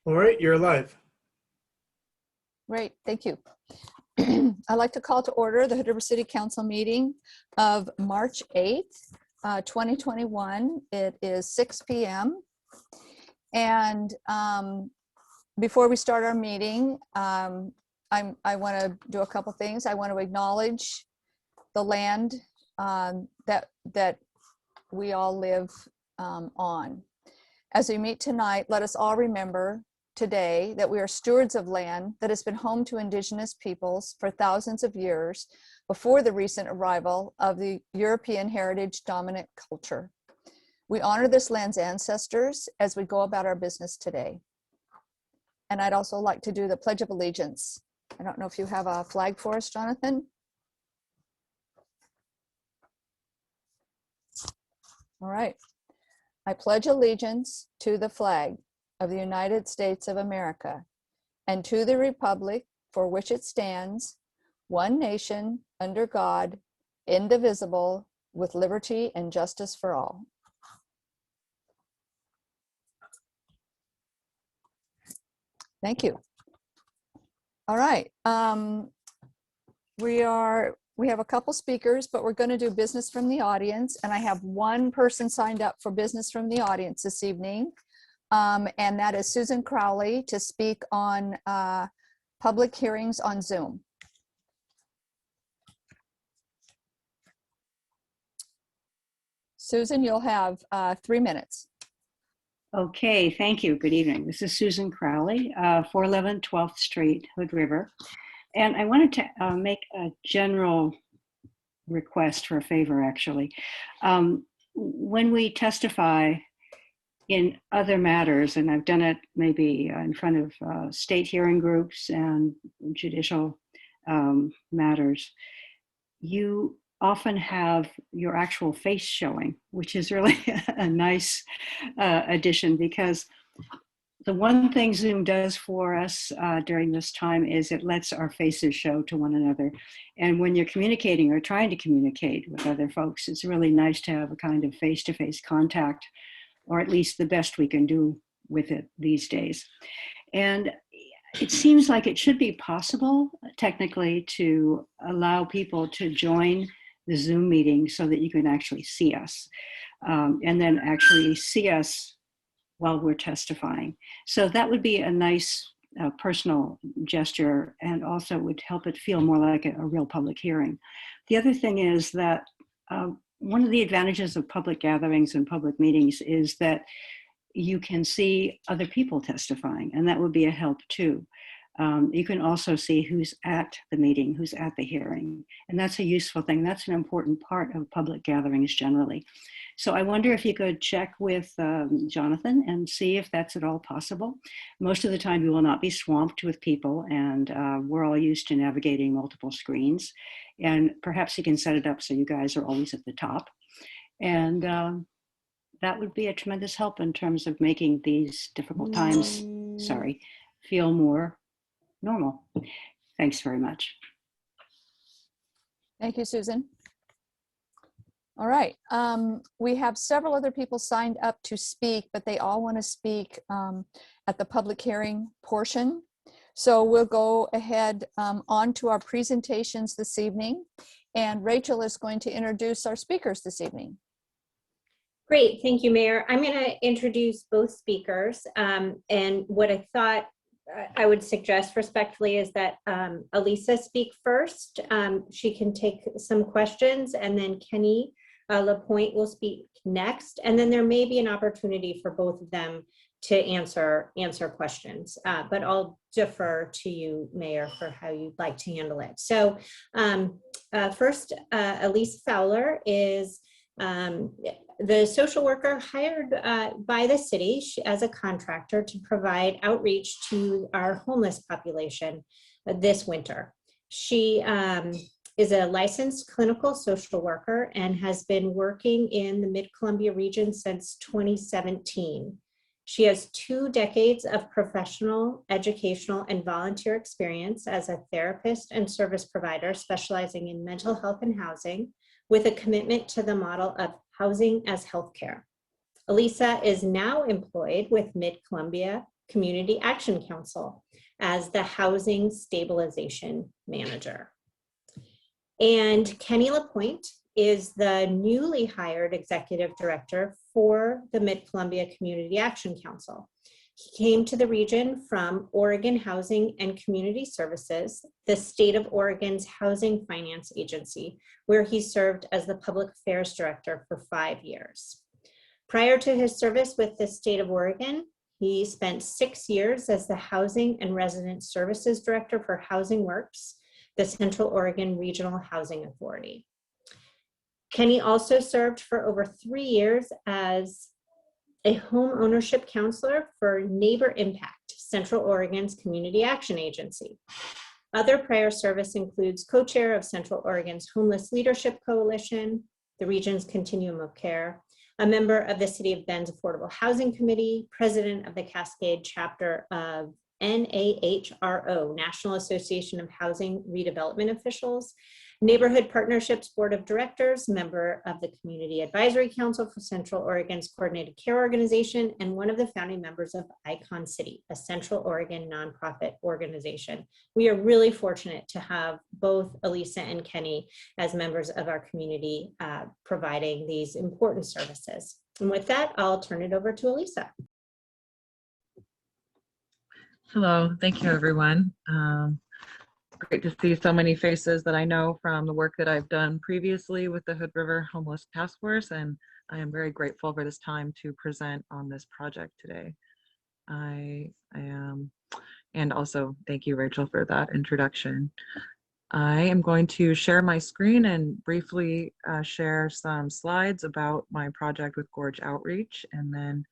All right, you're live. Great, thank you. I'd like to call to order the Hood River City Council meeting of March 8th, 2021. It is 6 p.m. And before we start our meeting, I want to do a couple things. I want to acknowledge the land that we all live on. As we meet tonight, let us all remember today that we are stewards of land that has been home to indigenous peoples for thousands of years before the recent arrival of the European heritage dominant culture. We honor this land's ancestors as we go about our business today. And I'd also like to do the Pledge of Allegiance. I don't know if you have a flag for us, Jonathan. All right. I pledge allegiance to the flag of the United States of America and to the republic for which it stands, one nation, under God, indivisible, with liberty and justice for all. Thank you. All right. We have a couple speakers, but we're going to do business from the audience, and I have one person signed up for business from the audience this evening. And that is Susan Crowley to speak on public hearings on Zoom. Susan, you'll have 3 minutes. Okay, thank you. Good evening. This is Susan Crowley, 411 12th Street, Hood River. And I wanted to make a general request for a favor, actually. When we testify in other matters, and I've done it maybe in front of state hearing groups and judicial matters, you often have your actual face showing, which is really a nice addition, because the one thing Zoom does for us during this time is it lets our faces show to one another. And when you're communicating or trying to communicate with other folks, it's really nice to have a kind of face-to-face contact, or at least the best we can do with it these days. And it seems like it should be possible, technically, to allow people to join the Zoom meeting so that you can actually see us, and then actually see us while we're testifying. So that would be a nice personal gesture, and also would help it feel more like a real public hearing. The other thing is that one of the advantages of public gatherings and public meetings is that you can see other people testifying, and that would be a help too. You can also see who's at the meeting, who's at the hearing, and that's a useful thing. That's an important part of public gatherings generally. So I wonder if you could check with Jonathan and see if that's at all possible. Most of the time you will not be swamped with people, and we're all used to navigating multiple screens. And perhaps you can set it up so you guys are always at the top. And that would be a tremendous help in terms of making these difficult times, feel more normal. Thanks very much. Thank you, Susan. All right, we have several other people signed up to speak, but they all want to speak at the public hearing portion. So we'll go ahead on to our presentations this evening, and Rachel is going to introduce our speakers this evening. Great, thank you, Mayor. I'm going to introduce both speakers, and what I thought I would suggest respectfully is that Alisa speak first. She can take some questions, and then Kenny LaPoint will speak next, and then there may be an opportunity for both of them to answer questions, but I'll defer to you, Mayor, for how you'd like to handle it. So first, Alisa Fowler is the social worker hired by the city as a contractor to provide outreach to our homeless population this winter. She is a licensed clinical social worker and has been working in the Mid-Columbia region since 2017. She has 2 decades of professional, educational, and volunteer experience as a therapist and service provider specializing in mental health and housing, with a commitment to the model of housing as healthcare. Alisa is now employed with Mid-Columbia Community Action Council as the Housing Stabilization Manager. And Kenny LaPoint is the newly hired Executive Director for the Mid-Columbia Community Action Council. He came to the region from Oregon Housing and Community Services, the state of Oregon's Housing Finance Agency, where he served as the Public Affairs Director for 5 years. Prior to his service with the state of Oregon, he spent 6 years as the Housing and Resident Services Director for Housing Works, the Central Oregon Regional Housing Authority. Kenny also served for over 3 years as a home ownership counselor for Neighbor Impact, Central Oregon's Community Action Agency. Other prior service includes co-chair of Central Oregon's Homeless Leadership Coalition, the region's Continuum of Care, a member of the City of Bend's Affordable Housing Committee, president of the Cascade chapter of NAHRO, National Association of Housing Redevelopment Officials, Neighborhood Partnerships Board of Directors, member of the Community Advisory Council for Central Oregon's Coordinated Care Organization, and one of the founding members of Icon City, a Central Oregon nonprofit organization. We are really fortunate to have both Alisa and Kenny as members of our community providing these important services. And with that, I'll turn it over to Alisa. Hello, thank you everyone. Great to see so many faces that I know from the work that I've done previously with the Hood River Homeless Task Force, and I am very grateful for this time to present on this project today. I am, and also thank you, Rachel, for that introduction. I am going to share my screen and briefly share some slides about my project with Gorge Outreach, and then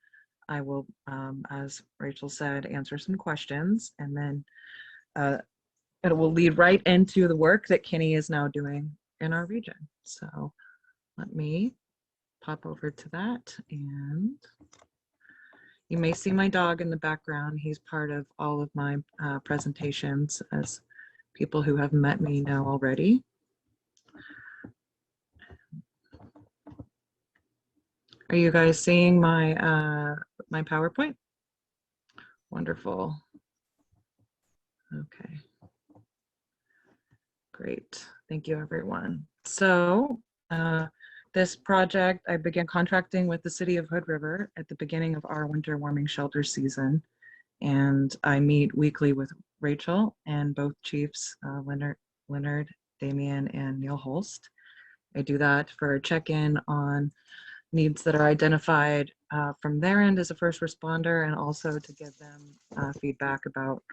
I will, as Rachel said, answer some questions, and then it will lead right into the work that Kenny is now doing in our region. So let me pop over to that, and you may see my dog in the background. He's part of all of my presentations, as people who have met me know already. Are you guys seeing my my PowerPoint? Wonderful. Okay. Great. Thank you, everyone. So this project, I began contracting with the City of Hood River at the beginning of our winter warming shelter season. And I meet weekly with Rachel and both chiefs, Leonard, Damian, and Neil Holst. I do that for a check-in on needs that are identified from their end as a first responder, and also to give them feedback about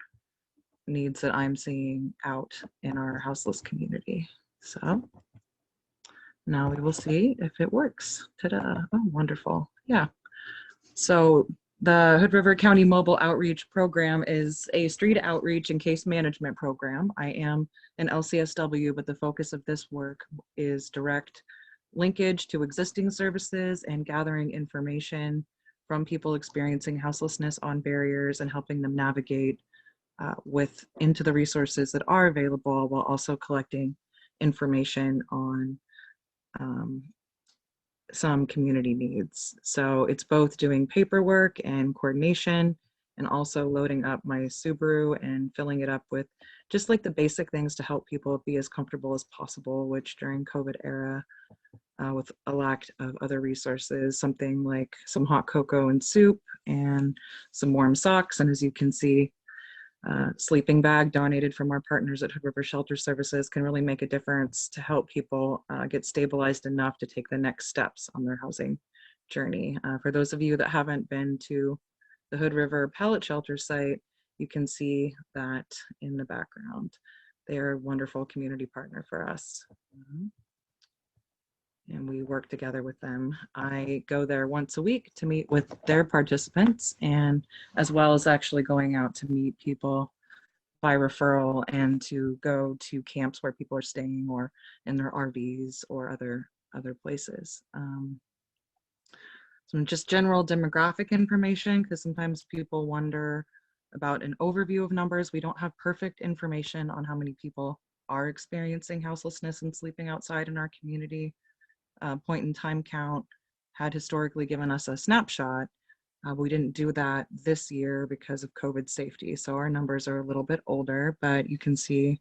needs that I'm seeing out in our houseless community. So now we will see if it works. Ta-da. Oh, wonderful. Yeah. So the Hood River County Mobile Outreach Program is a street outreach and case management program. I am an LCSW, but the focus of this work is direct linkage to existing services and gathering information from people experiencing houselessness on barriers and helping them navigate into the resources that are available, while also collecting information on some community needs. So it's both doing paperwork and coordination, and also loading up my Subaru and filling it up with just like the basic things to help people be as comfortable as possible, which during COVID era, with a lack of other resources, something like some hot cocoa and soup and some warm socks. And as you can see, sleeping bag donated from our partners at Hood River Shelter Services can really make a difference to help people get stabilized enough to take the next steps on their housing journey. For those of you that haven't been to the Hood River Pallet Shelter site, you can see that in the background. They are a wonderful community partner for us. And we work together with them. I go there once a week to meet with their participants, and as well as actually going out to meet people by referral and to go to camps where people are staying or in their RVs or other places. Some just general demographic information, because sometimes people wonder about an overview of numbers. We don't have perfect information on how many people are experiencing houselessness and sleeping outside in our community. Point in time count had historically given us a snapshot, We didn't do that this year because of COVID safety. So our numbers are a little bit older, but you can see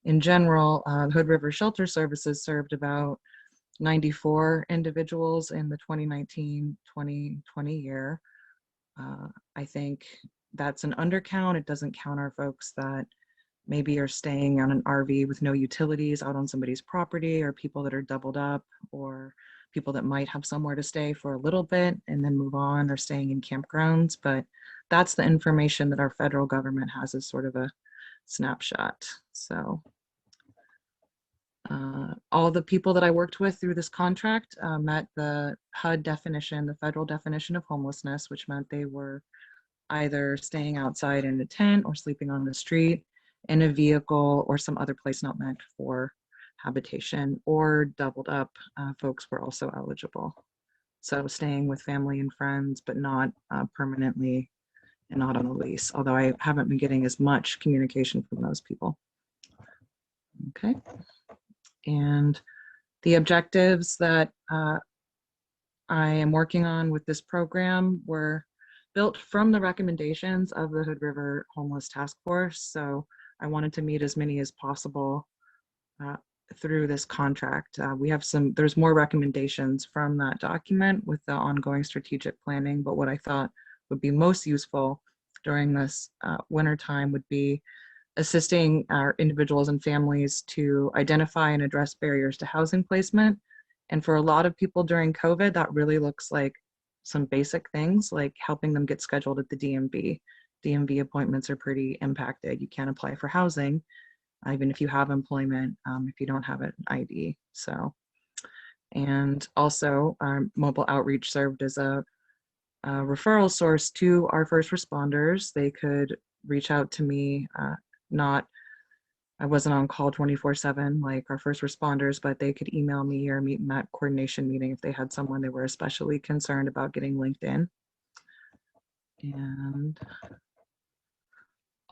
in general, Hood River Shelter Services served about 94 individuals in the 2019-2020 year. I think that's an undercount. It doesn't count our folks that maybe are staying on an RV with no utilities out on somebody's property, or people that are doubled up, or people that might have somewhere to stay for a little bit and then move on, or staying in campgrounds. But that's the information that our federal government has as sort of a snapshot. So all the people that I worked with through this contract met the HUD definition, the federal definition of homelessness, which meant they were either staying outside in a tent or sleeping on the street, in a vehicle, or some other place not meant for habitation, or doubled up. Folks were also eligible. So staying with family and friends, but not permanently and not on a lease, although I haven't been getting as much communication from those people. Okay. And the objectives that I am working on with this program were built from the recommendations of the Hood River Homeless Task Force. So I wanted to meet as many as possible through this contract. We have there's more recommendations from that document with the ongoing strategic planning, but what I thought would be most useful during this winter time would be assisting our individuals and families to identify and address barriers to housing placement. And for a lot of people during COVID, that really looks like some basic things like helping them get scheduled at the DMV. DMV appointments are pretty impacted. You can't apply for housing, even if you have employment, if you don't have an ID. So, and also our mobile outreach served as a referral source to our first responders. They could reach out to me, I wasn't on call 24/7 like our first responders, but they could email me or meet in that coordination meeting if they had someone they were especially concerned about getting linked in. And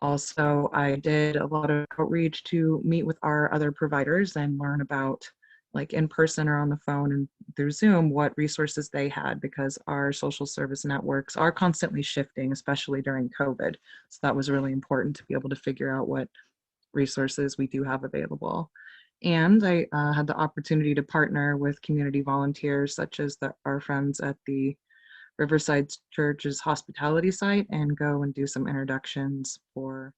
also I did a lot of outreach to meet with our other providers and learn about, like in person or on the phone and through Zoom, what resources they had, because our social service networks are constantly shifting, especially during COVID. So that was really important to be able to figure out what resources we do have available. And I had the opportunity to partner with community volunteers such as our friends at the Riverside Church's hospitality site and go and do some introductions for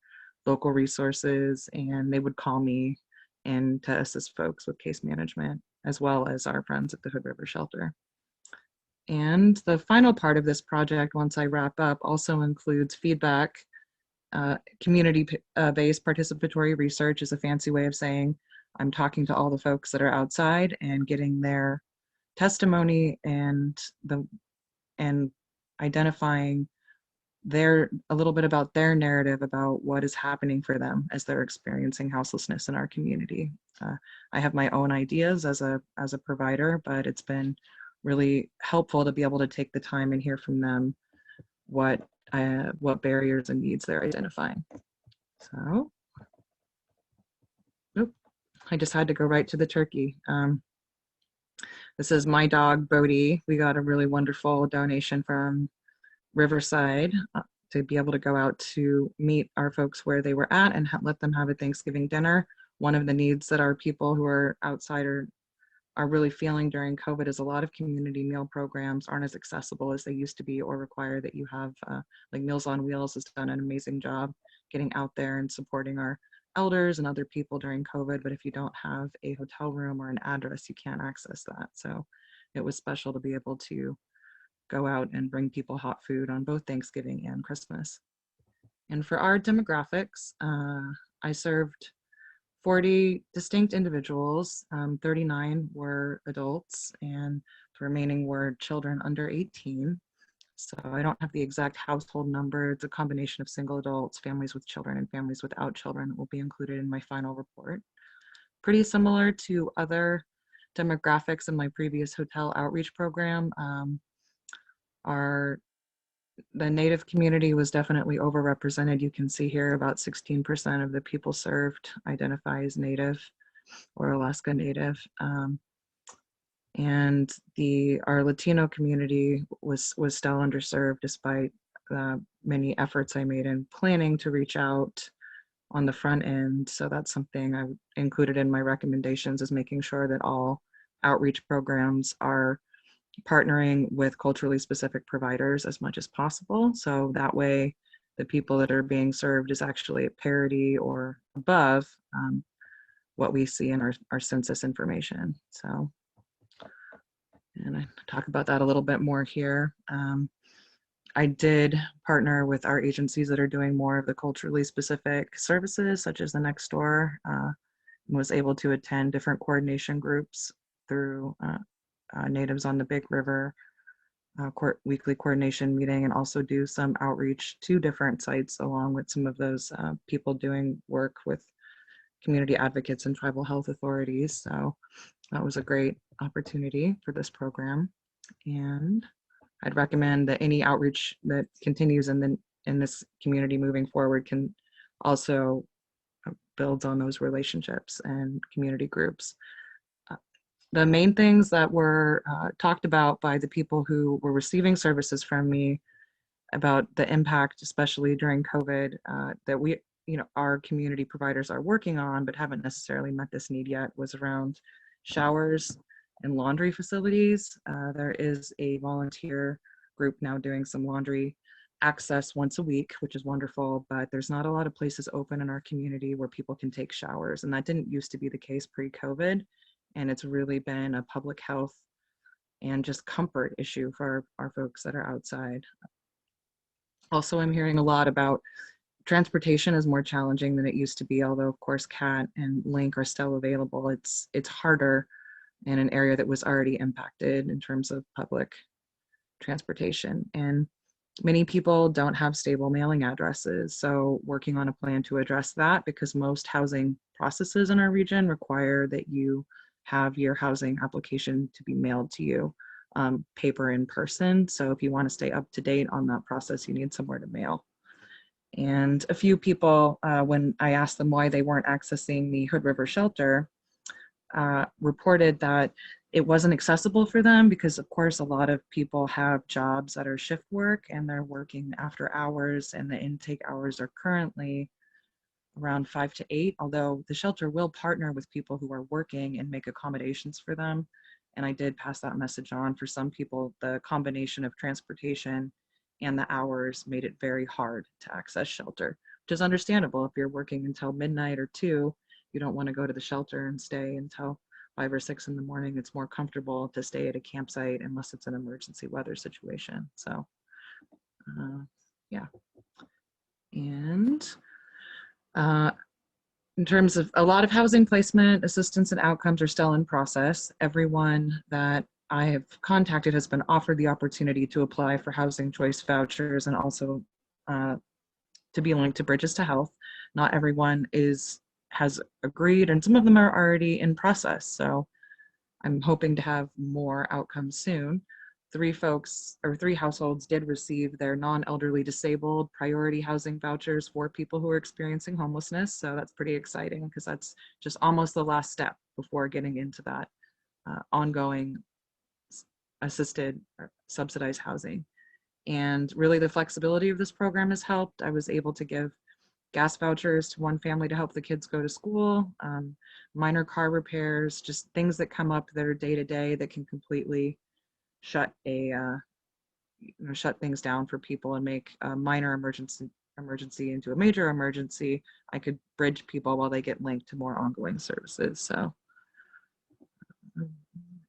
local resources, and they would call me and to assist folks with case management, as well as our friends at the Hood River Shelter. And the final part of this project, once I wrap up, also includes feedback. Community-based participatory research is a fancy way of saying I'm talking to all the folks that are outside and getting their testimony and identifying a little bit about their narrative about what is happening for them as they're experiencing houselessness in our community. I have my own ideas as a provider, but it's been really helpful to be able to take the time and hear from them what barriers and needs they're identifying. So, I just had to go right to the turkey. This is my dog, Bodie. We got a really wonderful donation from Riverside to be able to go out to meet our folks where they were at and let them have a Thanksgiving dinner. One of the needs that our people who are outside are really feeling during COVID is a lot of community meal programs aren't as accessible as they used to be, or require that you have, like Meals on Wheels has done an amazing job getting out there and supporting our elders and other people during COVID. But if you don't have a hotel room or an address, you can't access that. So it was special to be able to go out and bring people hot food on both Thanksgiving and Christmas. And for our demographics, I served 40 distinct individuals, 39 were adults, and the remaining were children under 18. So I don't have the exact household number. It's a combination of single adults, families with children, and families without children that will be included in my final report. Pretty similar to other demographics in my previous hotel outreach program. The Native community was definitely overrepresented. You can see here about 16% of the people served identify as Native or Alaska Native. And our Latino community was still underserved despite many efforts I made in planning to reach out on the front end. So that's something I included in my recommendations, is making sure that all outreach programs are partnering with culturally specific providers as much as possible. So that way the people that are being served is actually at parity or above what we see in our census information. So, and I talk about that a little bit more here. I did partner with our agencies that are doing more of the culturally specific services, such as the Next Door, and was able to attend different coordination groups through Natives on the Big River weekly coordination meeting, and also do some outreach to different sites along with some of those people doing work with community advocates and tribal health authorities. So that was a great opportunity for this program. And I'd recommend that any outreach that continues in this community moving forward can also build on those relationships and community groups. The main things that were talked about by the people who were receiving services from me about the impact, especially during COVID, that we, our community providers are working on, but haven't necessarily met this need yet, was around showers and laundry facilities. There is a volunteer group now doing some laundry access once a week, which is wonderful, but there's not a lot of places open in our community where people can take showers. And that didn't used to be the case pre-COVID. And it's really been a public health and just comfort issue for our folks that are outside. Also, I'm hearing a lot about transportation is more challenging than it used to be, although of course CAT and Link are still available. It's harder in an area that was already impacted in terms of public transportation. And many people don't have stable mailing addresses. So working on a plan to address that, because most housing processes in our region require that you have your housing application to be mailed to you, paper in person. So if you want to stay up to date on that process, you need somewhere to mail. And a few people, when I asked them why they weren't accessing the Hood River shelter, reported that it wasn't accessible for them because, of course, a lot of people have jobs that are shift work and they're working after hours, and the intake hours are currently around 5 to 8, although the shelter will partner with people who are working and make accommodations for them. And I did pass that message on. For some people, the combination of transportation and the hours made it very hard to access shelter, which is understandable. If you're working until midnight or 2, you don't want to go to the shelter and stay until 5 or 6 in the morning. It's more comfortable to stay at a campsite unless it's an emergency weather situation. So, yeah. And in terms of a lot of housing placement, assistance and outcomes are still in process. Everyone that I have contacted has been offered the opportunity to apply for housing choice vouchers and also to be linked to Bridges to Health. Not everyone has agreed, and some of them are already in process. So I'm hoping to have more outcomes soon. 3 households did receive their non-elderly disabled priority housing vouchers for people who are experiencing homelessness. So that's pretty exciting because that's just almost the last step before getting into that ongoing assisted or subsidized housing. And really the flexibility of this program has helped. I was able to give gas vouchers to one family to help the kids go to school, minor car repairs, just things that come up that are day to day that can completely shut things down for people and make a minor emergency into a major emergency. I could bridge people while they get linked to more ongoing services. So,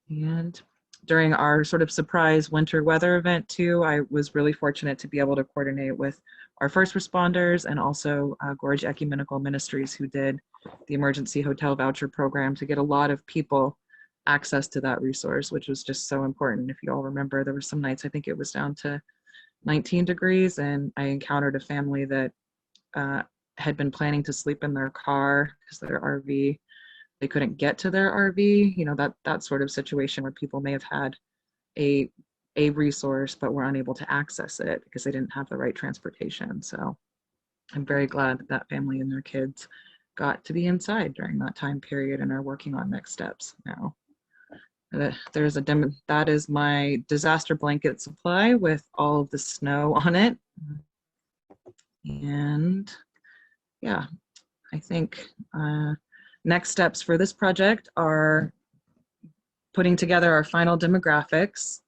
and during our sort of surprise winter weather event too, I was really fortunate to be able to coordinate with our first responders and also Gorge Ecumenical Ministries, who did the emergency hotel voucher program, to get a lot of people access to that resource, which was just so important. If you all remember, there were some nights, I think it was down to 19 degrees, and I encountered a family that had been planning to sleep in their car because their RV, they couldn't get to their RV, that sort of situation where people may have had a resource but were unable to access it because they didn't have the right transportation. So I'm very glad that that family and their kids got to be inside during that time period and are working on next steps now. There's a demo, that is my disaster blanket supply with all of the snow on it. And yeah, I think next steps for this project are putting together our final demographics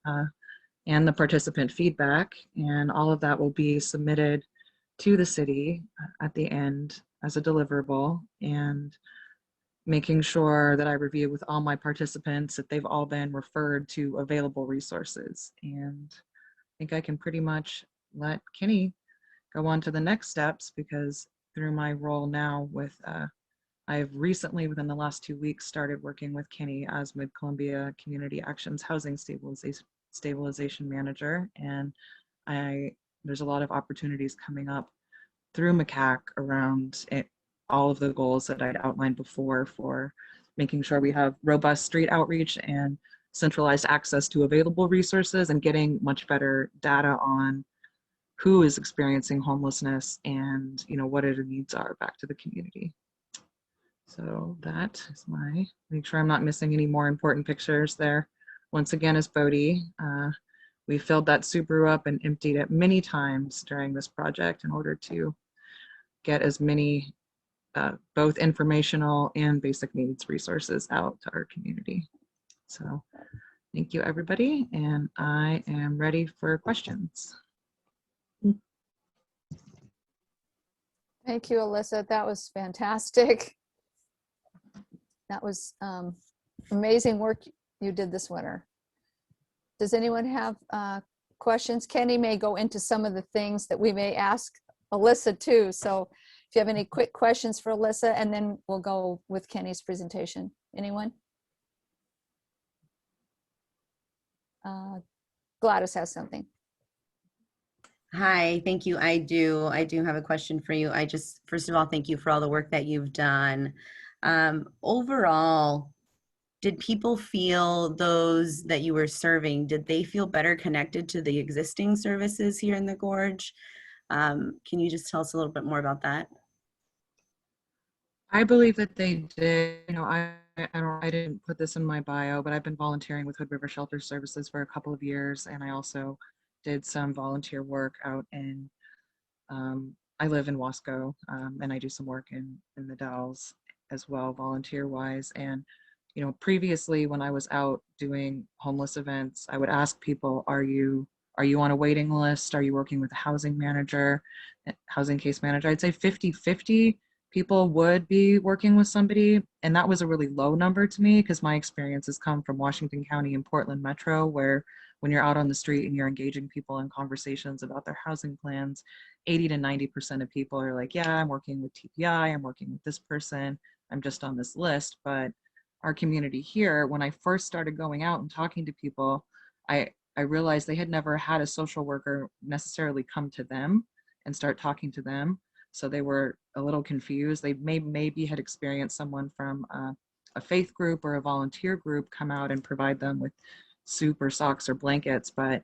and the participant feedback, and all of that will be submitted to the city at the end as a deliverable, and making sure that I review with all my participants that they've all been referred to available resources. And I think I can pretty much let Kenny go on to the next steps, because through my role now with, I've recently, within the last 2 weeks, started working with Kenny as Mid-Columbia Community Action's Housing Stabilization Manager. And there's a lot of opportunities coming up through MCAC around all of the goals that I'd outlined before, for making sure we have robust street outreach and centralized access to available resources, and getting much better data on who is experiencing homelessness and, you know, what their needs are back to the community. So that is make sure I'm not missing any more important pictures there. Once again, is Bodie. We filled that Subaru up and emptied it many times during this project in order to get as many both informational and basic needs resources out to our community. So thank you, everybody. And I am ready for questions. Thank you, Alisa. That was fantastic. That was amazing work you did this winter. Does anyone have questions? Kenny may go into some of the things that we may ask Alisa too. So if you have any quick questions for Alisa, and then we'll go with Kenny's presentation. Anyone? Gladys has something. Hi, thank you. I do have a question for you. First of all, thank you for all the work that you've done. Overall, did people feel, those that you were serving, did they feel better connected to the existing services here in the Gorge? Can you just tell us a little bit more about that? I believe that they did. You know, I didn't put this in my bio, but I've been volunteering with Hood River Shelter Services for a couple of years, and I also did some volunteer work out in, I live in Wasco, and I do some work in the Dalles as well, volunteer-wise. And you know, previously when I was out doing homeless events, I would ask people, are you on a waiting list? Are you working with a housing manager, housing case manager? I'd say 50-50 people would be working with somebody. And that was a really low number to me, because my experiences come from Washington County and Portland Metro, where when you're out on the street and you're engaging people in conversations about their housing plans, 80 to 90% of people are like, yeah, I'm working with TPI, I'm working with this person, I'm just on this list. But our community here, when I first started going out and talking to people, I realized they had never had a social worker necessarily come to them and start talking to them. So they were a little confused. They maybe had experienced someone from a faith group or a volunteer group come out and provide them with soup or socks or blankets, but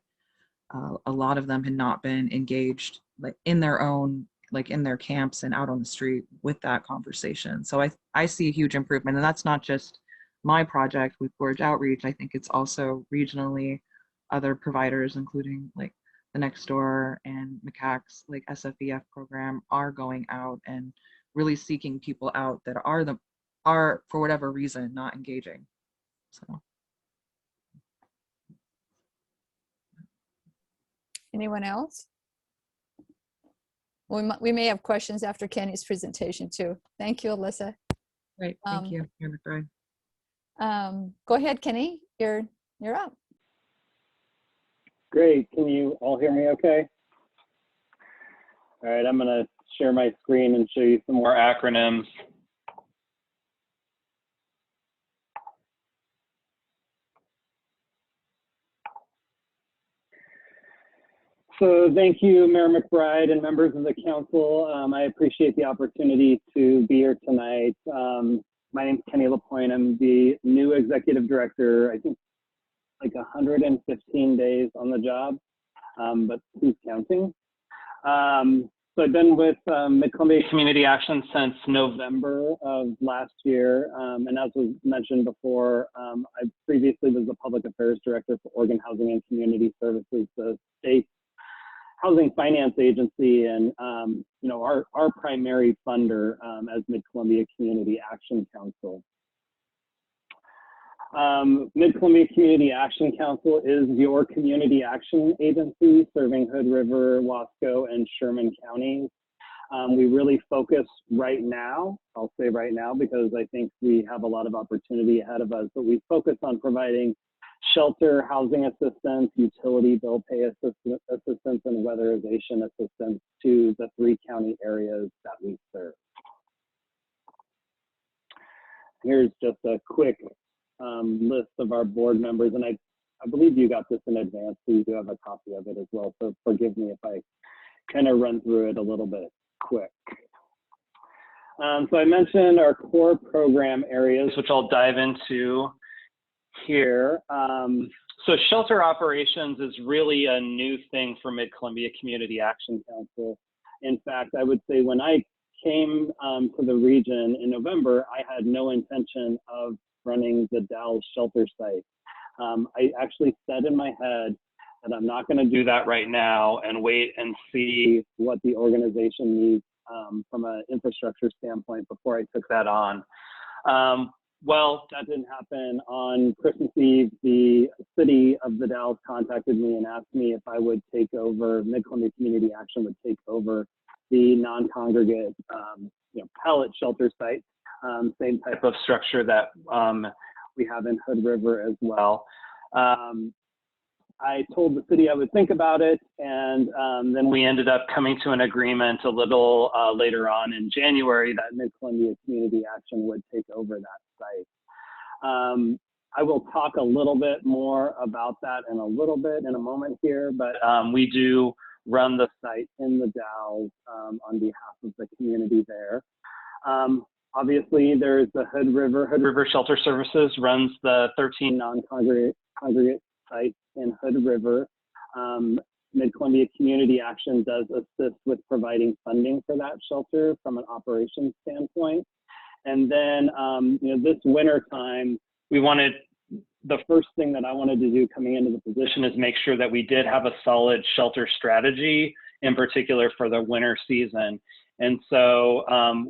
a lot of them had not been engaged like in their own, like in their camps and out on the street with that conversation. So I see a huge improvement, and that's not just my project with Gorge Outreach. I think it's also regionally other providers, including like the Next Door and MCAC's like SFEF program, are going out and really seeking people out that are for whatever reason not engaging. So. Anyone else? We may have questions after Kenny's presentation too. Thank you, Alisa. Great, thank you, Mayor McBride. Go ahead, Kenny. You're up. Great. Can you all hear me okay? All right, I'm going to share my screen and show you some more acronyms. So thank you, Mayor McBride and members of the council. I appreciate the opportunity to be here tonight. My name is Kenny LaPoint. I'm the new executive director, I think like 115 days on the job, but who's counting? So I've been with Mid-Columbia Community Action since November of last year. And as was mentioned before, I previously was the Public Affairs Director for Oregon Housing and Community Services, the state housing finance agency, and our primary funder as Mid-Columbia Community Action Council. Mid-Columbia Community Action Council is your community action agency serving Hood River, Wasco, and Sherman counties. We really focus right now, I'll say right now because I think we have a lot of opportunity ahead of us, but we focus on providing shelter, housing assistance, utility bill pay assistance, and weatherization assistance to the 3 county areas that we serve. Here's just a quick list of our board members, and I believe you got this in advance, so you do have a copy of it as well, so forgive me if I kind of run through it a little bit quick. So I mentioned our core program areas, which I'll dive into here. So shelter operations is really a new thing for Mid-Columbia Community Action Council. In fact, I would say when I came to the region in November, I had no intention of running the Dalles shelter site. I actually said in my head that I'm not going to do that right now and wait and see what the organization needs from an infrastructure standpoint before I took that on. Well, that didn't happen. On Christmas Eve, the city of the Dalles contacted me and asked me if I would take over, Mid-Columbia Community Action would take over the non-congregate pallet shelter site. Same type of structure that we have in Hood River as well. I told the city I would think about it, and then we ended up coming to an agreement a little later on in January that Mid-Columbia Community Action would take over that site. I will talk a little bit more about that in a moment here, but we do run the site in the Dalles on behalf of the community there. Obviously, there's the Hood River. Hood River Shelter Services runs the 13 non-congregate sites in Hood River. Mid-Columbia Community Action does assist with providing funding for that shelter from an operations standpoint. And then, this winter time, the first thing that I wanted to do coming into the position is make sure that we did have a solid shelter strategy, in particular for the winter season. And so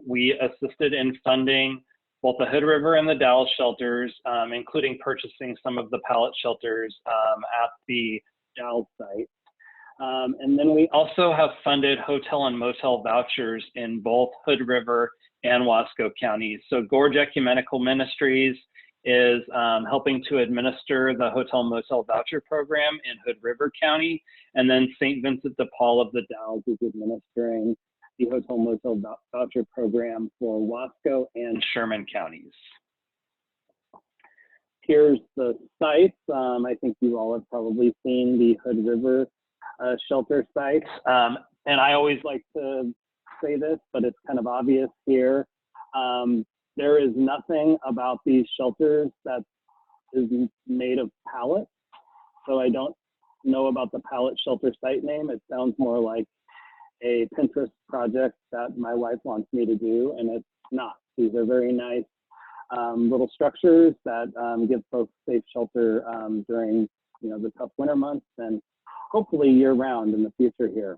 we assisted in funding both the Hood River and the Dalles shelters, including purchasing some of the pallet shelters at the Dalles site. And then we also have funded hotel and motel vouchers in both Hood River and Wasco counties. So Gorge Ecumenical Ministries is helping to administer the hotel motel voucher program in Hood River County. And then St. Vincent de Paul of the Dalles is administering the hotel motel voucher program for Wasco and Sherman counties. Here's the sites. I think you all have probably seen the Hood River shelter sites. And I always like to say this, but it's kind of obvious here. There is nothing about these shelters that is made of pallets. So I don't know about the pallet shelter site name. It sounds more like a Pinterest project that my wife wants me to do, and it's not. These are very nice little structures that give folks safe shelter during the tough winter months and hopefully year round in the future here.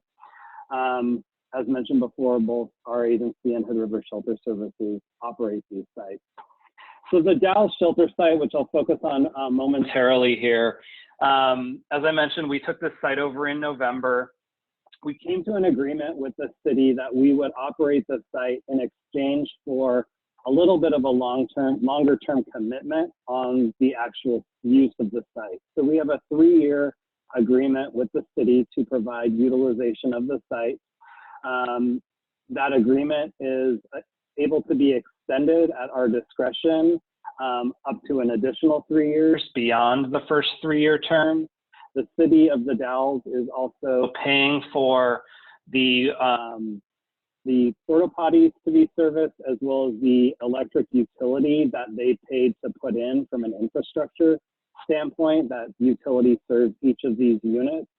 As mentioned before, both our agency and Hood River Shelter Services operate these sites. So the Dalles shelter site, which I'll focus on momentarily here, as I mentioned, we took this site over in November. We came to an agreement with the city that we would operate the site in exchange for a little bit of a longer term commitment on the actual use of the site. So we have a 3-year agreement with the city to provide utilization of the site. That agreement is able to be extended at our discretion up to an additional 3 years beyond the first 3-year term. The city of the Dalles is also paying for the porta potties to be serviced, as well as the electric utility that they paid to put in from an infrastructure standpoint. That utility serves each of these units.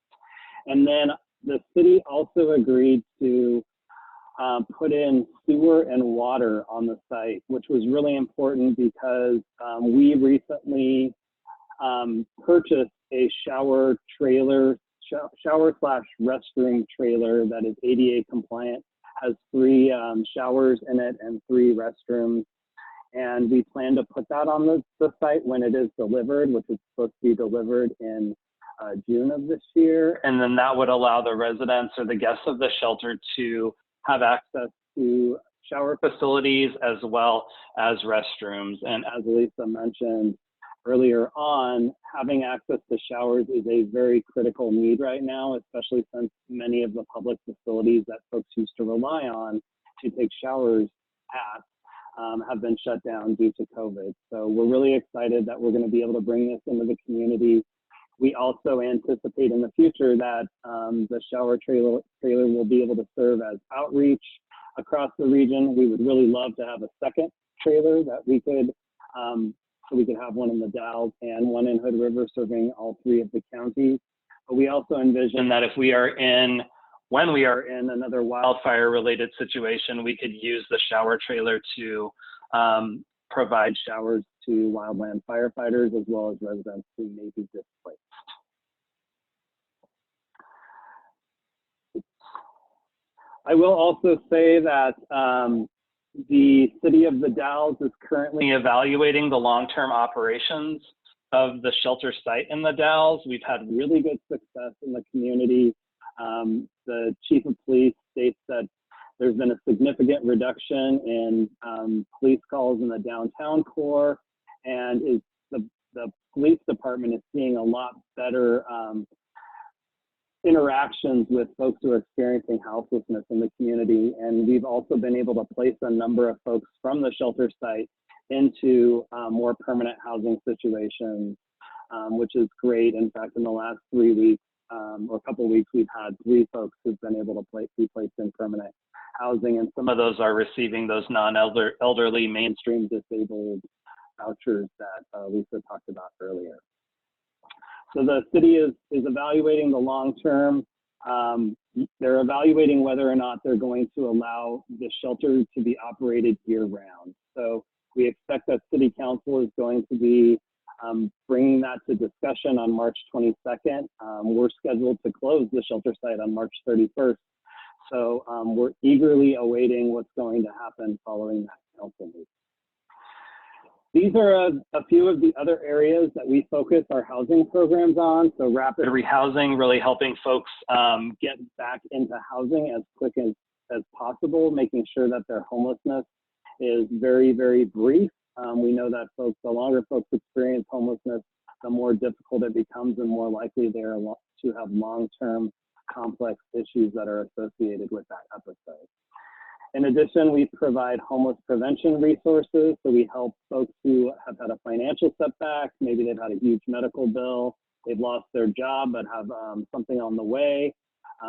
And then the city also agreed to water on the site, which was really important because we recently purchased a shower slash restroom trailer that is ADA compliant, has 3 showers in it and 3 restrooms. And we plan to put that on the site when it is delivered, which is supposed to be delivered in June of this year. And then that would allow the residents or the guests of the shelter to have access to shower facilities as well as restrooms. And as Alisa mentioned earlier on, having access to showers is a very critical need right now, especially since many of the public facilities that folks used to rely on to take showers at have been shut down due to COVID. So we're really excited that we're going to be able to bring this into the community. We also anticipate in the future that the shower trailer will be able to serve as outreach across the region. We would really love to have a second trailer that we could, so we could have one in the Dalles and one in Hood River serving all 3 of the counties. But we also envision that if we are in, when we are in another wildfire related situation, we could use the shower trailer to provide showers to wildland firefighters as well as residents who may be displaced. I will also say that the city of the Dalles is currently evaluating the long-term operations of the shelter site in the Dalles. We've had really good success in the community. The chief of police states that there's been a significant reduction in police calls in the downtown core, and the police department is seeing a lot better interactions with folks who are experiencing houselessness in the community. And we've also been able to place a number of folks from the shelter site into more permanent housing situations, which is great. In fact, in the last 3 weeks or a couple of weeks, we've had 3 folks who've been able to be placed in permanent housing, and some of those are receiving those non-elderly mainstream disabled vouchers that Lisa talked about earlier. So the city is evaluating the long term. They're evaluating whether or not they're going to allow the shelter to be operated year round. So we expect that city council is going to be bringing that to discussion on March 22nd. We're scheduled to close the shelter site on March 31st. So we're eagerly awaiting what's going to happen following that council meeting. These are a few of the other areas that we focus our housing programs on. So rapid rehousing, really helping folks get back into housing as quick as possible, making sure that their homelessness is very, very brief. We know that the longer folks experience homelessness, the more difficult it becomes and more likely they are to have long-term complex issues that are associated with that episode. In addition, we provide homeless prevention resources. So we help folks who have had a financial setback. Maybe they've had a huge medical bill, they've lost their job, but have something on the way.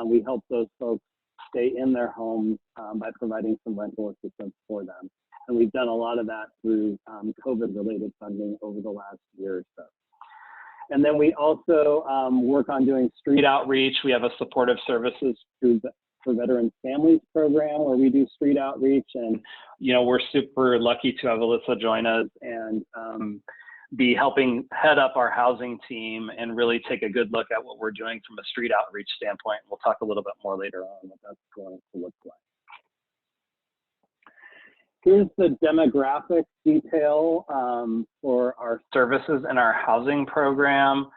We help those folks stay in their homes by providing some rental assistance for them. And we've done a lot of that through COVID-related funding over the last year or so. And then we also work on doing street outreach. We have a supportive services for Veterans Families program where we do street outreach. And, you know, we're super lucky to have Alisa join us and be helping head up our housing team and really take a good look at what we're doing from a street outreach standpoint. We'll talk a little bit more later on what that's going to look like. Here's the demographic detail for our services and our housing program.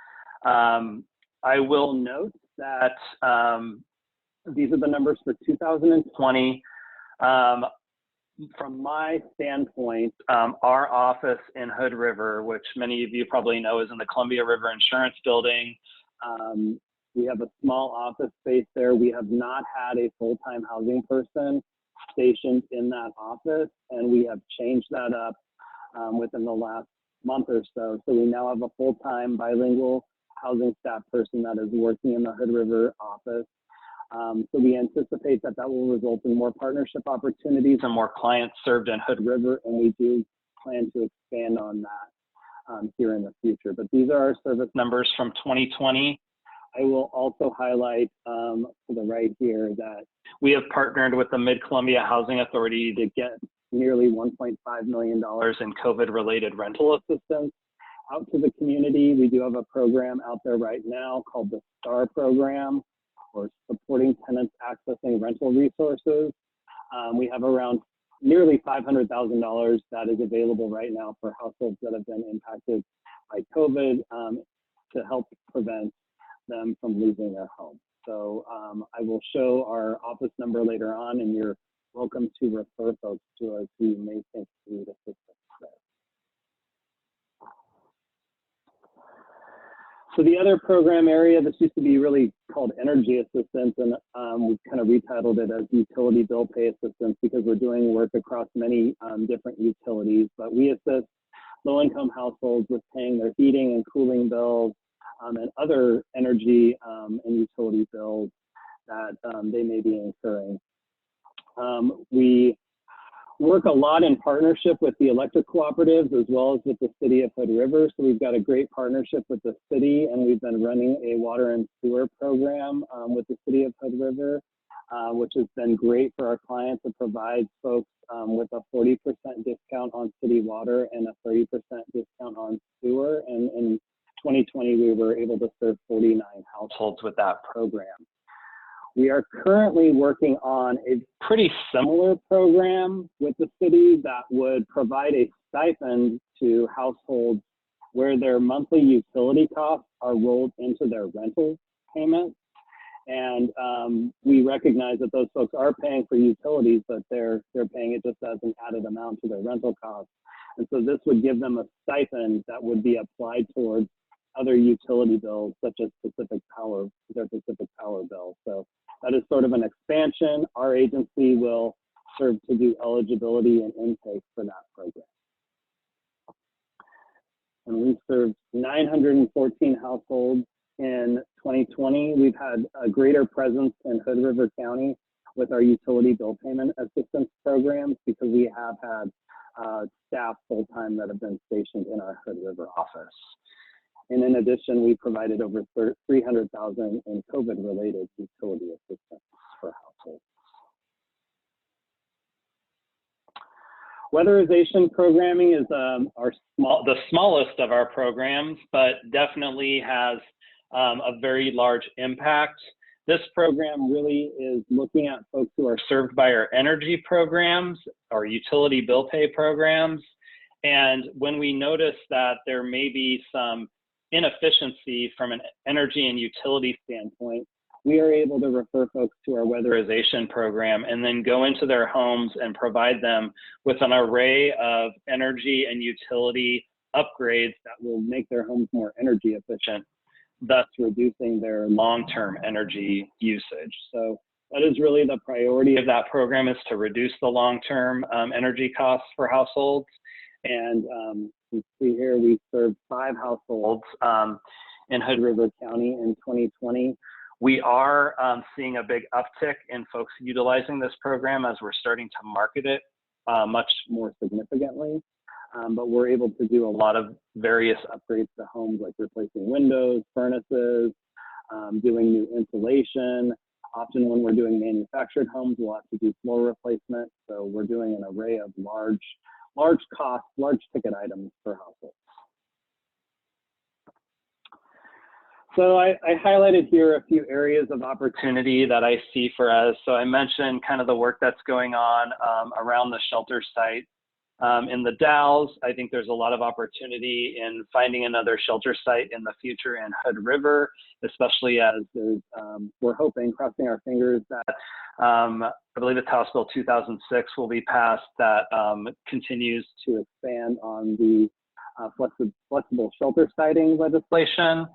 I will note that these are the numbers for 2020. From my standpoint, our office in Hood River, which many of you probably know is in the Columbia River Insurance Building, we have a small office space there. We have not had a full-time housing person stationed in that office, and we have changed that up within the last month or so. So we now have a full-time bilingual housing staff person that is working in the Hood River office. So we anticipate that that will result in more partnership opportunities and more clients served in Hood River, and we do plan to expand on that here in the future. But these are our service numbers from 2020. I will also highlight to the right here that we have partnered with the Mid-Columbia Housing Authority to get nearly $1.5 million in COVID-related rental assistance out to the community. We do have a program out there right now called the STAR program, or Supporting Tenants Accessing Rental Resources. We have around nearly $500,000 that is available right now for households that have been impacted by COVID to help prevent them from losing their home. So I will show our office number later on, and you're welcome to refer folks to us who may think need assistance there. So the other program area, this used to be really called energy assistance, and we've kind of retitled it as utility bill pay assistance because we're doing work across many different utilities, but we assist low-income households with paying their heating and cooling bills and other energy and utility bills that they may be incurring. We work a lot in partnership with the electric cooperatives as well as with the city of Hood River. So we've got a great partnership with the city, and we've been running a water and sewer program with the city of Hood River, which has been great for our clients. It provides folks with a 40% discount on city water and a 30% discount on sewer. And in 2020, we were able to serve 49 households with that program. We are currently working on a pretty similar program with the city that would provide a stipend to households where their monthly utility costs are rolled into their rental payments. And we recognize that those folks are paying for utilities, but they're paying it just as an added amount to their rental costs. And so this would give them a stipend that would be applied towards other utility bills, such as their Pacific Power bill. So that is sort of an expansion. Our agency will serve to do eligibility and intake for that program. And we've served 914 households in 2020. We've had a greater presence in Hood River County with our utility bill payment assistance programs because we have had staff full-time that have been stationed in our Hood River office. And in addition, we provided over $300,000 in COVID-related utility assistance for households. Weatherization programming is the smallest of our programs, but definitely has a very large impact. This program really is looking at folks who are served by our energy programs, our utility bill pay programs. And when we notice that there may be some inefficiency from an energy and utility standpoint, we are able to refer folks to our weatherization program and then go into their homes and provide them with an array of energy and utility upgrades that will make their homes more energy efficient, thus reducing their long-term energy usage. So that is really the priority of that program, is to reduce the long-term energy costs for households. And you see here, we served 5 households in Hood River County in 2020. We are seeing a big uptick in folks utilizing this program as we're starting to market it much more significantly. But we're able to do a lot of various upgrades to homes, like replacing windows, furnaces, doing new insulation. Often when we're doing manufactured homes, we'll have to do floor replacement. So we're doing an array of large cost, large ticket items for households. So I highlighted here a few areas of opportunity that I see for us. So I mentioned kind of the work that's going on around the shelter site. In the Dalles, I think there's a lot of opportunity in finding another shelter site in the future in Hood River, especially as we're hoping, crossing our fingers, that I believe it's House Bill 2006 will be passed that continues to expand on the flexible shelter siting legislation.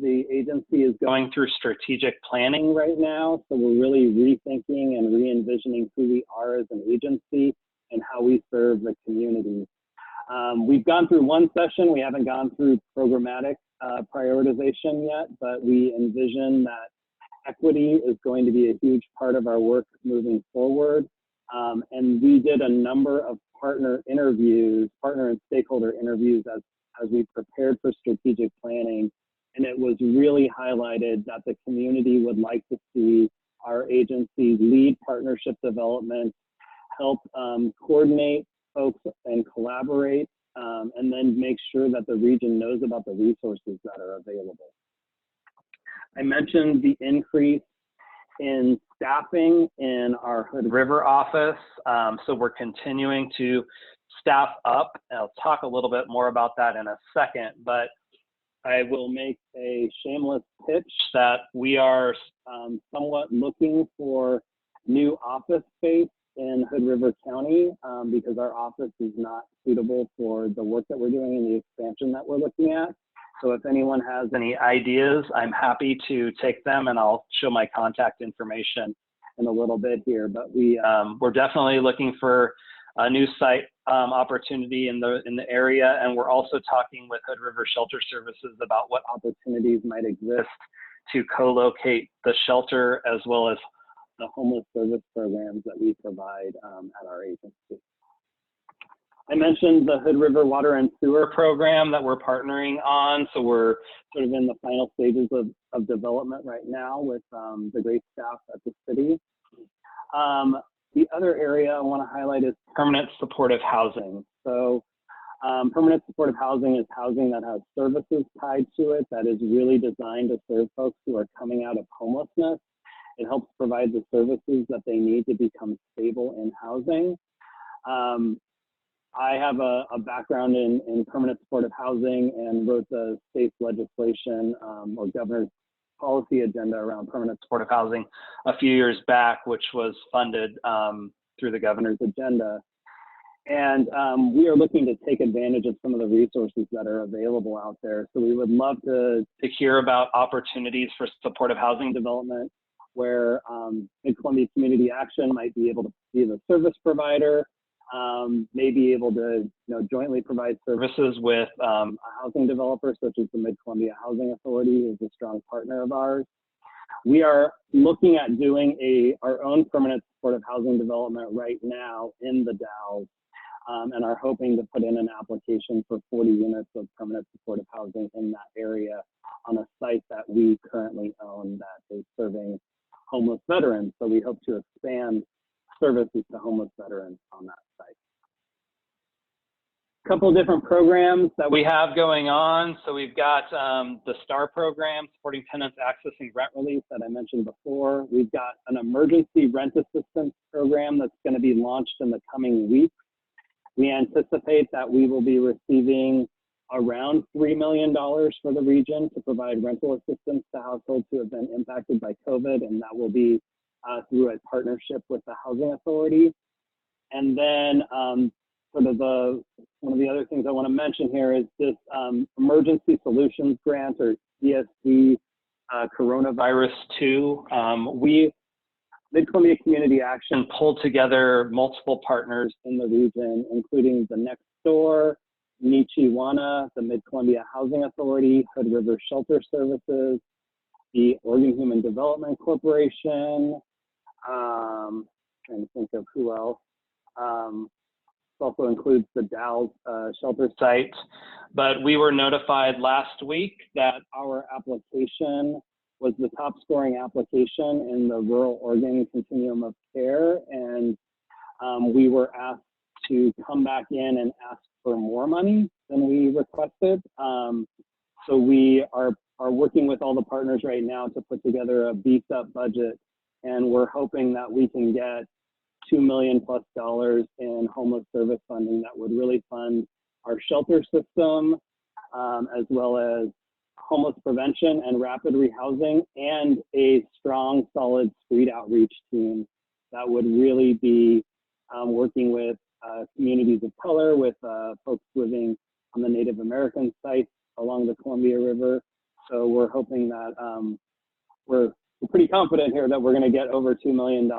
The agency is going through strategic planning right now. So we're really rethinking and re-envisioning who we are as an agency and how we serve the community. We've gone through one session. We haven't gone through programmatic prioritization yet, but we envision that equity is going to be a huge part of our work moving forward. And we did a number of partner and stakeholder interviews as we prepared for strategic planning. And it was really highlighted that the community would like to see our agencies lead partnership development, help coordinate folks and collaborate, and then make sure that the region knows about the resources that are available. I mentioned the increase in staffing in our Hood River office. So we're continuing to staff up. I'll talk a little bit more about that in a second, but I will make a shameless pitch that we are somewhat looking for new office space in Hood River County because our office is not suitable for the work that we're doing and the expansion that we're looking at. So if anyone has any ideas, I'm happy to take them, and I'll show my contact information in a little bit here. But we're definitely looking for a new site opportunity in the area, and we're also talking with Hood River Shelter Services about what opportunities might exist to co-locate the shelter as well as the homeless service programs that we provide at our agency. I mentioned the Hood River Water and Sewer program that we're partnering on. So we're sort of in the final stages of development right now with the great staff at the city. The other area I want to highlight is permanent supportive housing. So permanent supportive housing is housing that has services tied to it that is really designed to serve folks who are coming out of homelessness. It helps provide the services that they need to become stable in housing. I have a background in permanent supportive housing and wrote the state's legislation or governor's policy agenda around permanent supportive housing a few years back, which was funded through the governor's agenda. And we are looking to take advantage of some of the resources that are available out there. So we would love to hear about opportunities for supportive housing development where Mid-Columbia Community Action might be able to be the service provider, may be able to jointly provide services with a housing developer such as the Mid-Columbia Housing Authority, who is a strong partner of ours. We are looking at doing our own permanent supportive housing development right now in the Dalles, and are hoping to put in an application for 40 units of permanent supportive housing in that area on a site that we currently own that is serving homeless veterans. So we hope to expand services to homeless veterans on that site. A couple of different programs that we have going on. So we've got the STAR program, supporting tenants accessing rent relief that I mentioned before. We've got an emergency rent assistance program that's going to be launched in the coming weeks. We anticipate that we will be receiving around $3 million for the region to provide rental assistance to households who have been impacted by COVID, and that will be through a partnership with the Housing Authority. And then one of the other things I want to mention here is this Emergency Solutions Grant, or ESG Coronavirus 2. Mid-Columbia Community Action pulled together multiple partners in the region, including the Next Door, Nichiwana, the Mid-Columbia Housing Authority, Hood River Shelter Services, the Oregon Human Development Corporation, trying to think of who else. It also includes the Dalles shelter site. But we were notified last week that our application was the top scoring application in the rural Oregon continuum of care. And we were asked to come back in and ask for more money than we requested. So we are working with all the partners right now to put together a beefed up budget. And we're hoping that we can get $2 million+ in homeless service funding that would really fund our shelter system, as well as homeless prevention and rapid rehousing, and a strong, solid street outreach team that would really be working with communities of color, with folks living on the Native American sites along the Columbia River. So we're hoping that we're pretty confident here that we're going to get over $2 million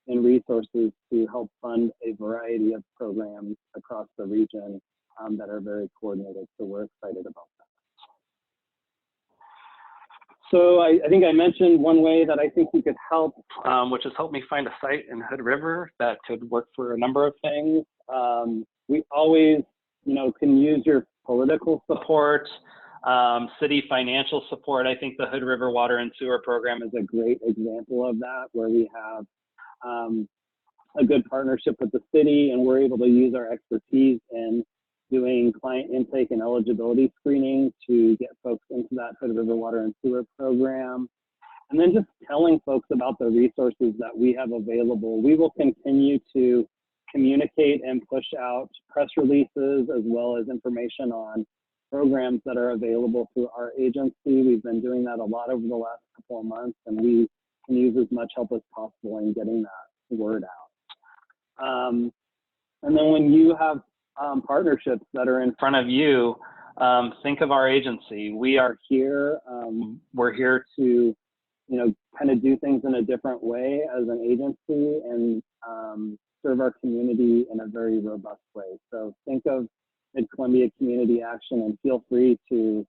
in resources to help fund a variety of programs across the region that are very coordinated. So we're excited about that. So I think I mentioned one way that I think we could help, which is help me find a site in Hood River that could work for a number of things. We always, can use your political support. City financial support. I think the Hood River Water and Sewer Program is a great example of that, where we have a good partnership with the city, and we're able to use our expertise in doing client intake and eligibility screening to get folks into that Hood River Water and Sewer Program. And then just telling folks about the resources that we have available. We will continue to communicate and push out press releases as well as information on programs that are available through our agency. We've been doing that a lot over the last couple of months, and we can use as much help as possible in getting that word out. And then when you have partnerships that are in front of you, think of our agency. We are here. We're here to, kind of do things in a different way as an agency and serve our community in a very robust way. So think of Mid-Columbia Community Action, and feel free to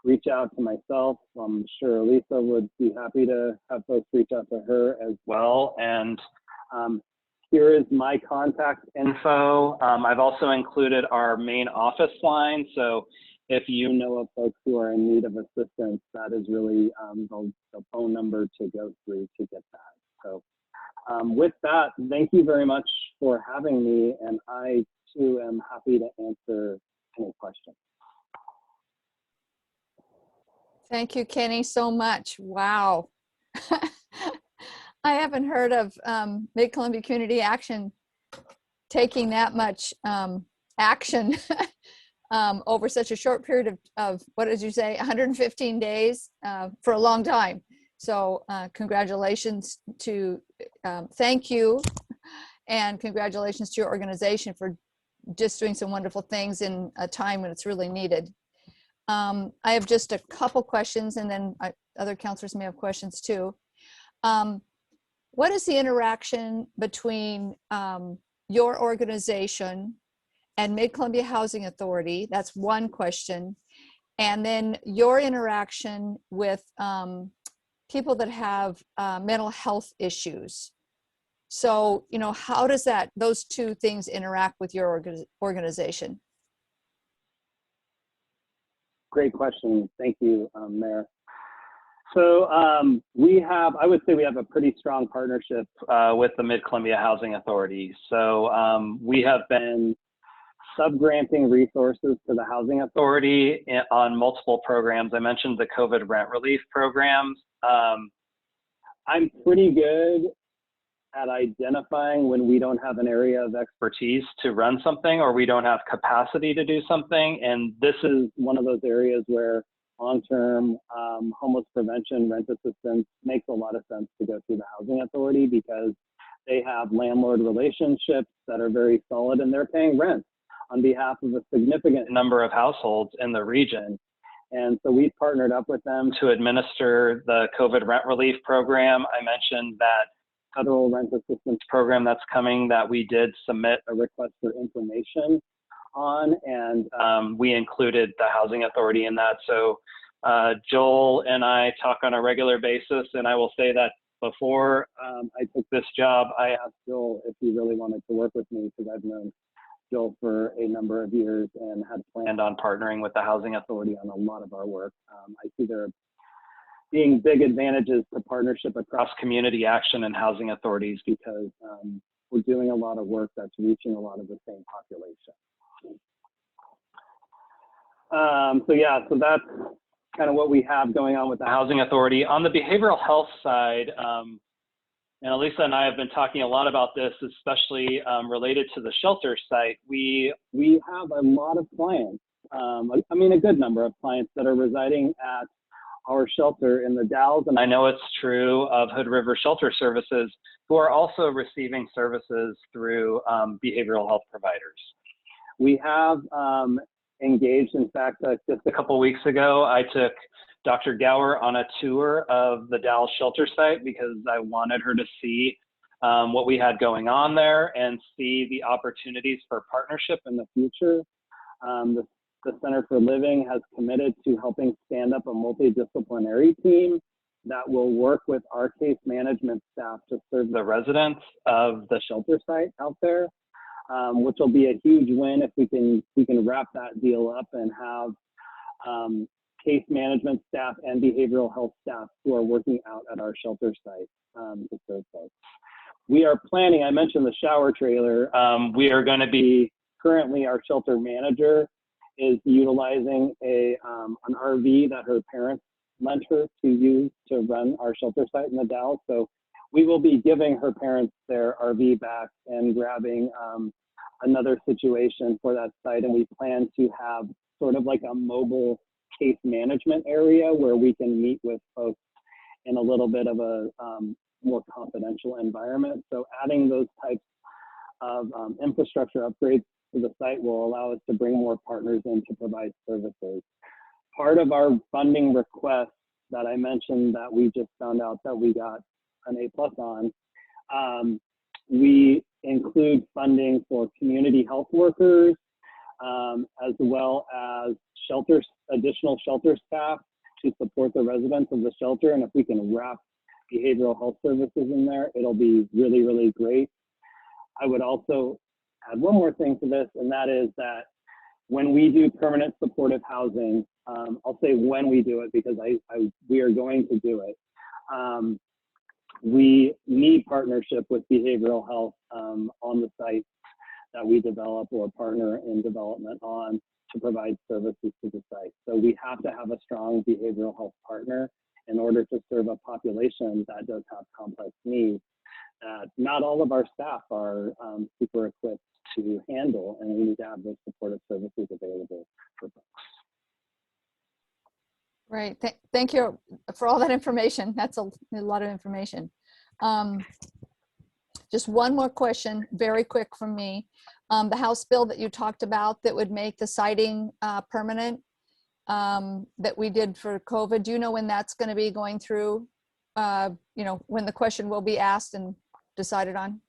reach out to myself. I'm sure Alisa would be happy to have folks reach out to her as well. And here is my contact info. I've also included our main office line. So if you know of folks who are in need of assistance, that is really the phone number to go through to get that. So with that, thank you very much for having me. And I too am happy to answer any questions. Thank you, Kenny, so much. Wow. I haven't heard of Mid-Columbia Community Action taking that much action over such a short period of, what did you say, 115 days for a long time. So congratulations to, thank you, and congratulations to your organization for just doing some wonderful things in a time when it's really needed. I have just a couple questions, and then other counselors may have questions too. What is the interaction between your organization and Mid-Columbia Housing Authority? That's one question. And then your interaction with people that have mental health issues. So, how does those two things interact with your organization? Great question. Thank you, Mayor. So I would say we have a pretty strong partnership with the Mid-Columbia Housing Authority. So we have been sub-granting resources to the Housing Authority on multiple programs. I mentioned the COVID rent relief programs. I'm pretty good at identifying when we don't have an area of expertise to run something, or we don't have capacity to do something. And this is one of those areas where long-term homeless prevention, rent assistance makes a lot of sense to go through the Housing Authority, because they have landlord relationships that are very solid, and they're paying rent on behalf of a significant number of households in the region. And so we've partnered up with them to administer the COVID rent relief program. I mentioned that federal rent assistance program that's coming that we did submit a request for information on, and we included the Housing Authority in that. So Joel and I talk on a regular basis, and I will say that before I took this job, I asked Joel if he really wanted to work with me, because I've known Joel for a number of years and had planned on partnering with the Housing Authority on a lot of our work. I see there being big advantages to partnership across community action and housing authorities, because we're doing a lot of work that's reaching a lot of the same population. So that's kind of what we have going on with the Housing Authority. On the behavioral health side, and Alisa and I have been talking a lot about this, especially related to the shelter site. We have a lot of clients, a good number of clients that are residing at our shelter in the Dalles, and I know it's true of Hood River Shelter Services, who are also receiving services through behavioral health providers. We have engaged, in fact, just a couple weeks ago, I took Dr. Gower on a tour of the Dalles shelter site, because I wanted her to see what we had going on there and see the opportunities for partnership in the future. The Center for Living has committed to helping stand up a multidisciplinary team that will work with our case management staff to serve the residents of the shelter site out there, which will be a huge win if we can wrap that deal up and have case management staff and behavioral health staff who are working out at our shelter site to serve folks. We are planning, I mentioned the shower trailer. We are going to be, currently our shelter manager is utilizing an RV that her parents lent her to use to run our shelter site in the Dalles. So we will be giving her parents their RV back and grabbing another situation for that site. And we plan to have sort of like a mobile case management area where we can meet with folks in a little bit of a more confidential environment. So adding those types of infrastructure upgrades to the site will allow us to bring more partners in to provide services. Part of our funding request that I mentioned that we just found out that we got an A+ on, we include funding for community health workers, as well as additional shelter staff to support the residents of the shelter. And if we can wrap behavioral health services in there, it'll be really, really great. I would also add one more thing to this, and that is that when we do permanent supportive housing, I'll say when we do it because we are going to do it. We need partnership with behavioral health on the site that we develop or partner in development on to provide services to the site. So we have to have a strong behavioral health partner in order to serve a population that does have complex needs that not all of our staff are super equipped to handle, and we need to have those supportive services available for folks. Right. Thank you for all that information. That's a lot of information. Just one more question, very quick from me. The House bill that you talked about that would make the siding permanent, that we did for COVID, do you know when that's going to be going through? When the question will be asked and decided on?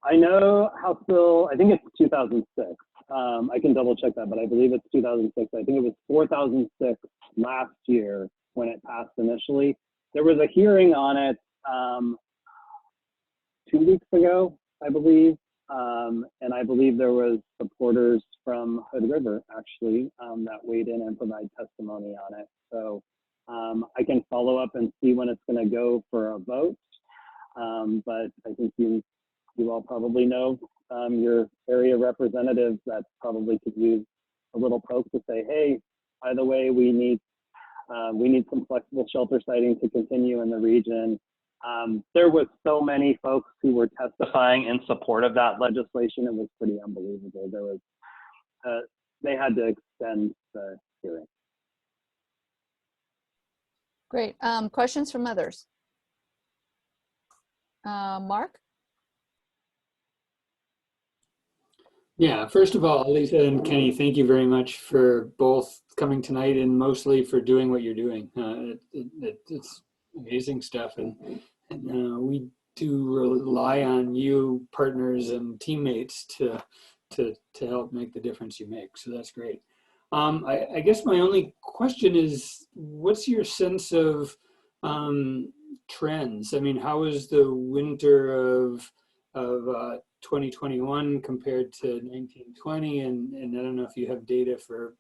I know House Bill, I think it's 2006. I can double check that, but I believe it's 2006. I think it was 4006 last year when it passed initially. There was a hearing on it 2 weeks ago, I believe. And I believe there was supporters from Hood River actually that weighed in and provide testimony on it. So I can follow up and see when it's going to go for a vote. But I think you all probably know your area representatives that probably could use a little poke to say, hey, by the way, we need some flexible shelter siting to continue in the region. There was so many folks who were testifying in support of that legislation. It was pretty unbelievable. There was, they had to extend the hearing. Great. Questions from others? Mark? Yeah, first of all, Alisa and Kenny, thank you very much for both coming tonight and mostly for doing what you're doing. It's amazing stuff, and we do rely on you, partners and teammates, to help make the difference you make. So that's great. I guess my only question is, what's your sense of trends? I mean, how is the winter of 2021 compared to 1920? And I don't know if you have data for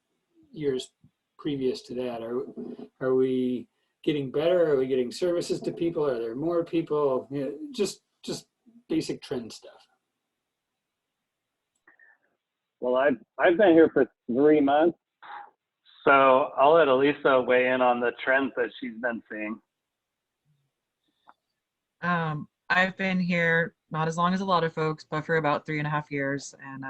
years previous to that. Are we getting better? Are we getting services to people? Are there more people? Just basic trend stuff. Well, I've been here for 3 months, so I'll let Alisa weigh in on the trends that she's been seeing. I've been here not as long as a lot of folks, but for about 3.5 years. And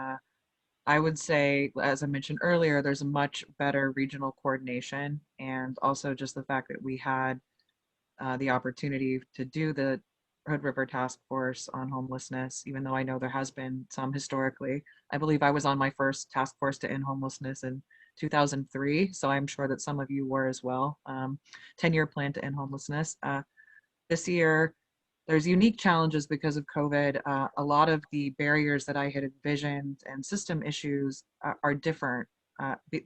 I would say, as I mentioned earlier, there's a much better regional coordination. And also just the fact that we had the opportunity to do the Hood River Task Force on homelessness, even though I know there has been some historically. I believe I was on my first task force to end homelessness in 2003. So I'm sure that some of you were as well. 10-year plan to end homelessness. This year, there's unique challenges because of COVID. A lot of the barriers that I had envisioned and system issues are different.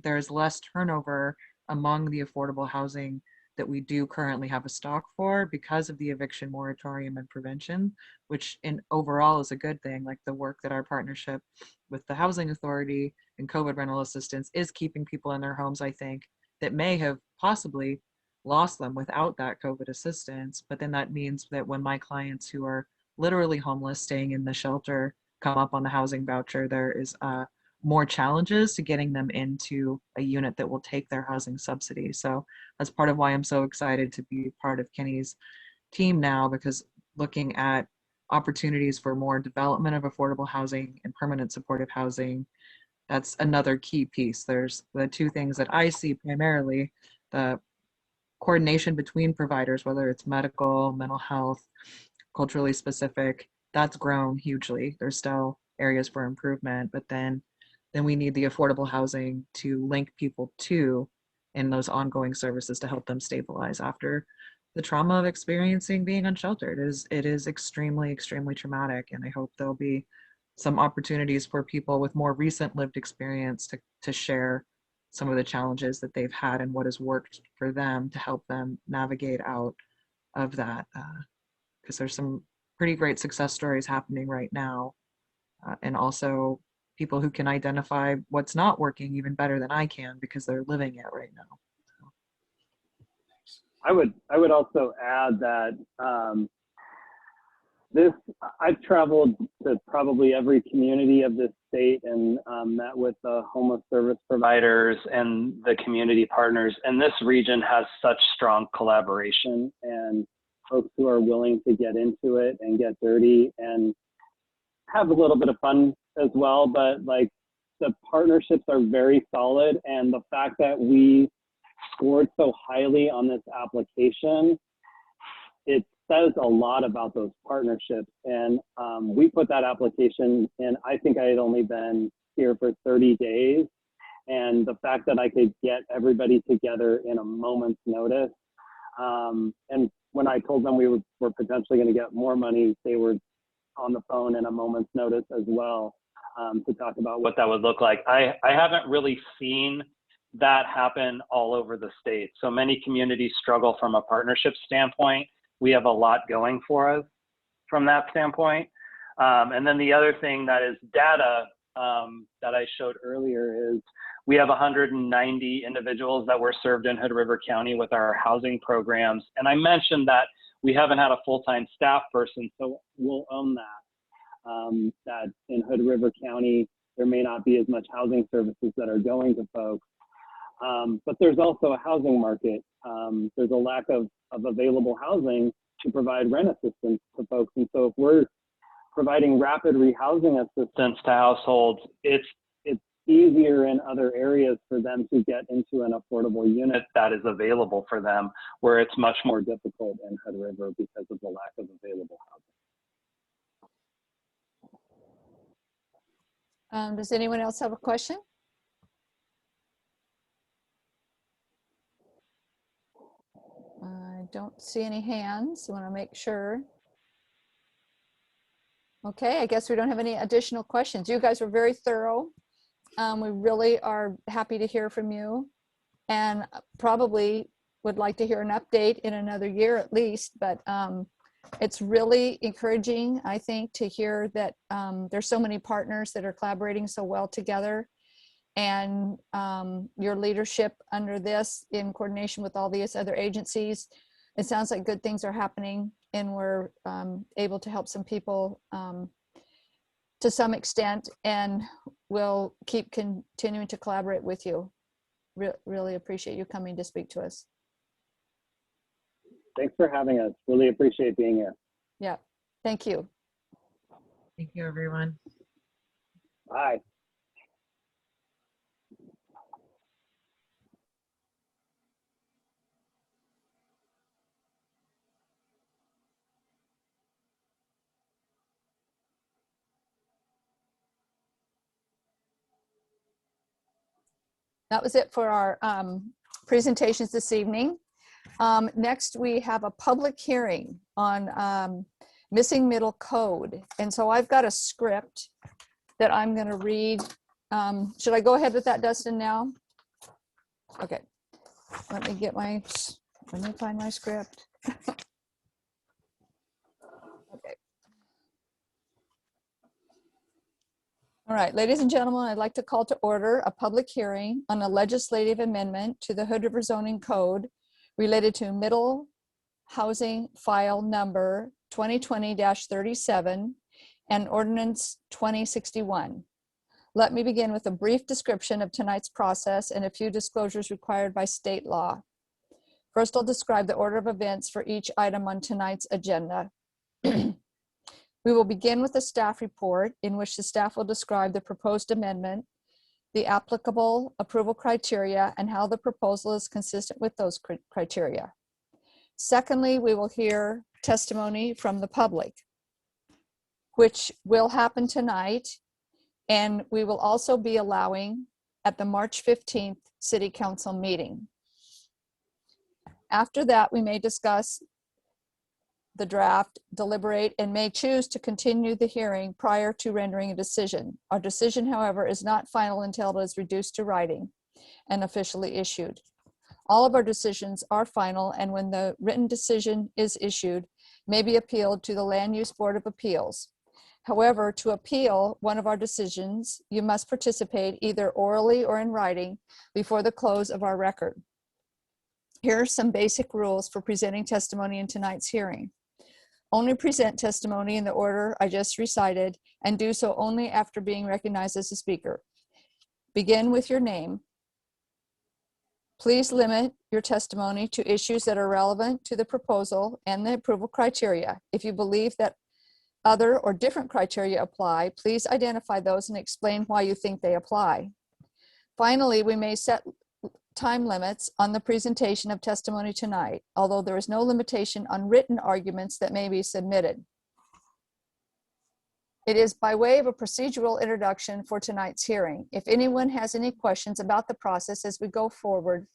There's less turnover among the affordable housing that we do currently have a stock for because of the eviction moratorium and prevention, which in overall is a good thing, like the work that our partnership with the Housing Authority and COVID rental assistance is keeping people in their homes, I think, that may have possibly lost them without that COVID assistance. But then that means that when my clients who are literally homeless staying in the shelter come up on the housing voucher, there is more challenges to getting them into a unit that will take their housing subsidy. So that's part of why I'm so excited to be part of Kenny's team now, because looking at opportunities for more development of affordable housing and permanent supportive housing, that's another key piece. There's the two things that I see primarily: the coordination between providers, whether it's medical, mental health, culturally specific, that's grown hugely. There's still areas for improvement, but then we need the affordable housing to link people to in those ongoing services to help them stabilize after the trauma of experiencing being unsheltered. It is extremely, extremely traumatic. And I hope there'll be some opportunities for people with more recent lived experience to share some of the challenges that they've had and what has worked for them to help them navigate out of that. Because there's some pretty great success stories happening right now. And also people who can identify what's not working even better than I can because they're living it right now. I would also add that I've traveled to probably every community of this state and met with the homeless service providers and the community partners. And this region has such strong collaboration and folks who are willing to get into it and get dirty and have a little bit of fun as well. But like, the partnerships are very solid, and the fact that we scored so highly on this application, it says a lot about those partnerships. And we put that application in, I think I had only been here for 30 days. And the fact that I could get everybody together in a moment's notice. And when I told them we were potentially going to get more money, they were on the phone in a moment's notice as well, to talk about what that would look like. I haven't really seen that happen all over the state. So many communities struggle from a partnership standpoint. We have a lot going for us from that standpoint. And then the other thing that is data that I showed earlier is we have 190 individuals that were served in Hood River County with our housing programs. And I mentioned that we haven't had a full-time staff person, so we'll own that. That in Hood River County, there may not be as much housing services that are going to folks. But there's also a housing market. There's a lack of available housing to provide rent assistance to folks. And so if we're providing rapid rehousing assistance to households, it's easier in other areas for them to get into an affordable unit that is available for them, where it's much more difficult in Hood River because of the lack of available housing. Does anyone else have a question? I don't see any hands. I want to make sure. Okay, I guess we don't have any additional questions. You guys were very thorough. We really are happy to hear from you, and probably would like to hear an update in another year at least. But it's really encouraging, I think, to hear that there's so many partners that are collaborating so well together, and your leadership under this in coordination with all these other agencies. It sounds like good things are happening, and we're able to help some people to some extent, and we'll keep continuing to collaborate with you. Really appreciate you coming to speak to us. Thanks for having us. Really appreciate being here. Yeah, thank you. Thank you, everyone. Bye. That was it for our presentations this evening. Next, we have a public hearing on missing middle code. And so I've got a script that I'm going to read. Should I go ahead with that, Dustin, now? Okay. Let me find my script. Okay. All right, ladies and gentlemen, I'd like to call to order a public hearing on a legislative amendment to the Hood River zoning code related to middle housing file number 2020-37 and ordinance 2061. Let me begin with a brief description of tonight's process and a few disclosures required by state law. First, I'll describe the order of events for each item on tonight's agenda. We will begin with a staff report in which the staff will describe the proposed amendment, the applicable approval criteria, and how the proposal is consistent with those criteria. Secondly, we will hear testimony from the public, which will happen tonight, and we will also be allowing at the March 15th City Council meeting. After that, we may discuss the draft, deliberate, and may choose to continue the hearing prior to rendering a decision. Our decision, however, is not final until it is reduced to writing and officially issued. All of our decisions are final, and when the written decision is issued, may be appealed to the Land Use Board of Appeals. However, to appeal one of our decisions, you must participate either orally or in writing before the close of our record. Here are some basic rules for presenting testimony in tonight's hearing. Only present testimony in the order I just recited, and do so only after being recognized as a speaker. Begin with your name. Please limit your testimony to issues that are relevant to the proposal and the approval criteria. If you believe that other or different criteria apply, please identify those and explain why you think they apply. Finally, we may set time limits on the presentation of testimony tonight, although there is no limitation on written arguments that may be submitted. It is by way of a procedural introduction for tonight's hearing. If anyone has any questions about the process as we go forward,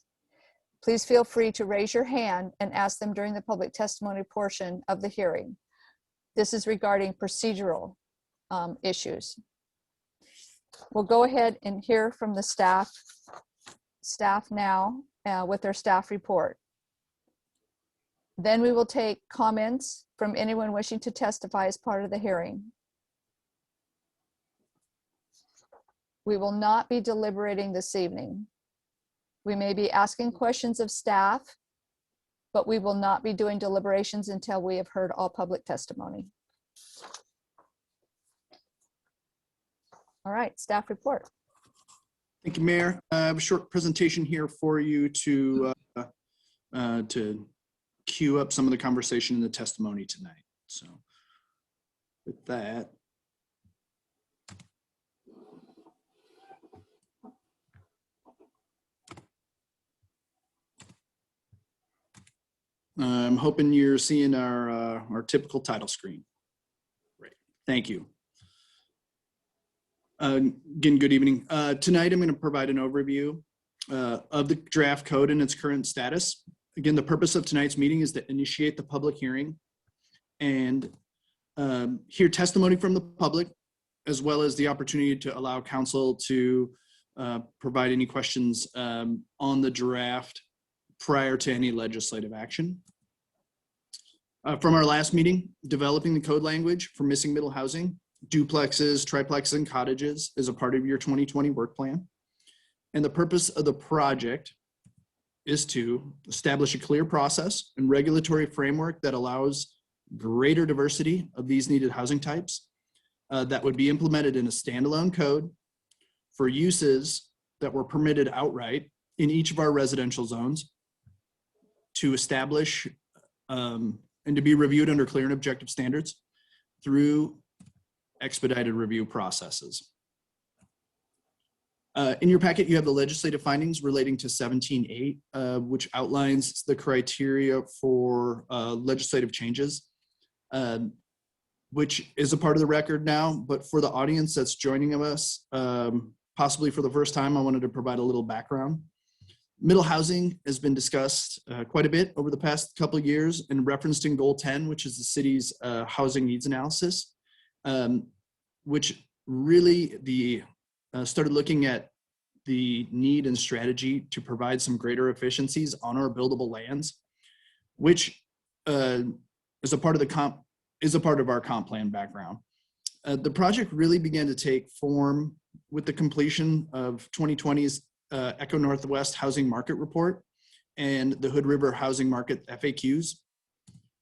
please feel free to raise your hand and ask them during the public testimony portion of the hearing. This is regarding procedural issues. We'll go ahead and hear from the staff now with their staff report. Then we will take comments from anyone wishing to testify as part of the hearing. We will not be deliberating this evening. We may be asking questions of staff, but we will not be doing deliberations until we have heard all public testimony. All right, staff report. Thank you, Mayor. I have a short presentation here for you to queue up some of the conversation in the testimony tonight. So with that, I'm hoping you're seeing our typical title screen. Great, thank you. Again, good evening. Tonight, I'm going to provide an overview of the draft code and its current status. Again, the purpose of tonight's meeting is to initiate the public hearing and hear testimony from the public, as well as the opportunity to allow council to provide any questions on the draft prior to any legislative action. From our last meeting, developing the code language for missing middle housing, duplexes, triplexes, and cottages is a part of your 2020 work plan. And the purpose of the project is to establish a clear process and regulatory framework that allows greater diversity of these needed housing types that would be implemented in a standalone code for uses that were permitted outright in each of our residential zones, to establish and to be reviewed under clear and objective standards through expedited review processes. In your packet, you have the legislative findings relating to 17.8, which outlines the criteria for legislative changes, which is a part of the record now. But for the audience that's joining us, possibly for the first time, I wanted to provide a little background. Middle housing has been discussed quite a bit over the past couple of years and referenced in Goal 10, which is the city's housing needs analysis, which really started looking at the need and strategy to provide some greater efficiencies on our buildable lands, which is a part of our comp plan background. The project really began to take form with the completion of 2020's Echo Northwest Housing Market Report and the Hood River Housing Market FAQs,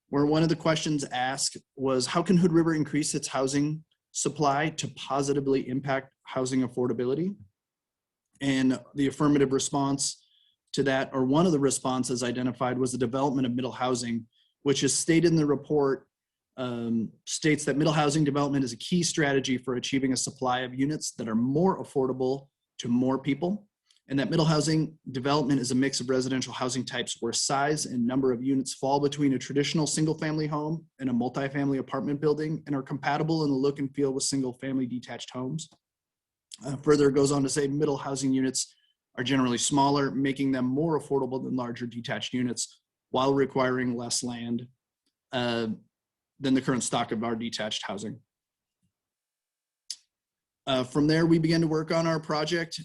where one of the questions asked was, how can Hood River increase its housing supply to positively impact housing affordability? And the affirmative response to that, or one of the responses identified, was the development of middle housing, which is stated in the report, states that middle housing development is a key strategy for achieving a supply of units that are more affordable to more people, and that middle housing development is a mix of residential housing types where size and number of units fall between a traditional single-family home and a multifamily apartment building and are compatible in the look and feel with single-family detached homes. Further, it goes on to say middle housing units are generally smaller, making them more affordable than larger detached units while requiring less land than the current stock of our detached housing. From there, we began to work on our project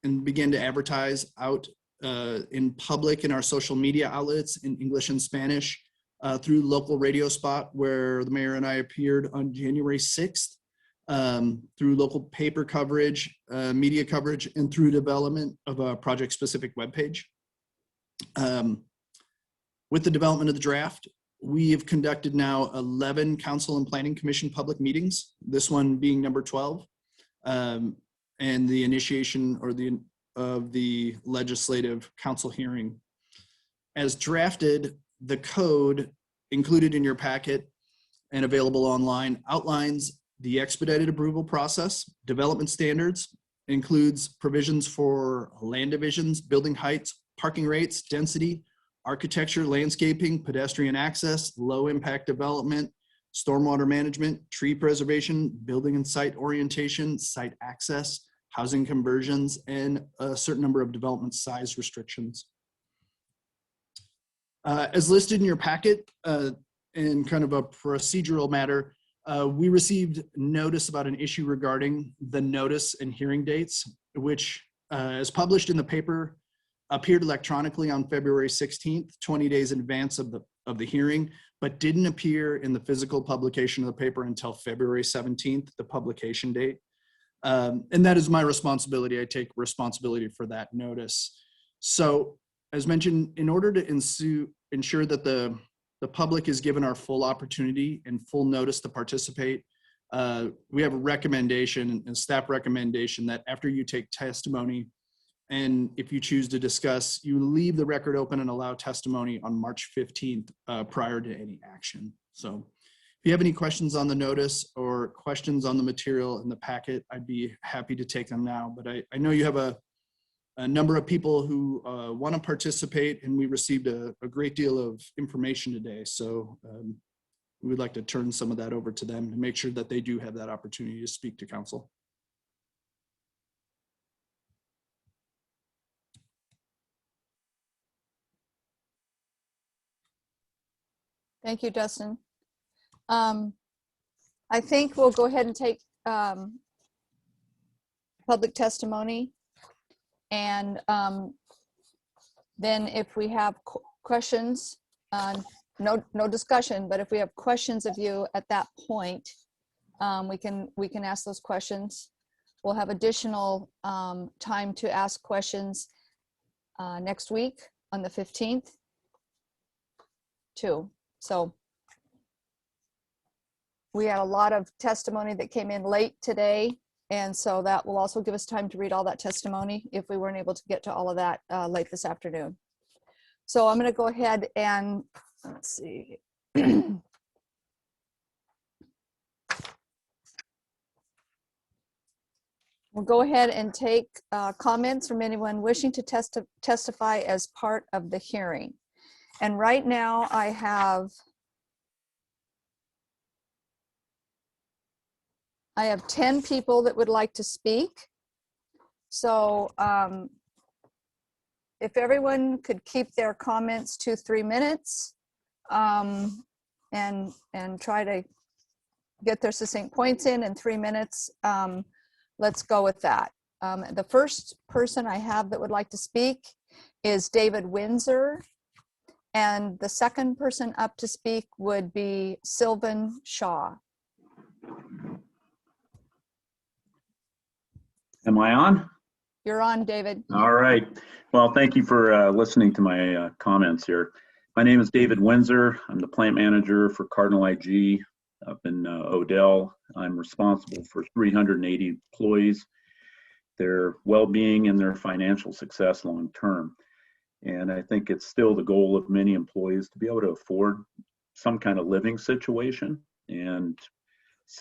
and began to advertise out in public in our social media outlets in English and Spanish through local radio spot where the mayor and I appeared on January 6th, through local paper coverage, media coverage, and through development of a project-specific webpage. With the development of the draft, we have conducted now 11 Council and Planning Commission public meetings, this one being number 12, and the initiation of the legislative council hearing. As drafted, the code included in your packet and available online outlines the expedited approval process, development standards, includes provisions for land divisions, building heights, parking rates, density, architecture, landscaping, pedestrian access, low impact development, stormwater management, tree preservation, building and site orientation, site access, housing conversions, and a certain number of development size restrictions. As listed in your packet, in kind of a procedural matter, we received notice about an issue regarding the notice and hearing dates, which as published in the paper, appeared electronically on February 16th, 20 days in advance of the hearing, but didn't appear in the physical publication of the paper until February 17th, the publication date. And that is my responsibility. I take responsibility for that notice. So as mentioned, in order to ensure that the public is given our full opportunity and full notice to participate, we have a recommendation, a staff recommendation, that after you take testimony, and if you choose to discuss, you leave the record open and allow testimony on March 15th prior to any action. So if you have any questions on the notice or questions on the material in the packet, I'd be happy to take them now. But I know you have a number of people who want to participate, and we received a great deal of information today. So we would like to turn some of that over to them to make sure that they do have that opportunity to speak to council. Thank you, Dustin. I think we'll go ahead and take public testimony. And then if we have questions, no discussion, but if we have questions of you at that point, we can ask those questions. We'll have additional time to ask questions next week on the 15th too. So we had a lot of testimony that came in late today. And so that will also give us time to read all that testimony if we weren't able to get to all of that late this afternoon. So I'm going to go ahead and let's see. We'll go ahead and take comments from anyone wishing to testify as part of the hearing. And right now I have 10 people that would like to speak. So if everyone could keep their comments to 3 minutes and try to get their succinct points in 3 minutes, let's go with that. The first person I have that would like to speak is David Windsor. And the second person up to speak would be Sylvan Shaw. Am I on? You're on, David. All right. Well, thank you for listening to my comments here. My name is David Windsor. I'm the plant manager for Cardinal IG up in Odell. I'm responsible for 380 employees, their well-being and their financial success long-term. And I think it's still the goal of many employees to be able to afford some kind of living situation. And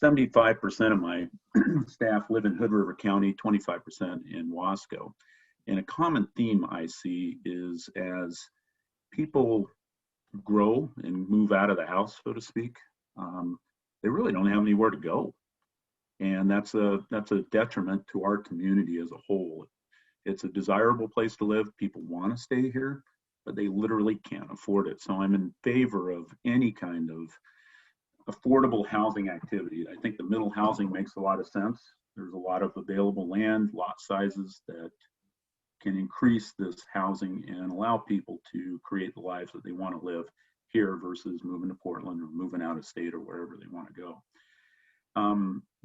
75% of my staff live in Hood River County, 25% in Wasco. And a common theme I see is as people grow and move out of the house, so to speak, they really don't have anywhere to go. And that's a detriment to our community as a whole. It's a desirable place to live. People want to stay here, but they literally can't afford it. So I'm in favor of any kind of affordable housing activity. I think the middle housing makes a lot of sense. There's a lot of available land, lot sizes that can increase this housing and allow people to create the lives that they want to live here versus moving to Portland or moving out of state or wherever they want to go.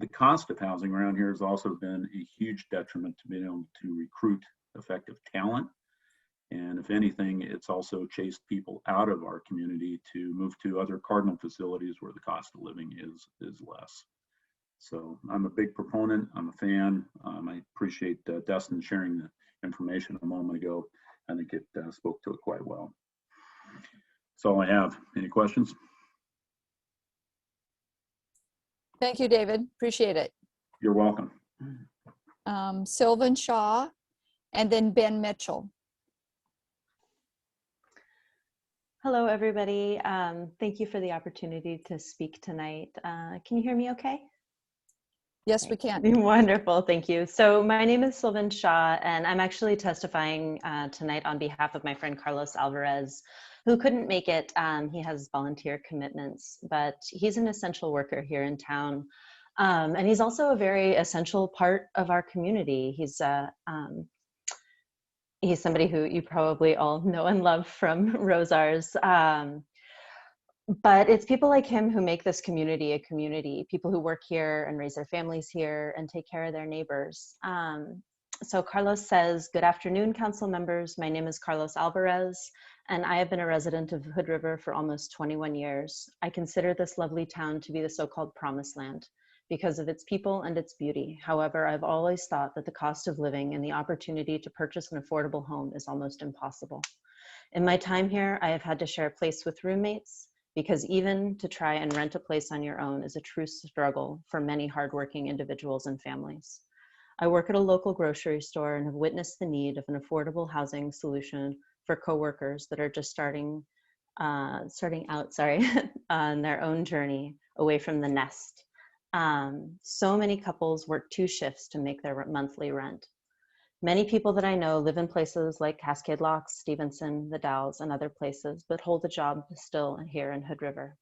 The cost of housing around here has also been a huge detriment to being able to recruit effective talent. And if anything, it's also chased people out of our community to move to other Cardinal facilities where the cost of living is less. So I'm a big proponent. I'm a fan. I appreciate Dustin sharing the information a moment ago. I think it spoke to it quite well. That's all I have. Any questions? Thank you, David. Appreciate it. You're welcome. Sylvan Shaw, and then Ben Mitchell. Hello, everybody. Thank you for the opportunity to speak tonight. Can you hear me okay? Yes, we can. Wonderful, thank you. So my name is Sylvan Shaw, and I'm actually testifying tonight on behalf of my friend Carlos Alvarez, who couldn't make it. He has volunteer commitments, but he's an essential worker here in town. And he's also a very essential part of our community. He's somebody who you probably all know and love from Rosars. But it's people like him who make this community a community, people who work here and raise their families here and take care of their neighbors. So Carlos says, "Good afternoon, council members. My name is Carlos Alvarez, and I have been a resident of Hood River for almost 21 years. I consider this lovely town to be the so-called promised land because of its people and its beauty. However, I've always thought that the cost of living and the opportunity to purchase an affordable home is almost impossible. In my time here, I have had to share a place with roommates because even to try and rent a place on your own is a true struggle for many hardworking individuals and families. I work at a local grocery store and have witnessed the need of an affordable housing solution for coworkers that are just starting out on their own journey away from the nest. So many couples work 2 shifts to make their monthly rent. Many people that I know live in places like Cascade Locks, Stevenson, the Dalles, and other places, but hold a job still here in Hood River.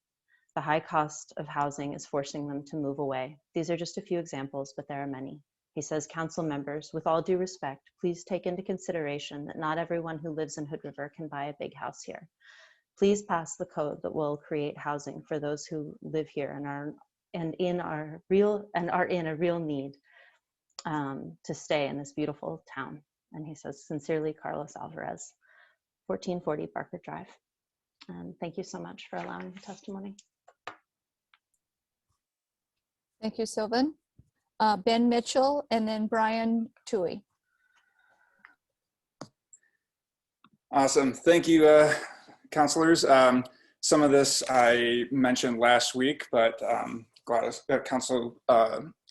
The high cost of housing is forcing them to move away. These are just a few examples, but there are many." He says, "Council members, with all due respect, please take into consideration that not everyone who lives in Hood River can buy a big house here. Please pass the code that will create housing for those who live here and are in a real need to stay in this beautiful town." And he says, "Sincerely, Carlos Alvarez, 1440 Barker Drive." And thank you so much for allowing the testimony. Thank you, Sylvan. Ben Mitchell, and then Brian Toohey. Awesome. Thank you, counselors. Some of this I mentioned last week, but glad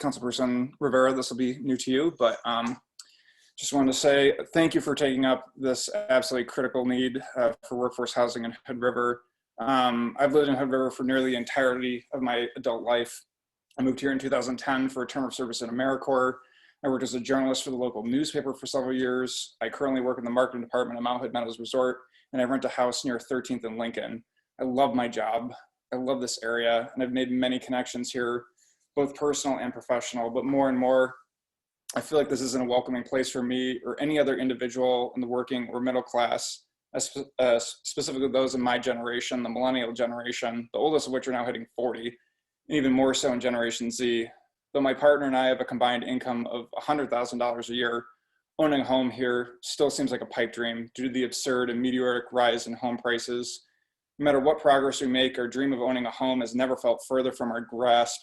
Councilperson Rivera, this will be new to you, but just wanted to say thank you for taking up this absolutely critical need for workforce housing in Hood River. I've lived in Hood River for nearly the entirety of my adult life. I moved here in 2010 for a term of service in AmeriCorps. I worked as a journalist for the local newspaper for several years. I currently work in the marketing department at Mount Hood Meadows Resort, and I rent a house near 13th and Lincoln. I love my job. I love this area, and I've made many connections here, both personal and professional, but more and more, I feel like this isn't a welcoming place for me or any other individual in the working or middle class, specifically those in my generation, the millennial generation, the oldest of which are now hitting 40, and even more so in Generation Z. Though my partner and I have a combined income of $100,000 a year, owning a home here still seems like a pipe dream due to the absurd and meteoric rise in home prices. No matter what progress we make, our dream of owning a home has never felt further from our grasp,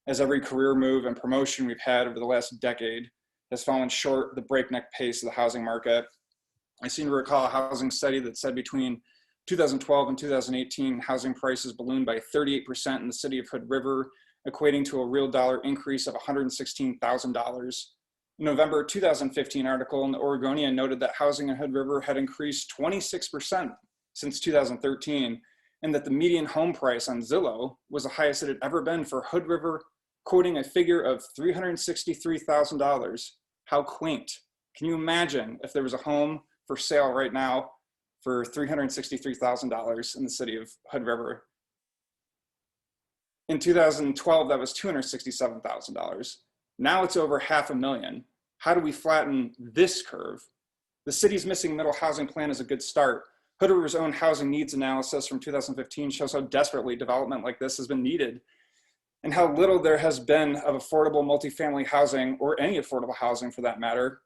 as every career move and promotion we've had over the last decade has fallen short of the breakneck pace of the housing market. I seem to recall a housing study that said between 2012 and 2018, housing prices ballooned by 38% in the city of Hood River, equating to a real dollar increase of $116,000. November 2015 article in the Oregonian noted that housing in Hood River had increased 26% since 2013, and that the median home price on Zillow was the highest it had ever been for Hood River, quoting a figure of $363,000. How quaint. Can you imagine if there was a home for sale right now for $363,000 in the city of Hood River? In 2012, that was $267,000. Now it's over $500,000. How do we flatten this curve? The city's missing middle housing plan is a good start. Hood River's own housing needs analysis from 2015 shows how desperately development like this has been needed, and how little there has been of affordable multifamily housing, or any affordable housing for that matter,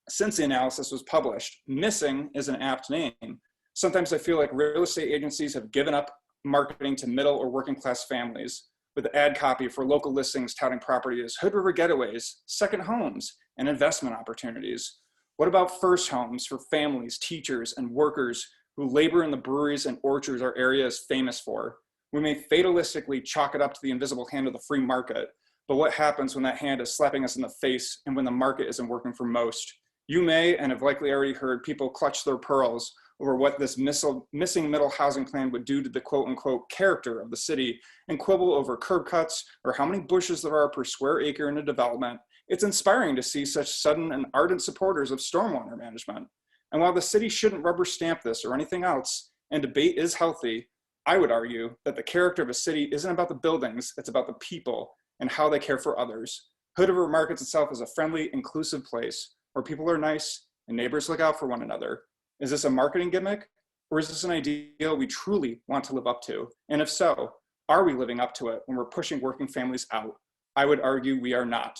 since the analysis was published. Missing is an apt name. Sometimes I feel like real estate agencies have given up marketing to middle or working class families, with ad copy for local listings touting property as Hood River getaways, second homes, and investment opportunities. What about first homes for families, teachers, and workers who labor in the breweries and orchards our area is famous for? We may fatalistically chalk it up to the invisible hand of the free market, but what happens when that hand is slapping us in the face and when the market isn't working for most? You may, and have likely already heard, people clutch their pearls over what this missing middle housing plan would do to the quote unquote character of the city, and quibble over curb cuts or how many bushes there are per square acre in a development. It's inspiring to see such sudden and ardent supporters of stormwater management. And while the city shouldn't rubber stamp this or anything else, and debate is healthy, I would argue that the character of a city isn't about the buildings, it's about the people and how they care for others. Hood River markets itself as a friendly, inclusive place where people are nice and neighbors look out for one another. Is this a marketing gimmick, or is this an ideal we truly want to live up to? And if so, are we living up to it when we're pushing working families out? I would argue we are not.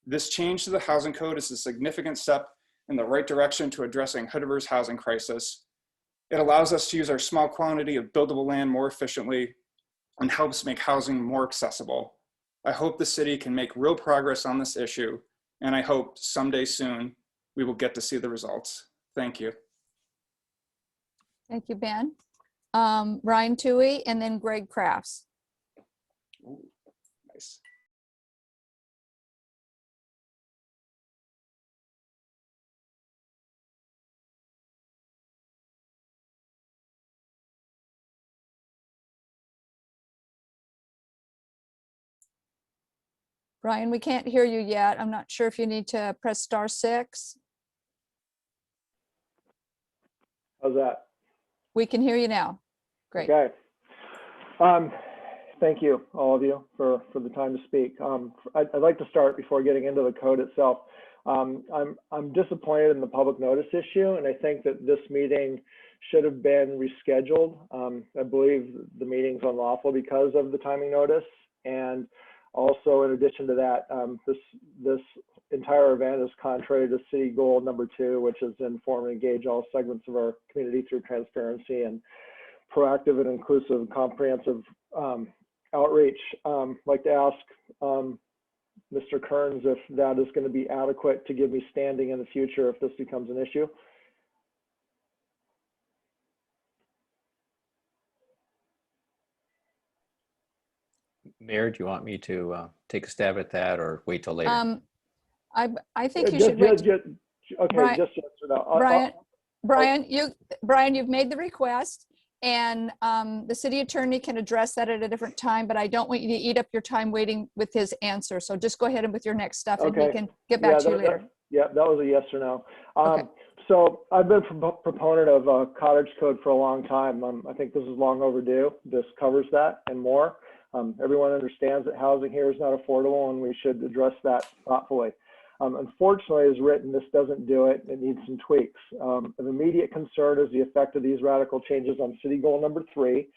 This change to the housing code is a significant step in the right direction to addressing Hood River's housing crisis. It allows us to use our small quantity of buildable land more efficiently and helps make housing more accessible. I hope the city can make real progress on this issue, and I hope someday soon we will get to see the results. Thank you. Thank you, Ben. Ryan Toohey, and then Greg Crafts. Ooh, nice. Brian, we can't hear you yet. I'm not sure if you need to press *6. How's that? We can hear you now. Great. Okay. Thank you, all of you, for the time to speak. I'd like to start before getting into the code itself. I'm disappointed in the public notice issue, and I think that this meeting should have been rescheduled. I believe the meeting's unlawful because of the timing notice, and also, in addition to that, this entire event is contrary to city goal number 2, which is inform and engage all segments of our community through transparency and proactive and inclusive, comprehensive outreach. I'd like to ask Mr. Kearns if that is going to be adequate to give me standing in the future if this becomes an issue. Mayor, do you want me to take a stab at that or wait till later? I think you should wait. Okay, Brian, just answer that. Brian, you've made the request, and the city attorney can address that at a different time, but I don't want you to eat up your time waiting with his answer. So just go ahead and with your next stuff, and he can get back to you later. That was a yes or no. Okay. So I've been a proponent of a cottage code for a long time. I think this is long overdue. This covers that and more. Everyone understands that housing here is not affordable, and we should address that thoughtfully. Unfortunately, as written, this doesn't do it. It needs some tweaks. Of immediate concern is the effect of these radical changes on city goal number 3.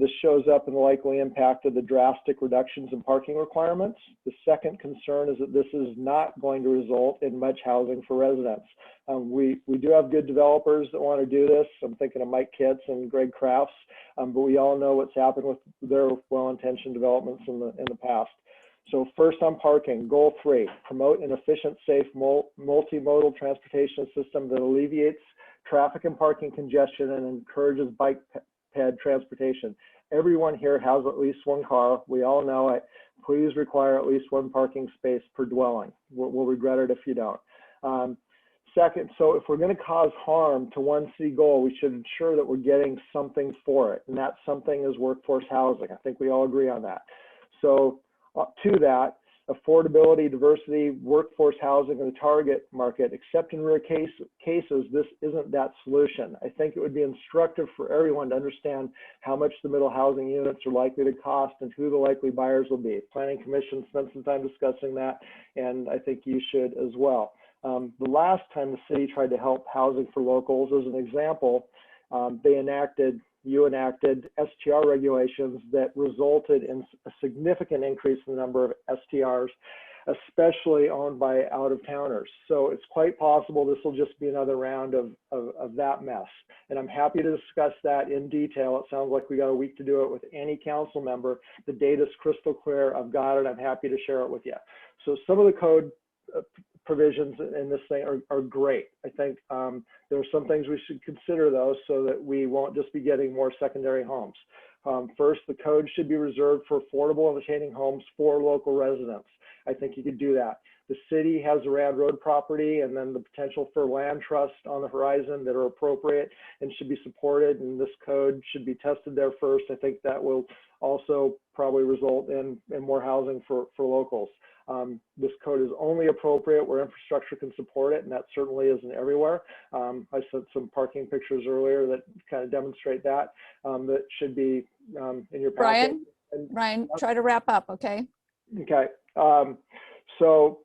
This shows up in the likely impact of the drastic reductions in parking requirements. The second concern is that this is not going to result in much housing for residents. We do have good developers that want to do this. I'm thinking of Mike Kitts and Greg Crafts, but we all know what's happened with their well-intentioned developments in the past. So first on parking, goal 3, promote an efficient, safe, multimodal transportation system that alleviates traffic and parking congestion and encourages bike ped transportation. Everyone here has at least one car. We all know it. Please require at least one parking space per dwelling. We'll regret it if you don't. Second, so if we're going to cause harm to one city goal, we should ensure that we're getting something for it. And that something is workforce housing. I think we all agree on that. So to that, affordability, diversity, workforce housing in the target market, except in rare cases, this isn't that solution. I think it would be instructive for everyone to understand how much the middle housing units are likely to cost and who the likely buyers will be. Planning Commission spent some time discussing that, and I think you should as well. The last time the city tried to help housing for locals, as an example, you enacted STR regulations that resulted in a significant increase in the number of STRs, especially owned by out-of-towners. So it's quite possible this will just be another round of that mess. And I'm happy to discuss that in detail. It sounds like we got a week to do it with any council member. The data's crystal clear. I've got it. I'm happy to share it with you. So some of the code provisions in this thing are great. I think there are some things we should consider though, so that we won't just be getting more secondary homes. First, the code should be reserved for affordable and retaining homes for local residents. I think you could do that. The city has a Rand Road property and then the potential for land trust on the horizon that are appropriate and should be supported, and this code should be tested there first. I think that will also probably result in more housing for locals. This code is only appropriate where infrastructure can support it, and that certainly isn't everywhere. I sent some parking pictures earlier that kind of demonstrate that. That should be in your packet. Ryan, try to wrap up, okay? Okay. So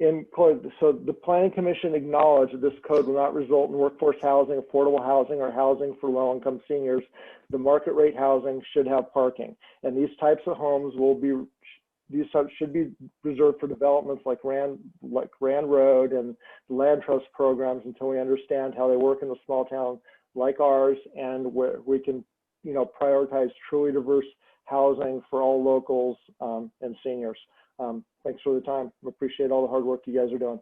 the Planning Commission acknowledged that this code will not result in workforce housing, affordable housing, or housing for low-income seniors. The market rate housing should have parking, and these types of homes should be reserved for developments like Rand Road and the land trust programs until we understand how they work in a small town like ours, and where we can, prioritize truly diverse housing for all locals and seniors. Thanks for the time. I appreciate all the hard work you guys are doing.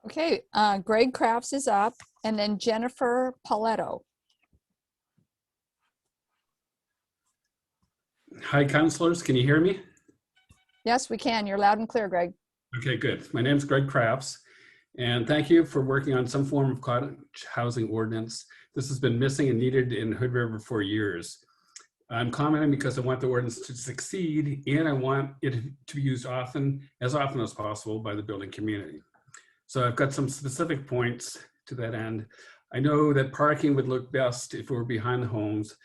Okay, Greg Crafts is up, and then Jennifer Paletto. Hi, councilors. Can you hear me? Yes, we can. You're loud and clear, Greg. Okay, good. My name is Greg Crafts, and thank you for working on some form of cottage housing ordinance. This has been missing and needed in Hood River for years. I'm commenting because I want the ordinance to succeed, and I want it to be used as often as possible by the building community. So I've got some specific points to that end. I know that parking would look best if we were behind the homes,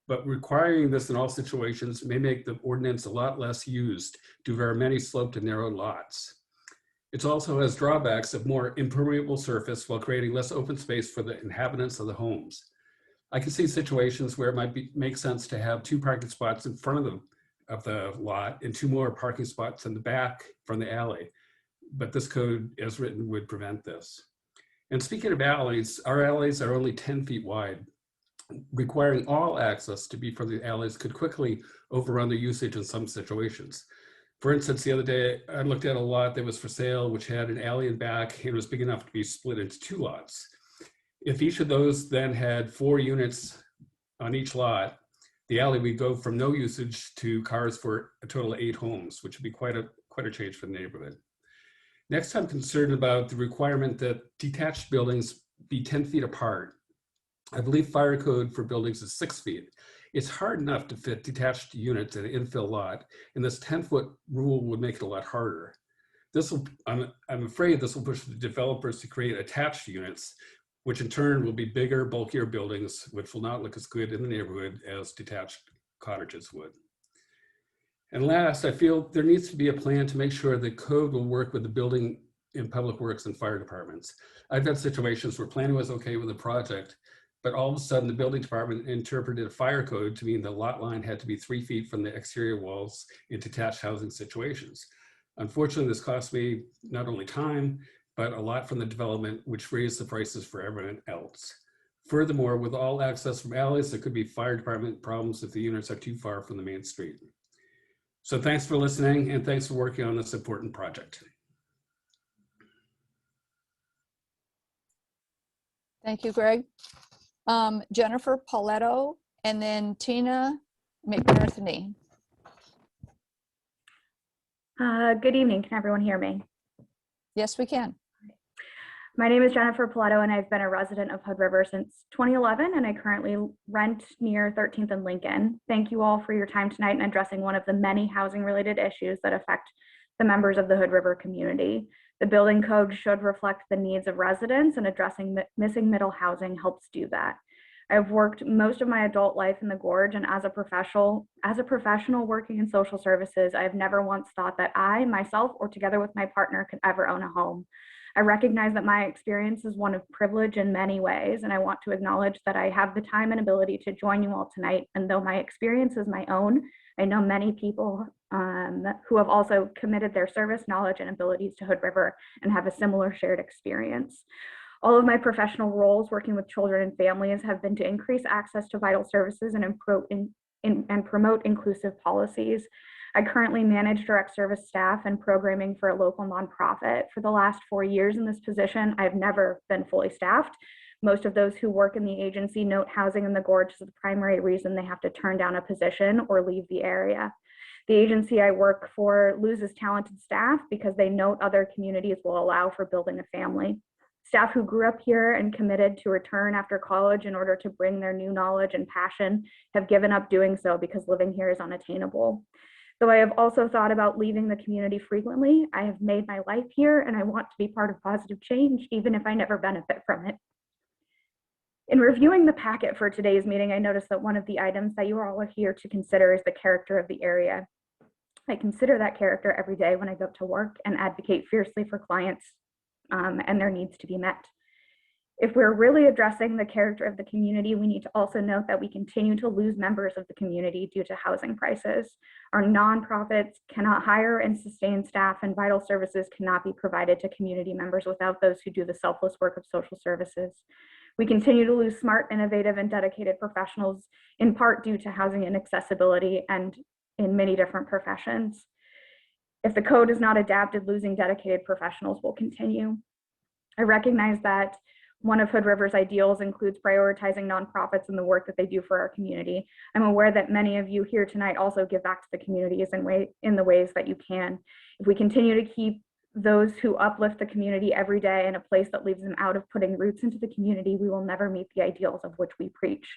but requiring this in all situations may make the ordinance a lot less used due to our many sloped and narrow lots. It also has drawbacks of more impermeable surface while creating less open space for the inhabitants of the homes. I can see situations where it might make sense to have 2 parking spots in front of the lot and 2 more parking spots in the back from the alley. But this code as written would prevent this. And speaking of alleys, our alleys are only 10 feet wide. Requiring all access to be for the alleys could quickly overrun the usage in some situations. For instance, the other day, I looked at a lot that was for sale, which had an alley in back and was big enough to be split into 2 lots. If each of those then had 4 units on each lot, the alley would go from no usage to cars for a total of 8 homes, which would be quite a change for the neighborhood. Next, I'm concerned about the requirement that detached buildings be 10 feet apart. I believe fire code for buildings is 6 feet. It's hard enough to fit detached units in an infill lot, and this 10-foot rule would make it a lot harder. I'm afraid this will push the developers to create attached units, which in turn will be bigger, bulkier buildings, which will not look as good in the neighborhood as detached cottages would. And last, I feel there needs to be a plan to make sure the code will work with the building and public works and fire departments. I've had situations where planning was okay with the project, but all of a sudden the building department interpreted a fire code to mean the lot line had to be 3 feet from the exterior walls in detached housing situations. Unfortunately, this cost me not only time, but a lot from the development, which raised the prices for everyone else. Furthermore, with all access from alleys, there could be fire department problems if the units are too far from the main street. So thanks for listening, and thanks for working on this important project. Thank you, Greg. Jennifer Pauletto, and then Tina McNerthney. Good evening. Can everyone hear me? Yes, we can. My name is Jennifer Pauletto, and I've been a resident of Hood River since 2011, and I currently rent near 13th and Lincoln. Thank you all for your time tonight in addressing one of the many housing-related issues that affect the members of the Hood River community. The building code should reflect the needs of residents, and addressing missing middle housing helps do that. I've worked most of my adult life in the Gorge, and as a professional working in social services, I have never once thought that I, myself, or together with my partner could ever own a home. I recognize that my experience is one of privilege in many ways, and I want to acknowledge that I have the time and ability to join you all tonight. And though my experience is my own, I know many people who have also committed their service, knowledge, and abilities to Hood River and have a similar shared experience. All of my professional roles working with children and families have been to increase access to vital services and promote inclusive policies. I currently manage direct service staff and programming for a local nonprofit. For the last 4 years in this position, I've never been fully staffed. Most of those who work in the agency note housing in the Gorge is the primary reason they have to turn down a position or leave the area. The agency I work for loses talented staff because they note other communities will allow for building a family. Staff who grew up here and committed to return after college in order to bring their new knowledge and passion have given up doing so because living here is unattainable. Though I have also thought about leaving the community frequently, I have made my life here and I want to be part of positive change, even if I never benefit from it. In reviewing the packet for today's meeting, I noticed that one of the items that you all are here to consider is the character of the area. I consider that character every day when I go to work and advocate fiercely for clients and their needs to be met. If we're really addressing the character of the community, we need to also note that we continue to lose members of the community due to housing prices. Our nonprofits cannot hire and sustain staff, and vital services cannot be provided to community members without those who do the selfless work of social services. We continue to lose smart, innovative, and dedicated professionals, in part due to housing inaccessibility and in many different professions. If the code is not adapted, losing dedicated professionals will continue. I recognize that one of Hood River's ideals includes prioritizing nonprofits and the work that they do for our community. I'm aware that many of you here tonight also give back to the communities in the ways that you can. If we continue to keep those who uplift the community every day in a place that leaves them out of putting roots into the community, we will never meet the ideals of which we preach.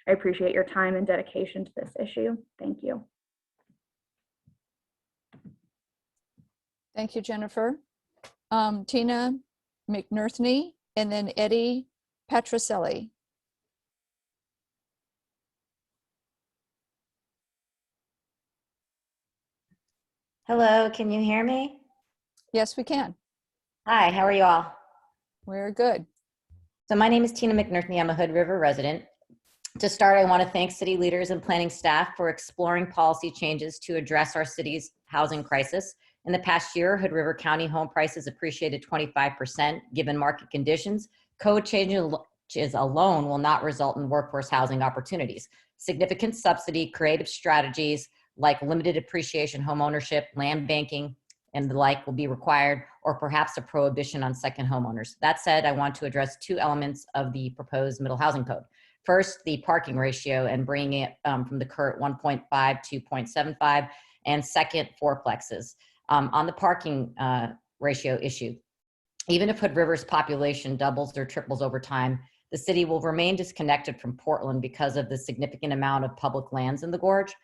I appreciate your time and dedication to this issue. Thank you. Thank you, Jennifer. Tina McNerthney, and then Eddie Petroselli. Hello, can you hear me? Yes, we can. Hi, how are you all? We're good. So my name is Tina McNerthney. I'm a Hood River resident. To start, I want to thank city leaders and planning staff for exploring policy changes to address our city's housing crisis. In the past year, Hood River County home prices appreciated 25%. Given market conditions, code changes alone will not result in workforce housing opportunities. Significant subsidy, creative strategies like limited appreciation home ownership, land banking, and the like will be required, or perhaps a prohibition on second homeowners. That said, I want to address two elements of the proposed middle housing code. First, the parking ratio and bringing it from the current 1.5 to 0.75, and second, fourplexes. On the parking ratio issue, even if Hood River's population doubles or triples over time, the city will remain disconnected from Portland because of the significant amount of public lands in the Gorge.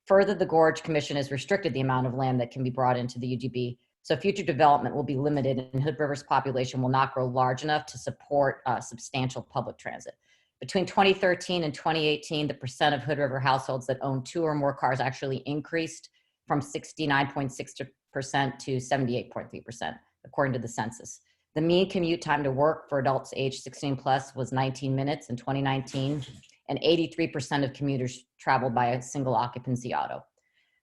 Further, the Gorge Commission has restricted the amount of land that can be brought into the UGB, so future development will be limited and Hood River's population will not grow large enough to support substantial public transit. Between 2013 and 2018, the percent of Hood River households that own 2 or more cars actually increased from 69.6% to 78.3%, according to the census. The mean commute time to work for adults age 16 plus was 19 minutes in 2019, and 83% of commuters traveled by a single occupancy auto.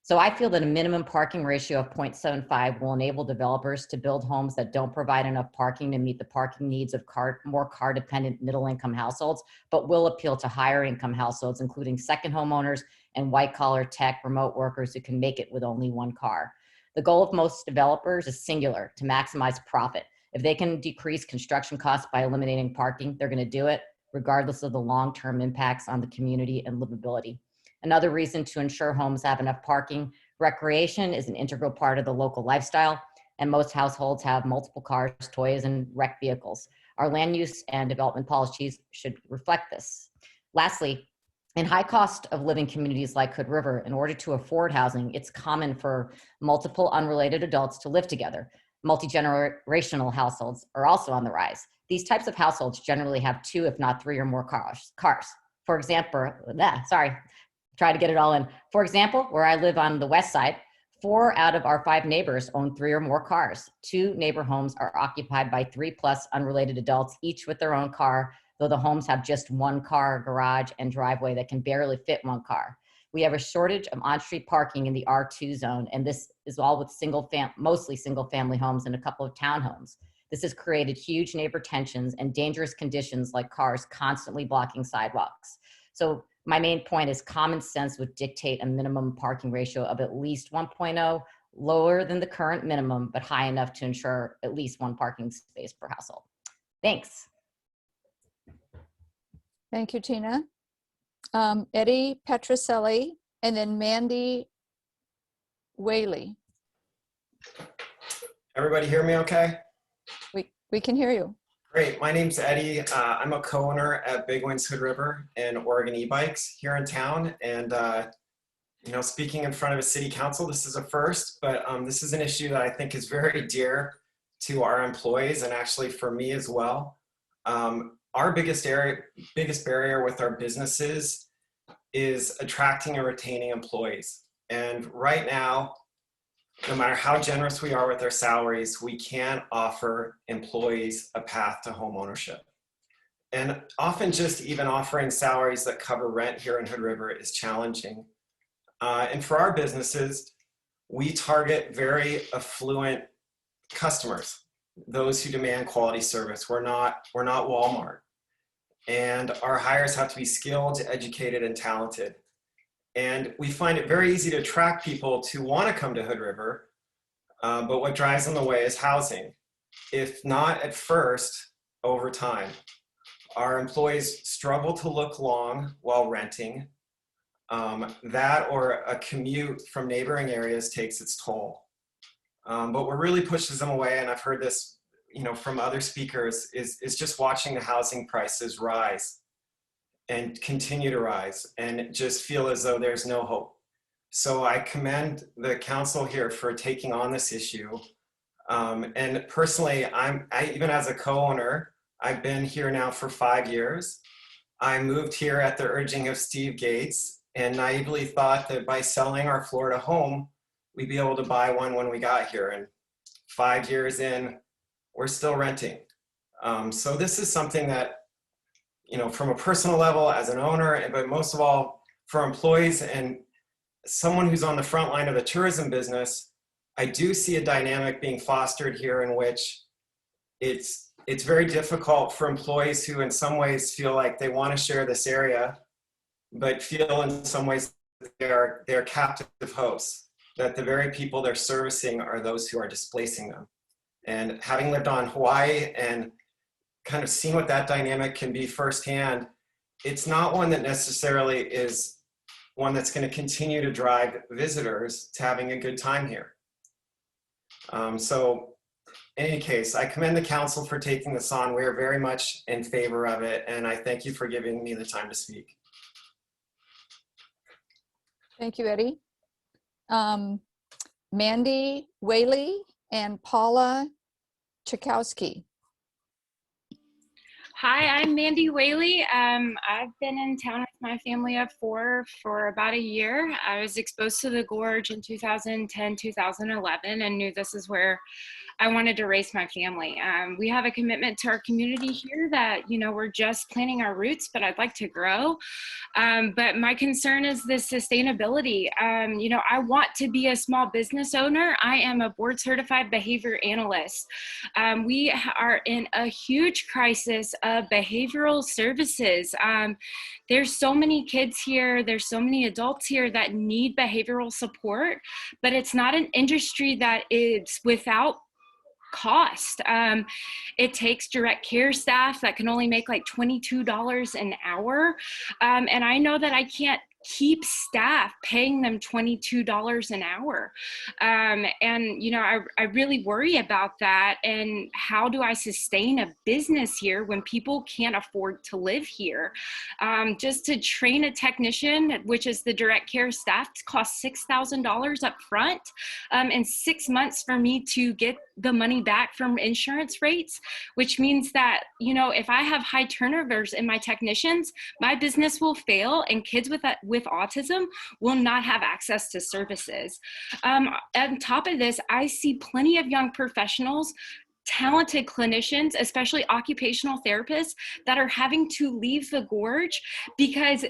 So I feel that a minimum parking ratio of 0.75 will enable developers to build homes that don't provide enough parking to meet the parking needs of more car-dependent middle-income households, but will appeal to higher-income households, including second homeowners and white-collar tech remote workers who can make it with only one car. The goal of most developers is singular: to maximize profit. If they can decrease construction costs by eliminating parking, they're going to do it, regardless of the long-term impacts on the community and livability. Another reason to ensure homes have enough parking: recreation is an integral part of the local lifestyle, and most households have multiple cars, toys, and rec vehicles. Our land use and development policies should reflect this. Lastly, in high cost of living communities like Hood River, in order to afford housing, it's common for multiple unrelated adults to live together. Multi-generational households are also on the rise. These types of households generally have 2, if not 3 or more cars. For example, try to get it all in. For example, where I live on the west side, 4 out of our 5 neighbors own 3 or more cars. 2 neighbor homes are occupied by 3+ unrelated adults, each with their own car, though the homes have just 1 car, garage, and driveway that can barely fit 1 car. We have a shortage of on-street parking in the R2 zone, and this is all with mostly single-family homes and a couple of townhomes. This has created huge neighbor tensions and dangerous conditions like cars constantly blocking sidewalks. So my main point is common sense would dictate a minimum parking ratio of at least 1.0, lower than the current minimum, but high enough to ensure at least 1 parking space per household. Thanks. Thank you, Tina. Eddie Petroselli, and then Mandy Whaley. Everybody hear me okay? We can hear you. Great. My name's Eddie. I'm a co-owner at Big Wings Hood River and Oregon E-Bikes here in town. And, speaking in front of a city council, this is a first, but this is an issue that I think is very dear to our employees and actually for me as well. Our biggest barrier with our businesses is attracting and retaining employees. And right now, no matter how generous we are with our salaries, we can't offer employees a path to home ownership. And often just even offering salaries that cover rent here in Hood River is challenging. And for our businesses, we target very affluent customers, those who demand quality service. We're not Walmart. And our hires have to be skilled, educated, and talented. And we find it very easy to attract people to want to come to Hood River, but what drives them away is housing. If not at first, over time. Our employees struggle to look long while renting. That or a commute from neighboring areas takes its toll. But what really pushes them away, and I've heard this from other speakers, is just watching the housing prices rise and continue to rise and just feel as though there's no hope. So I commend the council here for taking on this issue. And personally, I even as a co-owner, I've been here now for 5 years. I moved here at the urging of Steve Gates and naively thought that by selling our Florida home, we'd be able to buy one when we got here. And 5 years in, we're still renting. So this is something that, from a personal level as an owner, but most of all for employees and someone who's on the front line of the tourism business, I do see a dynamic being fostered here in which it's very difficult for employees who in some ways feel like they want to share this area, but feel in some ways they're captive hosts, that the very people they're servicing are those who are displacing them. And having lived on Hawaii and kind of seen what that dynamic can be firsthand, it's not one that necessarily is one that's going to continue to drive visitors to having a good time here. So in any case, I commend the council for taking this on. We are very much in favor of it, and I thank you for giving me the time to speak. Thank you, Eddie. Mandy Whaley and Paula Chakowski. Hi, I'm Mandy Whaley. I've been in town, I my family of 4 for about a year. I was exposed to the gorge in 2010, 2011, and knew this is where I wanted to raise my family. We have a commitment to our community here that, you know, we're just planting our roots, but I'd like to grow. But my concern is the sustainability. You know, I want to be a small business owner. I am a board certified behavior analyst. We are in a huge crisis of behavioral services. There's so many kids here, there's so many adults here that need behavioral support, but it's not an industry that is without cost. It takes direct care staff that can only make like $22 an hour. And I know that I can't keep staff paying them $22 an hour. And, you know, I really worry about that. And how do I sustain a business here when people can't afford to live here? Just to train a technician, which is the direct care staff, costs $6,000 up front, and 6 months for me to get the money back from insurance rates, which means that, you know, if I have high turnovers in my technicians, my business will fail and kids with autism will not have access to services. On top of this, I see plenty of young professionals, talented clinicians, especially occupational therapists, that are having to leave the gorge because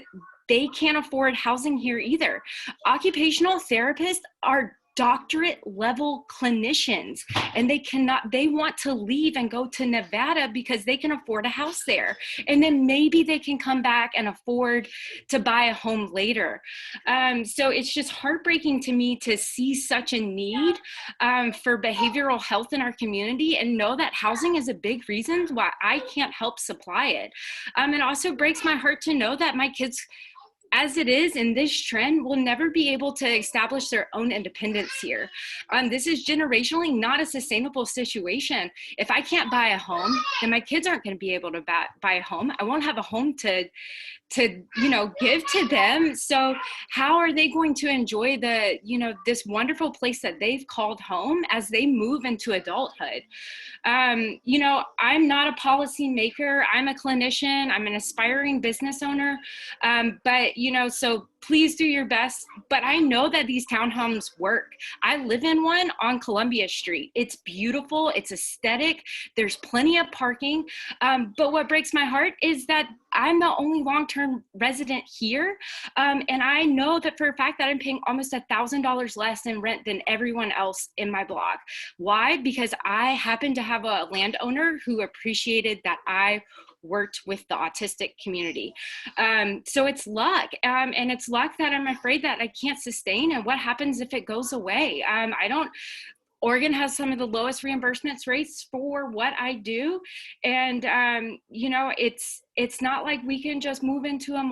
they can't afford housing here either. Occupational therapists are doctorate level clinicians, and they want to leave and go to Nevada because they can afford a house there, and then maybe they can come back and afford to buy a home later. So it's just heartbreaking to me to see such a need for behavioral health in our community, and know that housing is a big reason why I can't help supply it. It also breaks my heart to know that my kids, as it is in this trend, will never be able to establish their own independence here. This is generationally not a sustainable situation. If I can't buy a home, then my kids aren't going to be able to buy a home. I won't have a home to you know, give to them. So how are they going to enjoy the, you know, this wonderful place that they've called home as they move into adulthood? You know, I'm not a policy maker. I'm a clinician. I'm an aspiring business owner. But, you know, so please do your best. But I know that these townhomes work. I live in one on Columbia Street. It's beautiful. It's aesthetic. There's plenty of parking. But what breaks my heart is that I'm the only long-term resident here. And I know that for a fact that I'm paying almost $1,000 less in rent than everyone else in my block. Why? Because I happen to have a landowner who appreciated that I worked with the autistic community. So it's luck, and it's luck that I'm afraid that I can't sustain. And what happens if it goes away? Oregon has some of the lowest reimbursements rates for what I do. And, you know, it's not like we can just move into a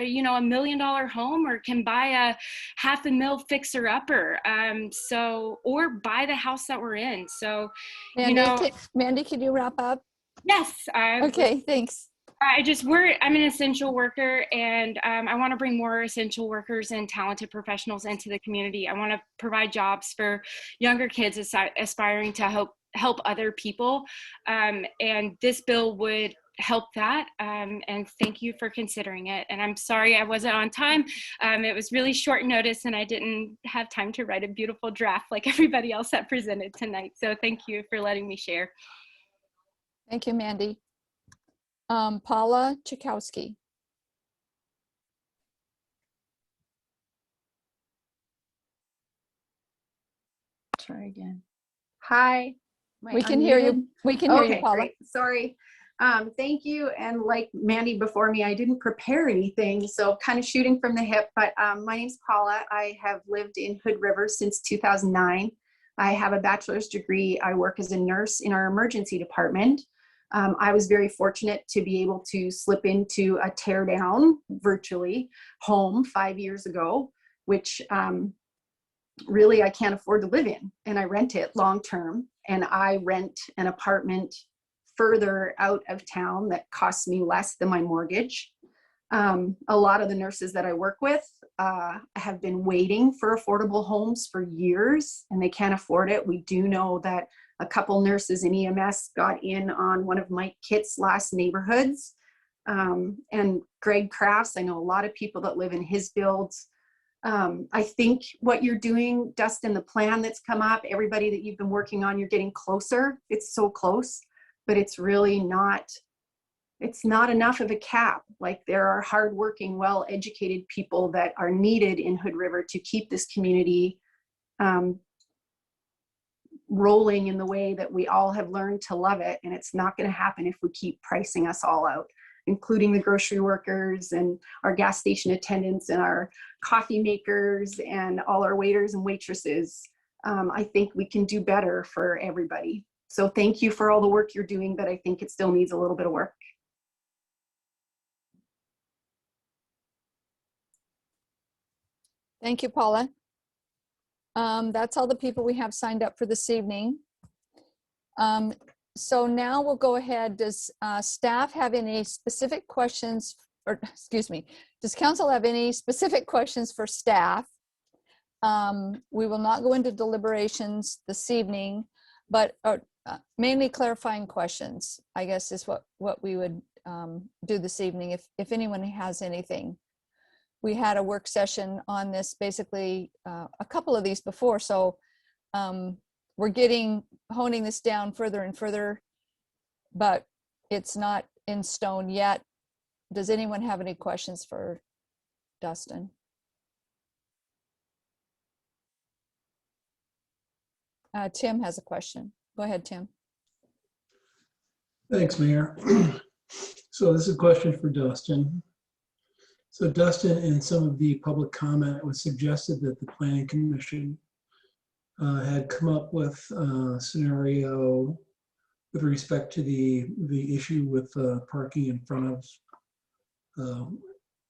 you know, $1 million home, or can buy a $500,000 fixer upper. Or buy the house that we're in. So, Mandy, you know, Mandy, can you wrap up? Yes. Okay, thanks. I'm an essential worker, and I want to bring more essential workers and talented professionals into the community. I want to provide jobs for younger kids aspiring to help other people. And this bill would help that. And thank you for considering it. And I'm sorry I wasn't on time. It was really short notice, and I didn't have time to write a beautiful draft like everybody else that presented tonight. So thank you for letting me share. Thank you, Mandy. Paula Chakowski. Try again. Hi. We can hear you. We can hear you, Paula. Great. Sorry. Thank you. And like Mandy before me, I didn't prepare anything, so kind of shooting from the hip. But my name's Paula. I have lived in Hood River since 2009. I have a bachelor's degree. I work as a nurse in our emergency department. I was very fortunate to be able to slip into a tear down virtually home 5 years ago, which really I can't afford to live in, and I rent it long term. And I rent an apartment further out of town that costs me less than my mortgage. A lot of the nurses that I work with have been waiting for affordable homes for years, and they can't afford it. We do know that a couple nurses in EMS got in on one of Mike Kitt's last neighborhoods and Greg Crafts. I know a lot of people that live in his builds. I think what you're doing, Dustin, the plan that's come up, everybody that you've been working on, you're getting closer. It's so close, but it's really not, it's not enough of a cap. Like, there are hardworking, well-educated people that are needed in Hood River to keep this community rolling in the way that we all have learned to love it. And it's not going to happen if we keep pricing us all out, including the grocery workers and our gas station attendants and our coffee makers and all our waiters and waitresses. I think we can do better for everybody. So thank you for all the work you're doing, but I think it still needs a little bit of work. Thank you, Paula. That's all the people we have signed up for this evening. So now we'll go ahead. Does staff have any specific questions, or excuse me, does council have any specific questions for staff? We will not go into deliberations this evening, but mainly clarifying questions, I guess, is what we would do this evening if anyone has anything. We had a work session on this, basically a couple of these before, so we're honing this down further and further, but it's not in stone yet. Does anyone have any questions for Dustin? Tim has a question. Go ahead, Tim. Thanks, Mayor. So this is a question for Dustin. So Dustin, in some of the public comment, it was suggested that the Planning Commission had come up with a scenario with respect to the issue with parking in front of,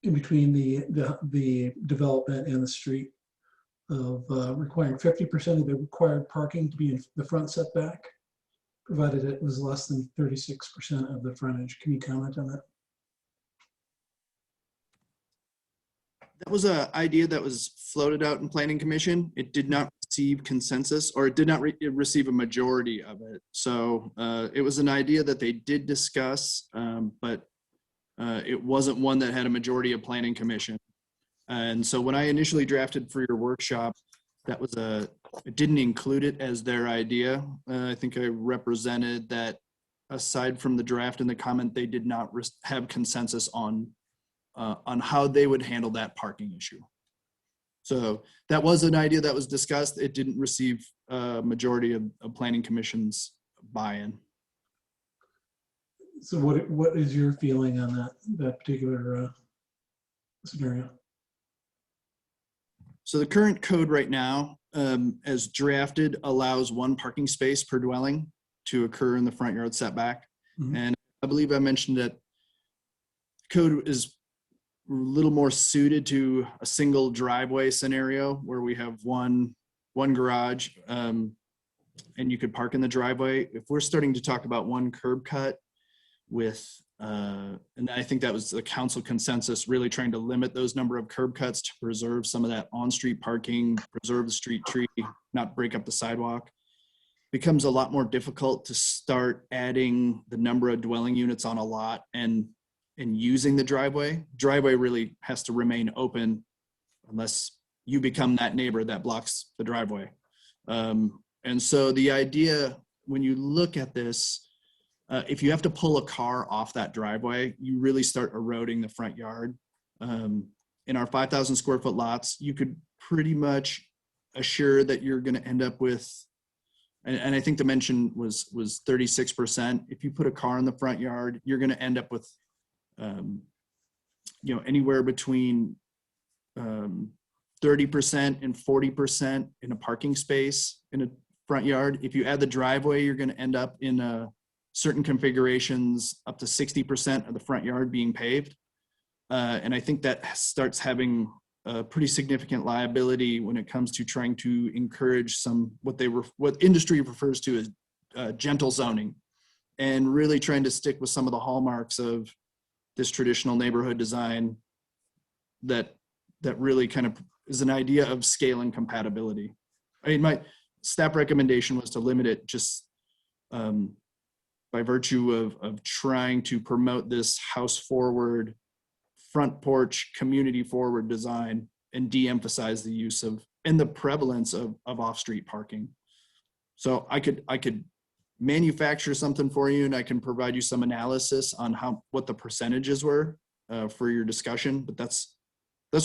in between the development and the street, of requiring 50% of the required parking to be in the front setback, provided it was less than 36% of the frontage. Can you comment on that? That was an idea that was floated out in Planning Commission. It did not receive consensus, or it did not receive a majority of it. So it was an idea that they did discuss, but it wasn't one that had a majority of Planning Commission. And so when I initially drafted for your workshop, that was it didn't include it as their idea. I think I represented that aside from the draft and the comment, they did not have consensus on how they would handle that parking issue. So that was an idea that was discussed. It didn't receive a majority of Planning Commission's buy-in. So what is your feeling on that particular scenario? So the current code right now, as drafted, allows one parking space per dwelling to occur in the front yard setback. Mm-hmm. And I believe I mentioned that code is a little more suited to a single driveway scenario where we have one garage and you could park in the driveway. If we're starting to talk about one curb cut with, and I think that was the council consensus, really trying to limit those number of curb cuts to preserve some of that on-street parking, preserve the street tree, not break up the sidewalk, becomes a lot more difficult to start adding the number of dwelling units on a lot and using the driveway. Driveway really has to remain open unless you become that neighbor that blocks the driveway. And so the idea, when you look at this, if you have to pull a car off that driveway, you really start eroding the front yard. In our 5,000 square foot lots, you could pretty much assure that you're going to end up with, and I think the mention was 36%. If you put a car in the front yard, you're going to end up with anywhere between 30% and 40% in a parking space in a front yard. If you add the driveway, you're going to end up in certain configurations up to 60% of the front yard being paved. And I think that starts having a pretty significant liability when it comes to trying to encourage what industry refers to as gentle zoning, and really trying to stick with some of the hallmarks of this traditional neighborhood design that really kind of is an idea of scale and compatibility. I mean, my staff recommendation was to limit it just by virtue of trying to promote this house forward, front porch, community forward design and de-emphasize the use of and the prevalence of off-street parking. So I could manufacture something for you, and I can provide you some analysis on what the percentages were for your discussion, but that's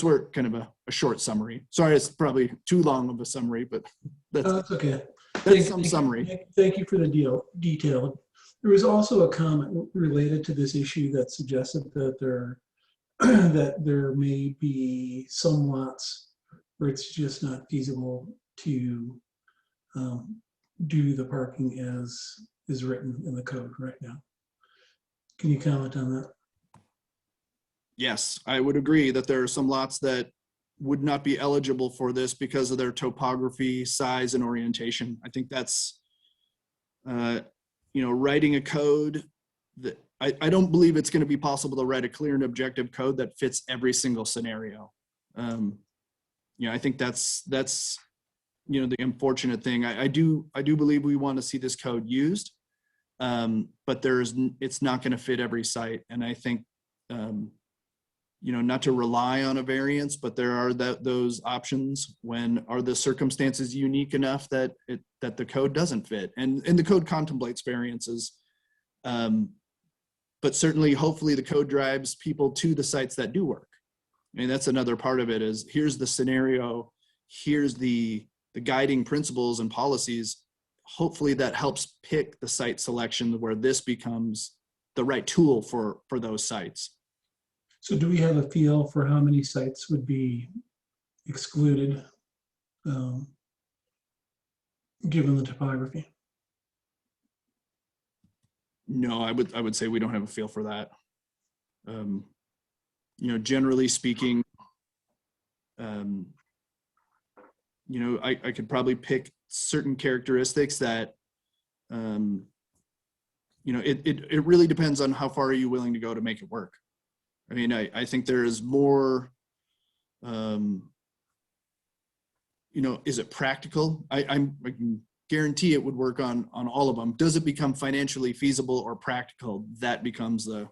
where kind of a short summary. Sorry, it's probably too long of a summary, but that's okay. That's some summary. Thank you for the detail. There was also a comment related to this issue that suggested that there may be some lots where it's just not feasible to do the parking as is written in the code right now. Can you comment on that? Yes, I would agree that there are some lots that would not be eligible for this because of their topography, size, and orientation. I think that's, writing a code that I don't believe it's going to be possible to write a clear and objective code that fits every single scenario. I think that's the unfortunate thing. I do believe we want to see this code used, but it's not going to fit every site. And I think, not to rely on a variance, but there are those options when are the circumstances unique enough that the code doesn't fit, and the code contemplates variances. But certainly, hopefully the code drives people to the sites that do work. I mean, that's another part of it is here's the scenario, here's the guiding principles and policies. Hopefully that helps pick the site selection where this becomes the right tool for those sites. So do we have a feel for how many sites would be excluded given the topography? No, I would say we don't have a feel for that. Generally speaking, I could probably pick certain characteristics that, it really depends on how far are you willing to go to make it work. I mean, I think there is more, is it practical? I can guarantee it would work on all of them. Does it become financially feasible or practical? That becomes the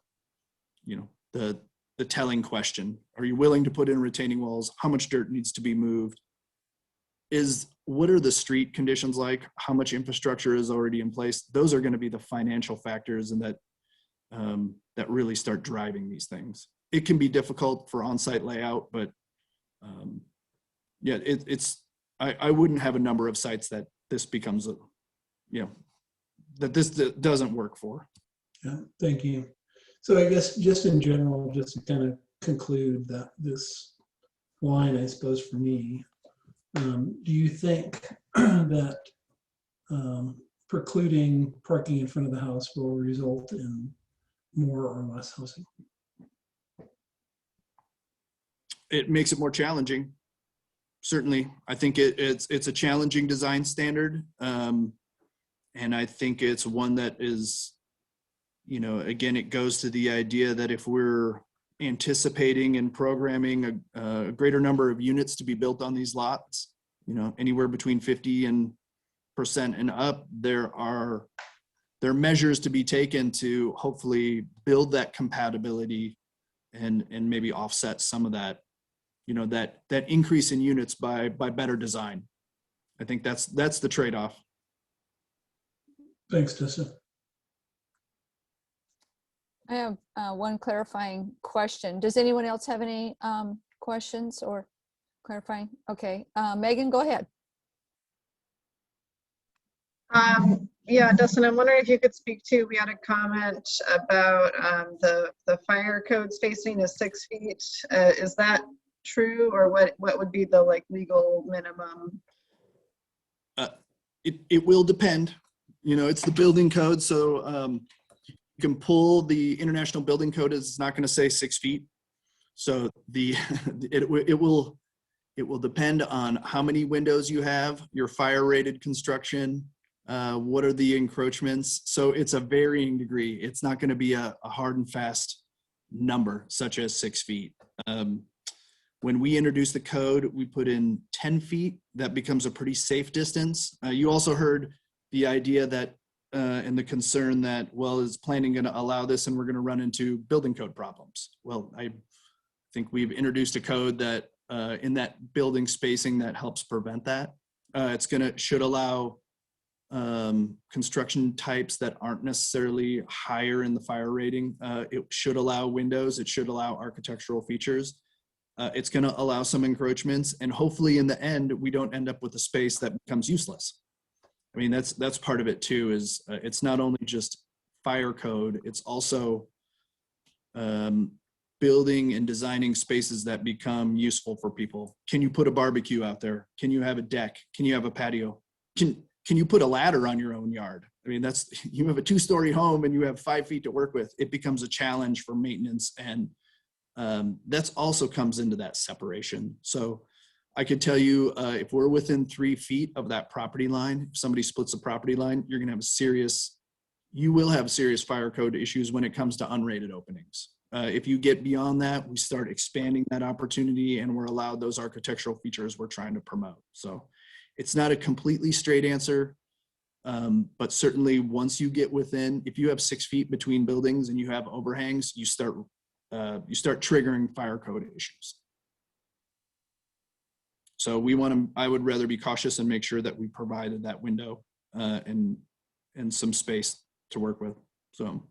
telling question. Are you willing to put in retaining walls? How much dirt needs to be moved? What are the street conditions like? How much infrastructure is already in place? Those are going to be the financial factors, and that really start driving these things. It can be difficult for on-site layout, but I wouldn't have a number of sites that this becomes that this doesn't work for. Yeah, thank you. So I guess just in general, just to kind of conclude that this line, I suppose for me, do you think that precluding parking in front of the house will result in more or less housing? It makes it more challenging. Certainly, I think it's a challenging design standard, and I think it's one that is, again, it goes to the idea that if we're anticipating and programming a greater number of units to be built on these lots, anywhere between 50% and up, there are measures to be taken to hopefully build that compatibility and maybe offset some of that, that increase in units by better design. I think that's the trade-off. Thanks, Tessa. I have one clarifying question. Does anyone else have any questions or clarifying? Okay, Megan, go ahead. Yeah, Dustin, I'm wondering if you could speak to, we had a comment about the fire code spacing is 6 feet. Is that true, or what would be the legal minimum? It will depend. It's the building code, so you can pull the International Building Code. It's not going to say 6 feet, so it will depend on how many windows you have, your fire rated construction, what are the encroachments. So it's a varying degree. It's not going to be a hard and fast number such as 6 feet. When we introduced the code, we put in 10 feet. That becomes a pretty safe distance. You also heard the idea that and the concern that, well, is planning going to allow this and we're going to run into building code problems? Well, I think we've introduced a code that in that building spacing that helps prevent that. Should allow construction types that aren't necessarily higher in the fire rating. It should allow windows. It should allow architectural features. It's going to allow some encroachments, and hopefully in the end, we don't end up with a space that becomes useless. I mean, that's part of it too, is it's not only just fire code, it's also building and designing spaces that become useful for people. Can you put a barbecue out there? Can you have a deck? Can you have a patio? Can you put a ladder on your own yard? I mean, you have a 2-story home and you have 5 feet to work with. It becomes a challenge for maintenance, and that's also comes into that separation. So I could tell you, if we're within 3 feet of that property line, if somebody splits the property line, you're gonna have you will have serious fire code issues when it comes to unrated openings. If you get beyond that, we start expanding that opportunity and we're allowed those architectural features we're trying to promote. So it's not a completely straight answer, but certainly once you get within, if you have 6 feet between buildings and you have overhangs, you start triggering fire code issues. So I would rather be cautious and make sure that we provided that window and some space to work with. So.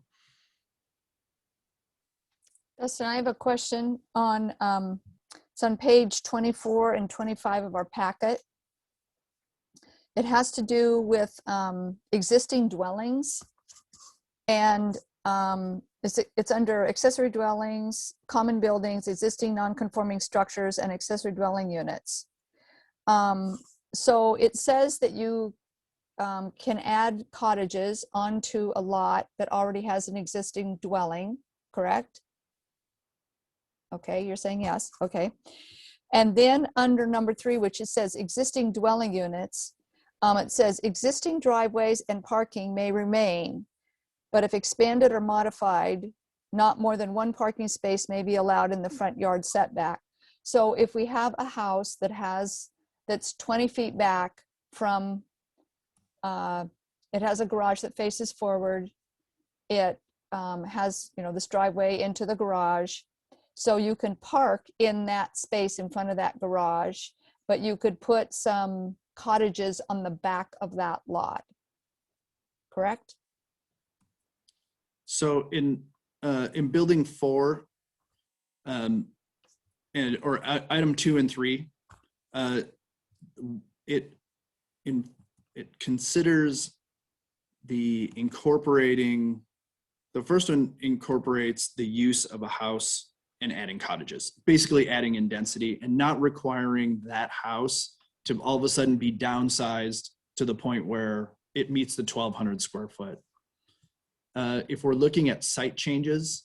Dustin, I have a question on, it's on page 24 and 25 of our packet. It has to do with existing dwellings, and it's under accessory dwellings, common buildings, existing non-conforming structures, and accessory dwelling units. So it says that you can add cottages onto a lot that already has an existing dwelling, correct? Okay, you're saying yes, okay. And then under number 3, which it says existing dwelling units, it says existing driveways and parking may remain, but if expanded or modified, not more than 1 parking space may be allowed in the front yard setback. So if we have a house that's 20 feet back from, it has a garage that faces forward, it has, this driveway into the garage, so you can park in that space in front of that garage, but you could put some cottages on the back of that lot, correct? So in building 4, or item 2 and 3, it considers the first one incorporates the use of a house and adding cottages, basically adding in density and not requiring that house to all of a sudden be downsized to the point where it meets the 1,200 square foot. If we're looking at site changes,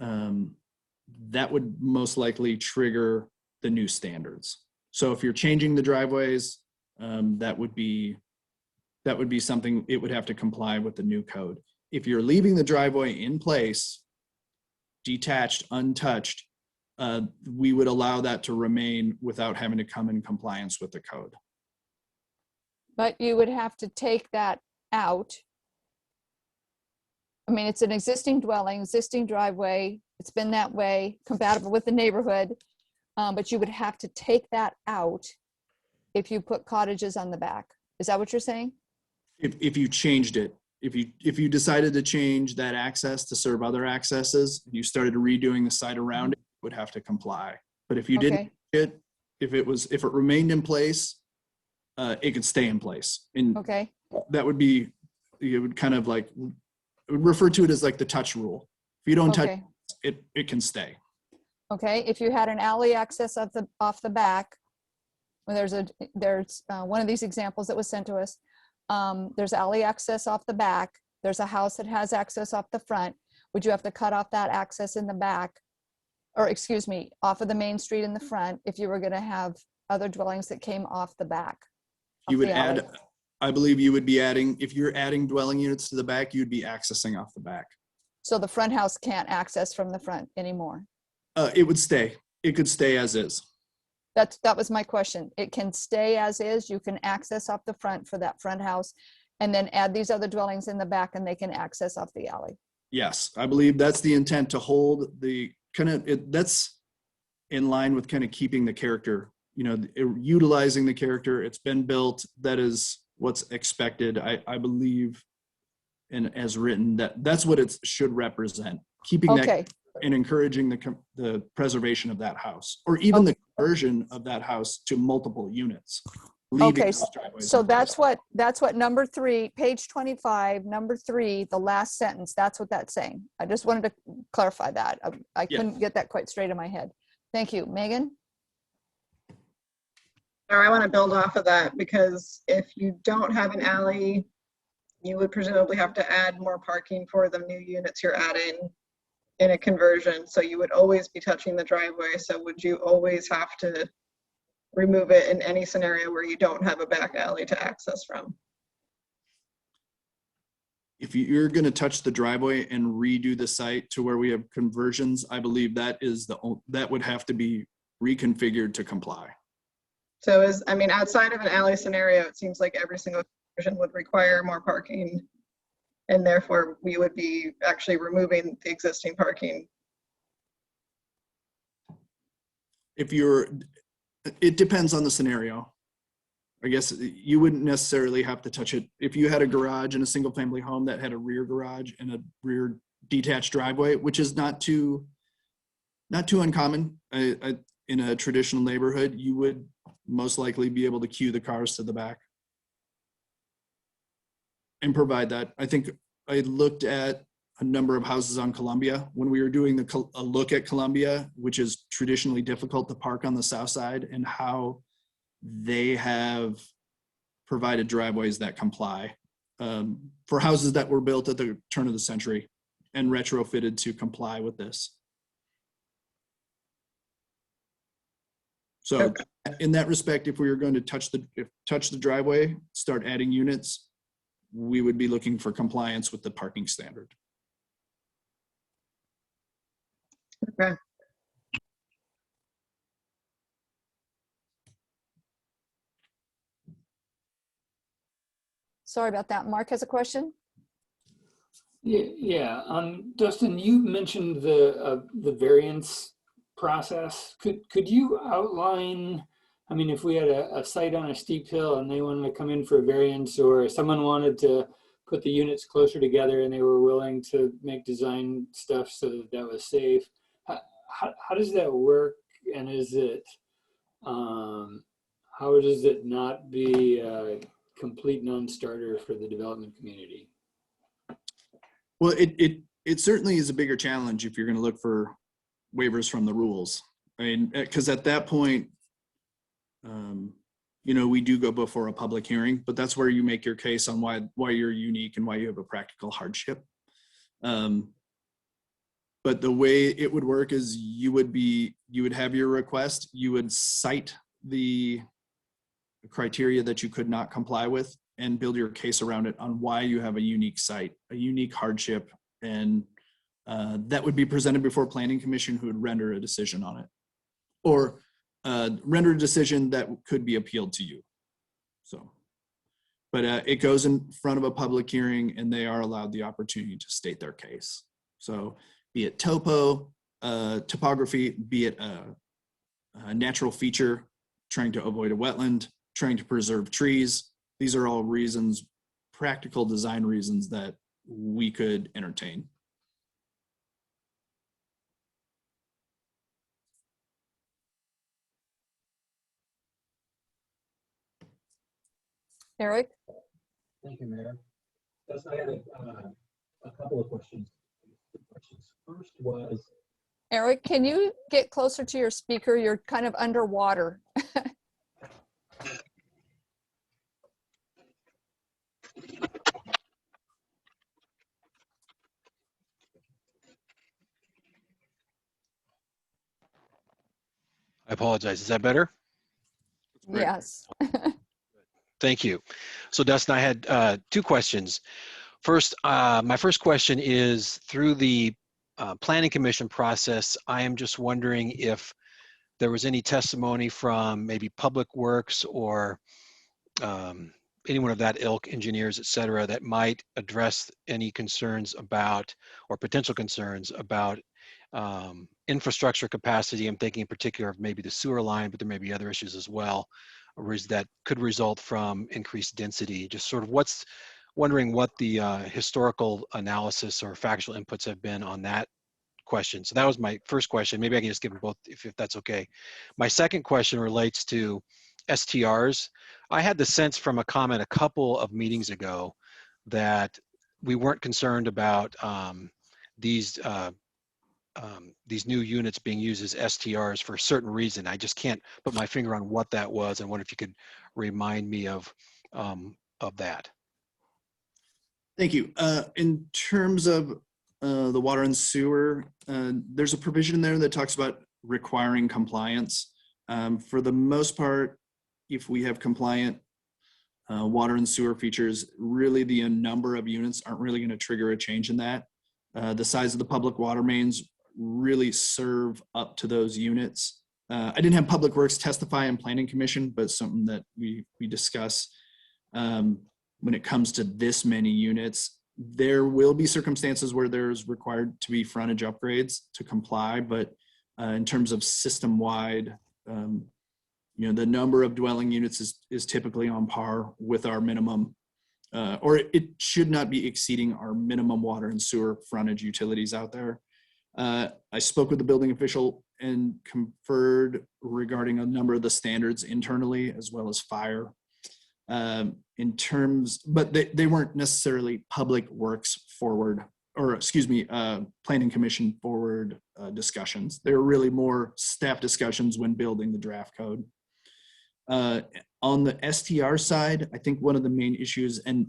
that would most likely trigger the new standards. So if you're changing the driveways, that would be something it would have to comply with the new code. If you're leaving the driveway in place, detached, untouched, we would allow that to remain without having to come in compliance with the code. But you would have to take that out. I mean, it's an existing dwelling, existing driveway. It's been that way, compatible with the neighborhood. But you would have to take that out if you put cottages on the back. Is that what you're saying? If you changed it, if you decided to change that access to serve other accesses, you started redoing the site around it, you would have to comply. But if you didn't, if it remained in place, it could stay in place. And that would be, you would kind of like, I would refer to it as like the touch rule. If you don't touch it, it can stay. Okay, if you had an alley access off the back, well, there's one of these examples that was sent to us. There's alley access off the back. There's a house that has access off the front. Would you have to cut off that access in the back, or excuse me, off of the main street in the front if you were going to have other dwellings that came off the back? You would add, I believe you would be adding, if you're adding dwelling units to the back, you'd be accessing off the back. So the front house can't access from the front anymore? It would stay. It could stay as is. That was my question. It can stay as is. You can access off the front for that front house, and then add these other dwellings in the back and they can access off the alley. Yes, I believe that's the intent, to hold the that's in line with kind of keeping the character, you know, utilizing the character. It's been built. That is what's expected. I believe, and as written, that's what it should represent. Keeping that and encouraging the preservation of that house, or even the conversion of that house to multiple units. Okay, so that's what number 3, page 25, number 3, the last sentence, that's what that's saying. I just wanted to clarify that. I couldn't get that quite straight in my head. Thank you. Megan? I want to build off of that, because if you don't have an alley, you would presumably have to add more parking for the new units you're adding in a conversion. So you would always be touching the driveway. So would you always have to remove it in any scenario where you don't have a back alley to access from? If you're going to touch the driveway and redo the site to where we have conversions, I believe that would have to be reconfigured to comply. So I mean, outside of an alley scenario, it seems like every single conversion would require more parking, and therefore we would be actually removing the existing parking. It depends on the scenario. I guess you wouldn't necessarily have to touch it. If you had a garage in a single family home that had a rear garage and a rear detached driveway, which is not too uncommon in a traditional neighborhood, you would most likely be able to queue the cars to the back and provide that. I think I looked at a number of houses on Columbia when we were doing a look at Columbia, which is traditionally difficult to park on the south side, and how they have provided driveways that comply for houses that were built at the turn of the century and retrofitted to comply with this. So in that respect, if we were going to touch the driveway, start adding units, we would be looking for compliance with the parking standard. Okay. Sorry about that. Mark has a question. Yeah. Dustin, you mentioned the variance process. Could you outline, I mean, if we had a site on a steep hill and they wanted to come in for a variance, or someone wanted to put the units closer together and they were willing to make design stuff so that was safe, how does that work? And is it, how does it not be a complete non-starter for the development community? Well, it certainly is a bigger challenge if you're going to look for waivers from the rules. I mean, because at that point, you know, we do go before a public hearing, but that's where you make your case on why you're unique and why you have a practical hardship. But the way it would work is you would have your request, you would cite the criteria that you could not comply with and build your case around it on why you have a unique site, a unique hardship, and that would be presented before Planning Commission, who would render a decision on it, or render a decision that could be appealed to you. So, but it goes in front of a public hearing and they are allowed the opportunity to state their case. So be it topography, be it a natural feature, trying to avoid a wetland, trying to preserve trees. These are all reasons, practical design reasons, that we could entertain. Eric? Thank you, Mayor. I had a couple of questions. First was, Eric, can you get closer to your speaker? You're kind of underwater. I apologize. Is that better? Yes. Thank you. So Dustin, I had 2 questions. First, my first question is, through the Planning Commission process, I am just wondering if there was any testimony from maybe Public Works or anyone of that ilk, engineers, et cetera, that might address any concerns about, or potential concerns about infrastructure capacity. I'm thinking in particular of maybe the sewer line, but there may be other issues as well, that could result from increased density. Just sort of wondering what the historical analysis or factual inputs have been on that question. So that was my first question. Maybe I can just give them both if that's okay. My second question relates to STRs. I had the sense from a comment a couple of meetings ago that we weren't concerned about these new units being used as STRs for a certain reason. I just can't put my finger on what that was, and wonder if you could remind me of that. Thank you. In terms of the water and sewer, there's a provision there that talks about requiring compliance. For the most part, if we have compliant water and sewer features, really the number of units aren't really going to trigger a change in that. The size of the public water mains really serve up to those units. I didn't have Public Works testify in Planning Commission, but something that we discuss when it comes to this many units. There will be circumstances where there's required to be frontage upgrades to comply, but in terms of system-wide, the number of dwelling units is typically on par with our minimum, or it should not be exceeding our minimum water and sewer frontage utilities out there. I spoke with the building official and conferred regarding a number of the standards internally, as well as fire. But they weren't necessarily Public Works forward, or excuse me, Planning Commission forward discussions. They were really more staff discussions when building the draft code. On the STR side, I think one of the main issues, and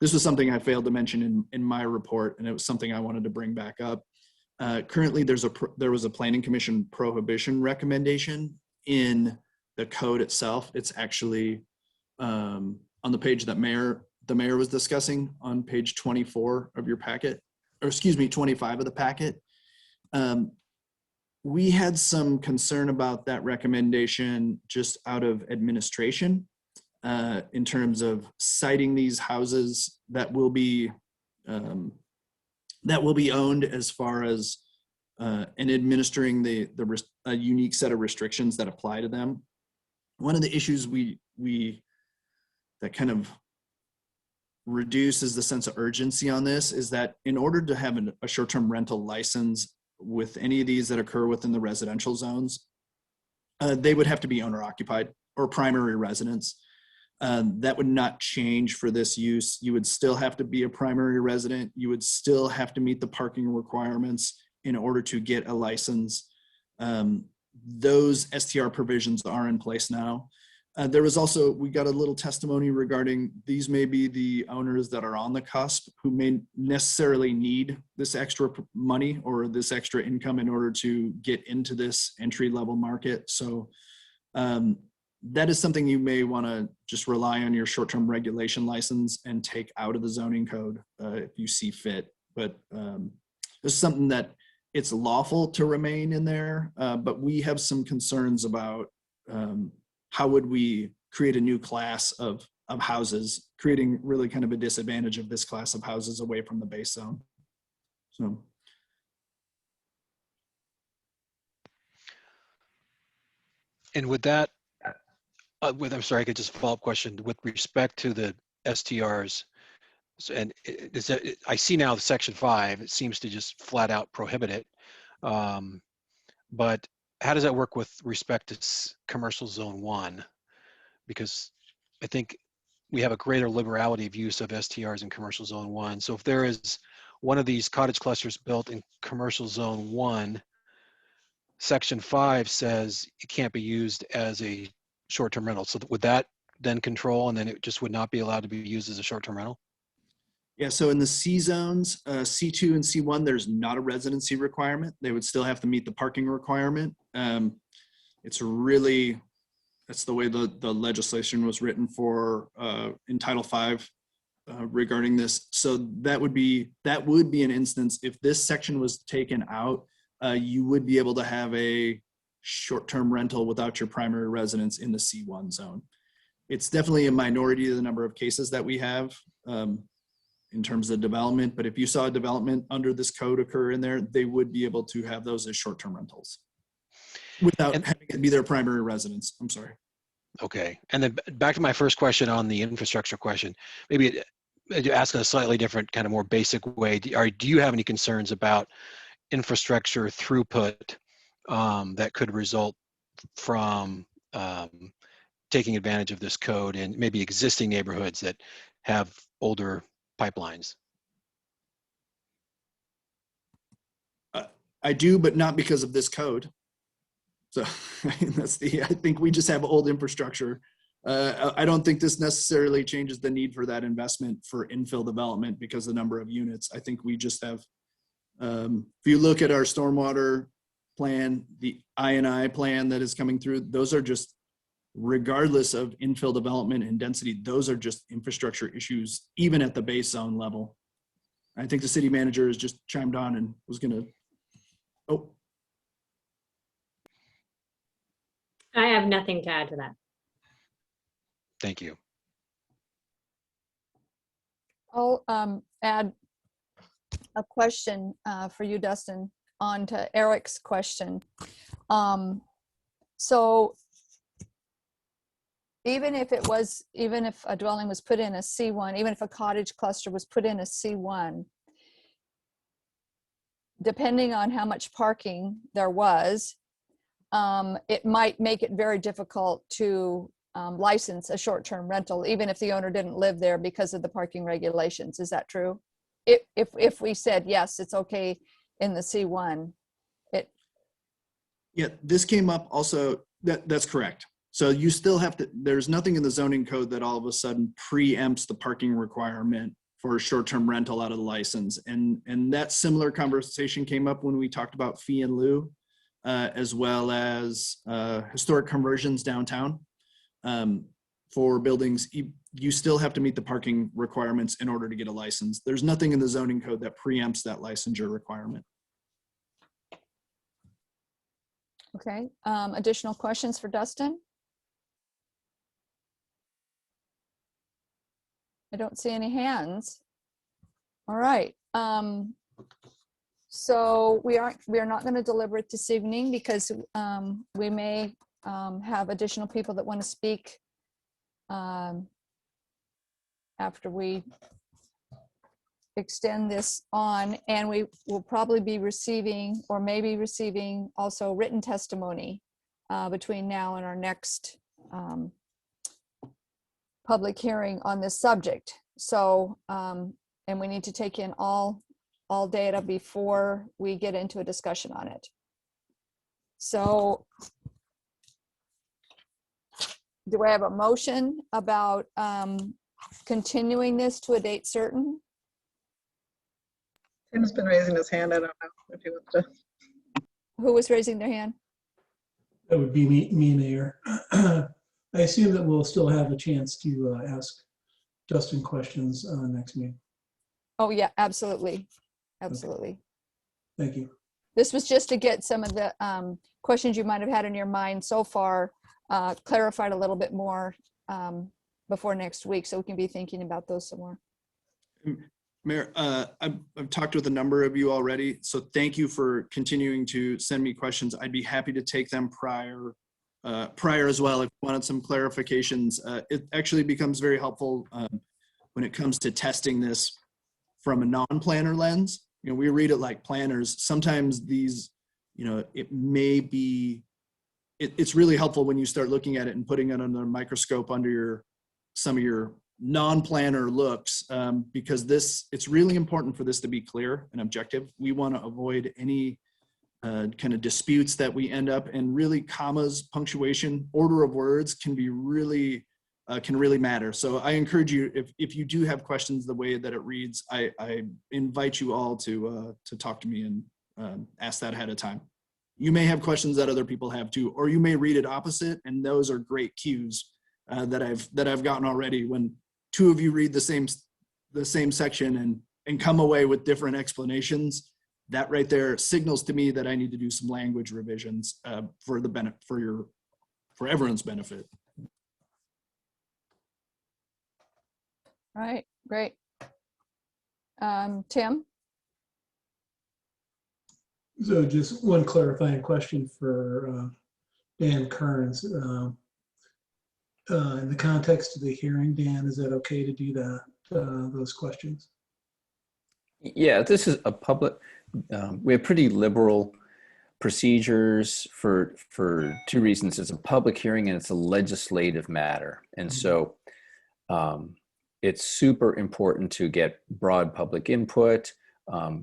this was something I failed to mention in my report, and it was something I wanted to bring back up. Currently, there was a Planning Commission prohibition recommendation in the code itself. It's actually on the page that the mayor was discussing on page 24 of your packet, or excuse me, 25 of the packet. We had some concern about that recommendation just out of administration in terms of citing these houses that will be owned as far as and administering a unique set of restrictions that apply to them. One of the issues that kind of reduces the sense of urgency on this is that in order to have a short-term rental license with any of these that occur within the residential zones, they would have to be owner-occupied or primary residence. That would not change for this use. You would still have to be a primary resident. You would still have to meet the parking requirements in order to get a license. Those STR provisions are in place now. There was also, we got a little testimony regarding these may be the owners that are on the cusp who may necessarily need this extra money or this extra income in order to get into this entry-level market. So that is something you may want to just rely on your short-term regulation license and take out of the zoning code if you see fit. But this is something that it's lawful to remain in there, but we have some concerns about how would we create a new class of houses, creating really kind of a disadvantage of this class of houses away from the base zone. So. And with that, I'm sorry, I could just follow up question with respect to the STRs. So, and I see now the section 5, it seems to just flat out prohibit it. But how does that work with respect to commercial zone 1? Because I think we have a greater liberality of use of STRs in commercial zone 1. So if there is one of these cottage clusters built in commercial zone 1, section 5 says it can't be used as a short-term rental. So would that then control, and then it just would not be allowed to be used as a short-term rental? Yeah, so in the C zones, C2 and C1, there's not a residency requirement. They would still have to meet the parking requirement. It's really, that's the way the legislation was written for in Title V regarding this. So that would be an instance, if this section was taken out, you would be able to have a short-term rental without your primary residence in the C1 zone. it's definitely a minority of the number of cases that we have in terms of development. But if you saw a development under this code occur in there, they would be able to have those as short-term rentals without having it be their primary residence. I'm sorry. Okay. And then back to my first question on the infrastructure question, maybe ask a slightly different kind of more basic way. Do you have any concerns about infrastructure throughput that could result from taking advantage of this code in maybe existing neighborhoods that have older pipelines? I do, but not because of this code. So I think we just have old infrastructure. I don't think this necessarily changes the need for that investment for infill development because of the number of units. I think we just have, if you look at our stormwater plan, the I&I plan that is coming through, those are just, regardless of infill development and density, those are just infrastructure issues, even at the base zone level. I think the city manager has just chimed on and was gonna, oh. I have nothing to add to that. Thank you. I'll add a question for you, Dustin, on to Eric's question. So even if a dwelling was put in a C1, even if a cottage cluster was put in a C1, depending on how much parking there was, it might make it very difficult to license a short-term rental, even if the owner didn't live there because of the parking regulations. Is that true? If we said, yes, it's okay in the C1, Yeah, this came up also, that's correct. So you still have to, there's nothing in the zoning code that all of a sudden preempts the parking requirement for a short-term rental out of the license. And that similar conversation came up when we talked about fee in lieu, as well as historic conversions downtown. For buildings, you still have to meet the parking requirements in order to get a license. There's nothing in the zoning code that preempts that licensure requirement. okay. Additional questions for Dustin? I don't see any hands. All right. So we are not going to deliberate this evening because we may have additional people that want to speak after we extend this on, and we will probably be receiving or maybe receiving also written testimony between now and our next public hearing on this subject. So, and we need to take in all data before we get into a discussion on it. So do I have a motion about continuing this to a date certain? Tim's been raising his hand. I don't know if he wants to. Who was raising their hand? That would be me, Mayor. I assume that we'll still have a chance to ask Dustin questions next meeting. Oh yeah, absolutely. Absolutely. Okay. Thank you. This was just to get some of the questions you might have had in your mind so far clarified a little bit more before next week, so we can be thinking about those some more. Mayor, I've talked with a number of you already, so thank you for continuing to send me questions. I'd be happy to take them prior as well if you wanted some clarifications. It actually becomes very helpful when it comes to testing this from a non-planner lens. You know, we read it like planners. Sometimes these, you know, it may be, it's really helpful when you start looking at it and putting it under a microscope under some of your non-planner looks, because it's really important for this to be clear and objective. We want to avoid any kind of disputes that we end up, and really commas, punctuation, order of words can be really matter. So I encourage you, if you do have questions the way that it reads, I invite you all to talk to me and ask that ahead of time. You may have questions that other people have too, or you may read it opposite, and those are great cues that I've gotten already when two of you read the same section and come away with different explanations. That right there signals to me that I need to do some language revisions for everyone's benefit. All right, great. Tim? So just one clarifying question for Dan Kearns. In the context of the hearing, Dan, is that okay to do that, those questions? Yeah, this is a public, we have pretty liberal procedures for two reasons. It's a public hearing and it's a legislative matter. And so it's super important to get broad public input.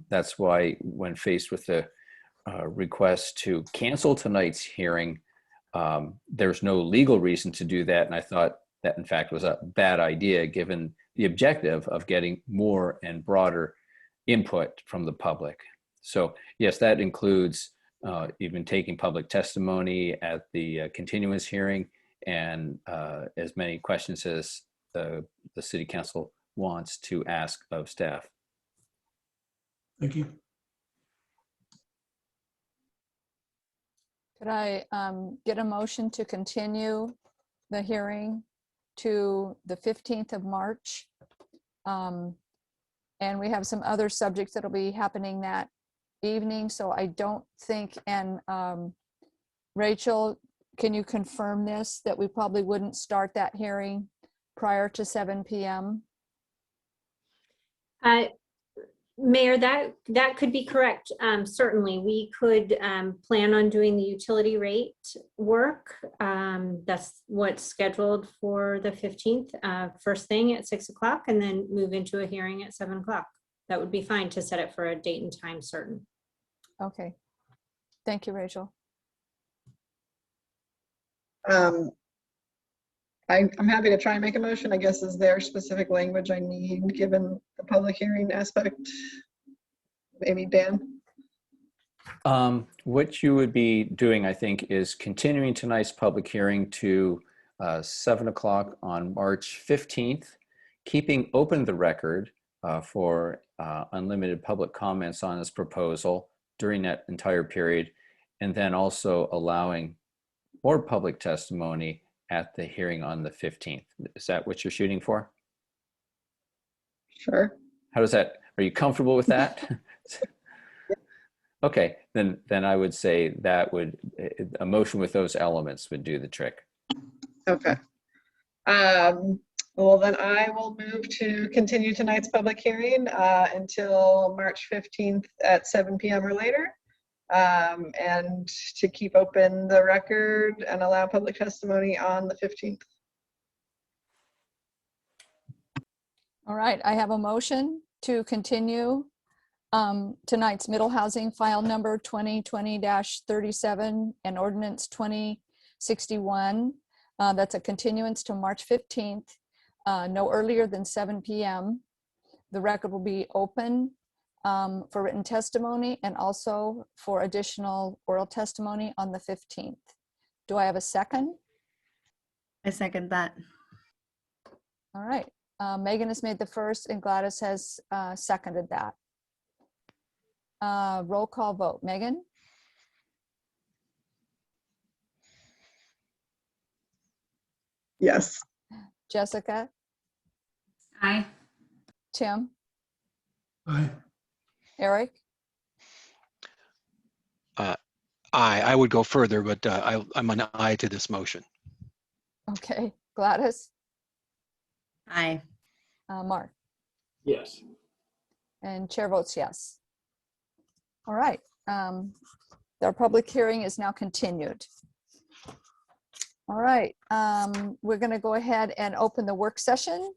That's why when faced with the request to cancel tonight's hearing, there's no legal reason to do that. And I thought that in fact was a bad idea given the objective of getting more and broader input from the public. So yes, that includes even taking public testimony at the continuance hearing and as many questions as the City Council wants to ask of staff. Thank you. Could I get a motion to continue the hearing to the 15th of March? And we have some other subjects that'll be happening that evening. So I don't think, and Rachel, can you confirm this, that we probably wouldn't start that hearing prior to 7 p.m.? Mayor, that could be correct. Certainly, we could plan on doing the utility rate work. That's what's scheduled for the 15th, first thing at 6 o'clock, and then move into a hearing at 7 o'clock. That would be fine to set it for a date and time certain. Okay. Thank you, Rachel. I'm happy to try and make a motion. I guess, is there specific language I need given the public hearing aspect? Maybe Dan? What you would be doing, I think, is continuing tonight's public hearing to 7 o'clock on March 15th, keeping open the record for unlimited public comments on this proposal during that entire period, and then also allowing more public testimony at the hearing on the 15th. Is that what you're shooting for? Sure. How does that, are you comfortable with that? Okay, then I would say that would, a motion with those elements would do the trick. Okay. Well, then I will move to continue tonight's public hearing until March 15th at 7 p.m. or later. And to keep open the record and allow public testimony on the 15th. All right, I have a motion to continue tonight's middle housing file number 2020-37 and ordinance 2061. That's a continuance to March 15th, no earlier than 7 p.m. The record will be open for written testimony and also for additional oral testimony on the 15th. Do I have a second? I second that. All right. Megan has made the first and Gladys has seconded that. Roll call vote. Megan? Yes. Jessica? Aye. Tim? Aye. Eric? I would go further, but I'm an aye to this motion. Okay. Gladys? Aye. Mark? Yes. And chair votes yes. All right. Our public hearing is now continued. All right. We're going to go ahead and open the work session.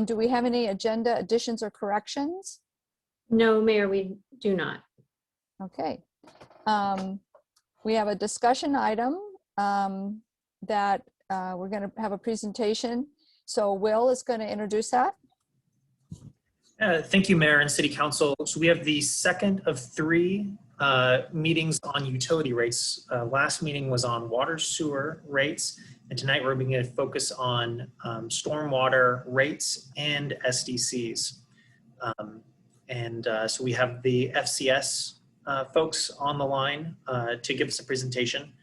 Do we have any agenda additions or corrections? No, Mayor, we do not. Okay. We have a discussion item that we're going to have a presentation. So Will is going to introduce that. Thank you, Mayor and City Council. So we have the second of 3 meetings on utility rates. Last meeting was on water sewer rates, and tonight we're going to focus on stormwater rates and SDCs. So we have the FCS folks on the line to give us a presentation.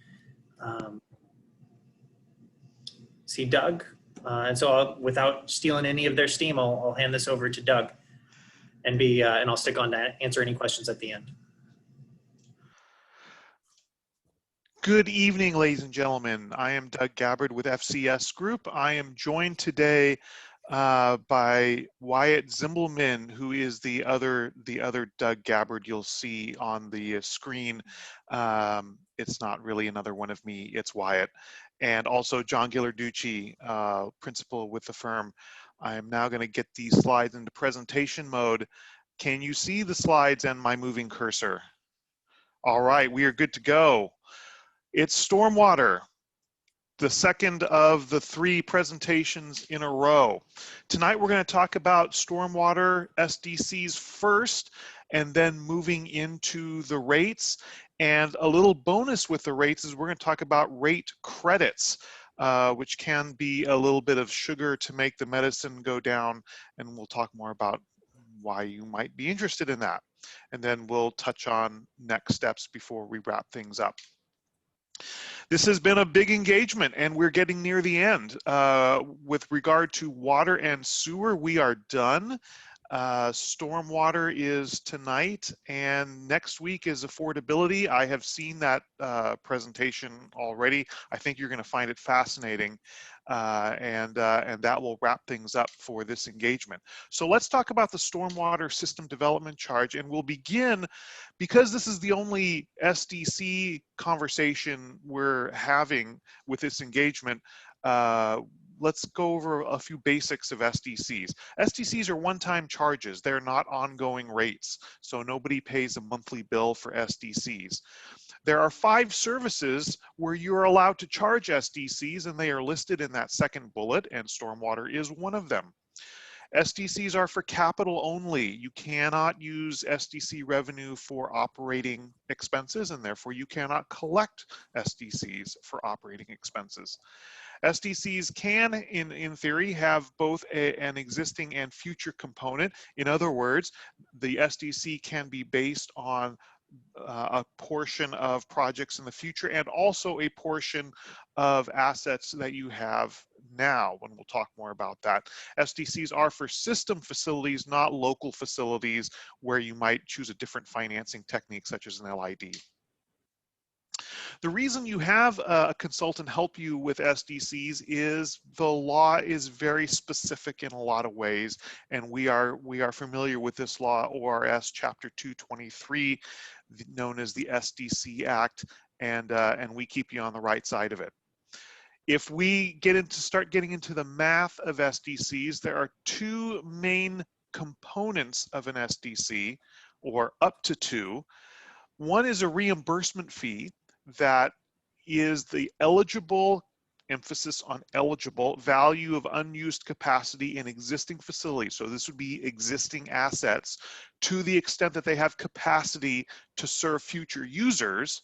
See Doug And so without stealing any of their steam, I'll hand this over to Doug and I'll stick on to answer any questions at the end. Good evening, ladies and gentlemen. I am Doug Gabbard with FCS Group. I am joined today by Wyatt Zimbelman, who is the other Doug Gabbard you'll see on the screen. It's not really another one of me, it's Wyatt. And also John Ghilarducci, principal with the firm. I am now going to get these slides into presentation mode. Can you see the slides and my moving cursor? All right, we are good to go. It's Stormwater, the second of the 3 presentations in a row. Tonight we're going to talk about Stormwater SDCs first, and then moving into the rates. And a little bonus with the rates is we're going to talk about rate credits, which can be a little bit of sugar to make the medicine go down, and we'll talk more about why you might be interested in that. And then we'll touch on next steps before we wrap things up. This has been a big engagement, and we're getting near the end. With regard to water and sewer, we are done. Stormwater is tonight, and next week is affordability. I have seen that presentation already. I think you're going to find it fascinating, and that will wrap things up for this engagement. So let's talk about the Stormwater System Development Charge, and we'll begin, because this is the only SDC conversation we're having with this engagement. Let's go over a few basics of SDCs. SDCs are one-time charges. They're not ongoing rates, so nobody pays a monthly bill for SDCs. There are 5 services where you're allowed to charge SDCs, and they are listed in that second bullet, and Stormwater is one of them. SDCs are for capital only. You cannot use SDC revenue for operating expenses, and therefore you cannot collect SDCs for operating expenses. SDCs can, in theory, have both an existing and future component. In other words, the SDC can be based on a portion of projects in the future and also a portion of assets that you have now, and we'll talk more about that. SDCs are for system facilities, not local facilities where you might choose a different financing technique such as an LID. The reason you have a consultant help you with SDCs is the law is very specific in a lot of ways, and we are familiar with this law, ORS Chapter 223, known as the SDC Act, and we keep you on the right side of it. If we start getting into the math of SDCs, there are 2 main components of an SDC, or up to 2. One is a reimbursement fee that is the eligible, emphasis on eligible, value of unused capacity in existing facilities. So this would be existing assets to the extent that they have capacity to serve future users,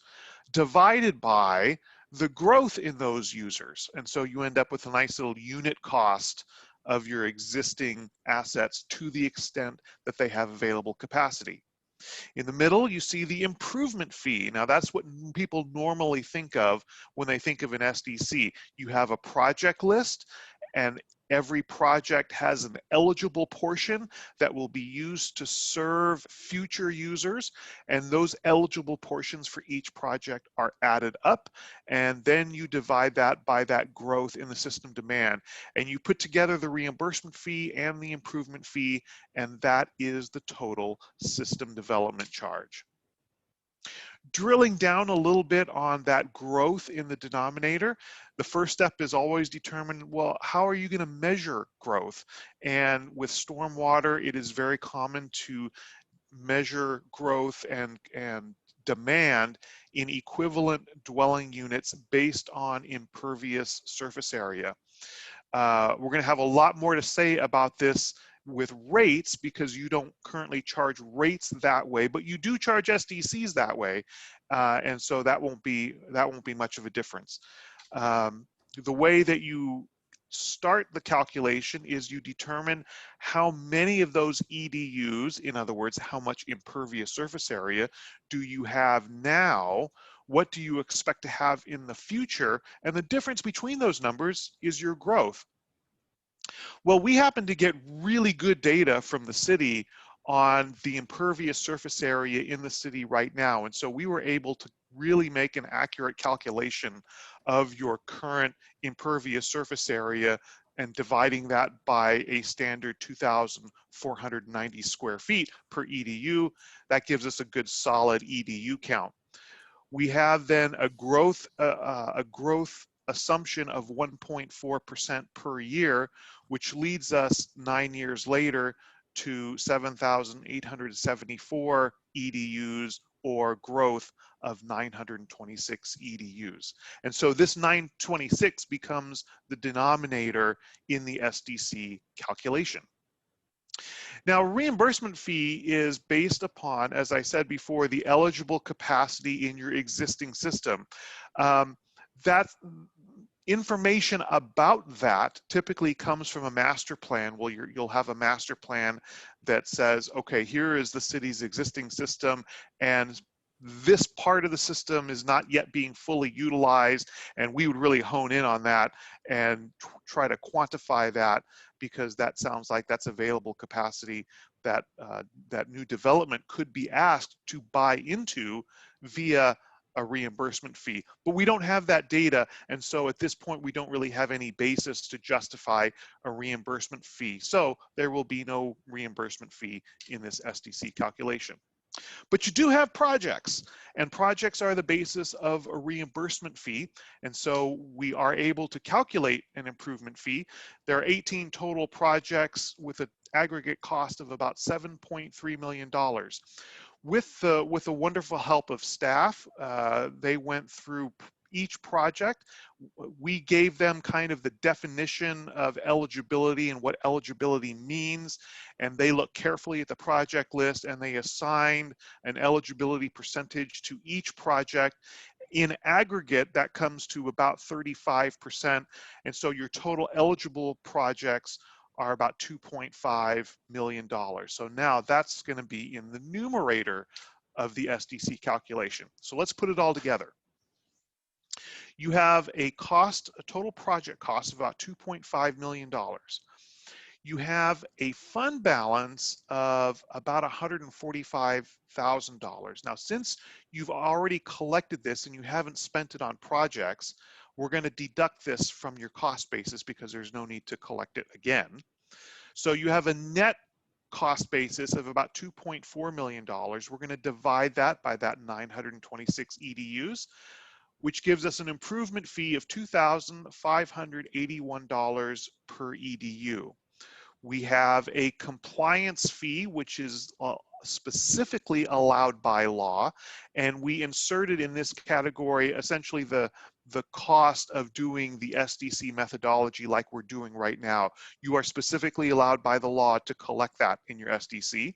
divided by the growth in those users. And so you end up with a nice little unit cost of your existing assets to the extent that they have available capacity. In the middle, you see the improvement fee. Now that's what people normally think of when they think of an SDC. You have a project list, and every project has an eligible portion that will be used to serve future users, and those eligible portions for each project are added up, and then you divide that by that growth in the system demand, and you put together the reimbursement fee and the improvement fee, and that is the total system development charge. Drilling down a little bit on that growth in the denominator, the first step is always determine, well, how are you going to measure growth? And with stormwater, it is very common to measure growth and demand in equivalent dwelling units based on impervious surface area. We're going to have a lot more to say about this with rates, because you don't currently charge rates that way, but you do charge SDCs that way, and so that won't be much of a difference. The way that you start the calculation is you determine how many of those EDUs, in other words, how much impervious surface area do you have now, what do you expect to have in the future, and the difference between those numbers is your growth. Well, we happen to get really good data from the city on the impervious surface area in the city right now. And so we were able to really make an accurate calculation of your current impervious surface area and dividing that by a standard 2,490 square feet per EDU. That gives us a good solid EDU count. We have then a growth assumption of 1.4% per year, which leads us 9 years later to 7,874 EDUs, or growth of 926 EDUs. And so this 926 becomes the denominator in the SDC calculation. Now, reimbursement fee is based upon, as I said before, the eligible capacity in your existing system. That information about that typically comes from a master plan. Well, you'll have a master plan that says, okay, here is the city's existing system, and this part of the system is not yet being fully utilized, and we would really hone in on that and try to quantify that, because that sounds like that's available capacity that that new development could be asked to buy into via a reimbursement fee. But we don't have that data, and so at this point we don't really have any basis to justify a reimbursement fee. So there will be no reimbursement fee in this SDC calculation. But you do have projects, and projects are the basis of a reimbursement fee. And so we are able to calculate an improvement fee. There are 18 total projects with an aggregate cost of about $7.3 million. With the wonderful help of staff, they went through each project. We gave them kind of the definition of eligibility and what eligibility means, and they looked carefully at the project list and they assigned an eligibility percentage to each project. In aggregate, that comes to about 35%, and so your total eligible projects are about $2.5 million. So now that's going to be in the numerator of the SDC calculation. So let's put it all together. You have a total project cost of about $2.5 million. You have a fund balance of about $145,000. Now, since you've already collected this and you haven't spent it on projects, we're going to deduct this from your cost basis because there's no need to collect it again. So you have a net cost basis of about $2.4 million. We're going to divide that by that 926 EDUs, which gives us an improvement fee of $2,581 per EDU. We have a compliance fee, which is specifically allowed by law, and we inserted in this category essentially the cost of doing the SDC methodology like we're doing right now. You are specifically allowed by the law to collect that in your SDC,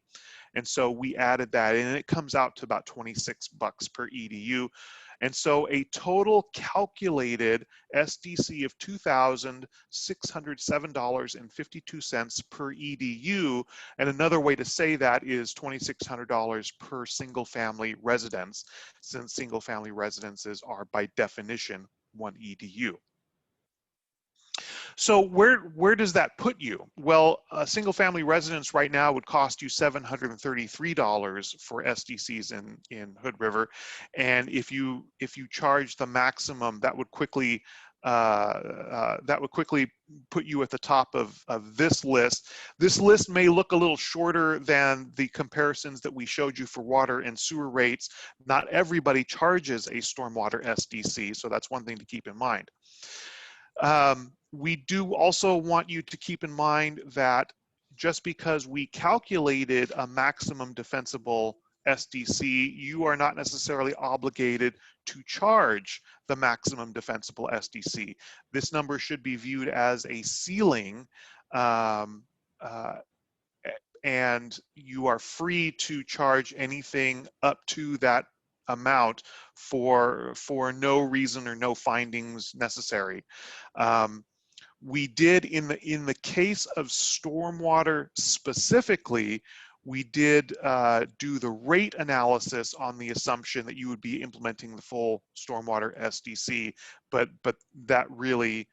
and so we added that in, and it comes out to about $26 per EDU. And so a total calculated SDC of $2,607.52 per EDU. And another way to say that is $2,600 per single family residence, since single family residences are by definition one EDU. So where does that put you? Well, a single family residence right now would cost you $733 for SDCs in Hood River, and if you charge the maximum, that would quickly put you at the top of this list. This list may look a little shorter than the comparisons that we showed you for water and sewer rates. Not everybody charges a stormwater SDC, so that's one thing to keep in mind. We do also want you to keep in mind that just because we calculated a maximum defensible SDC, you are not necessarily obligated to charge the maximum defensible SDC. This number should be viewed as a ceiling, and you are free to charge anything up to that amount for no reason or no findings necessary. We did in the case of stormwater specifically, we did do the rate analysis on the assumption that you would be implementing the full stormwater SDC, but that really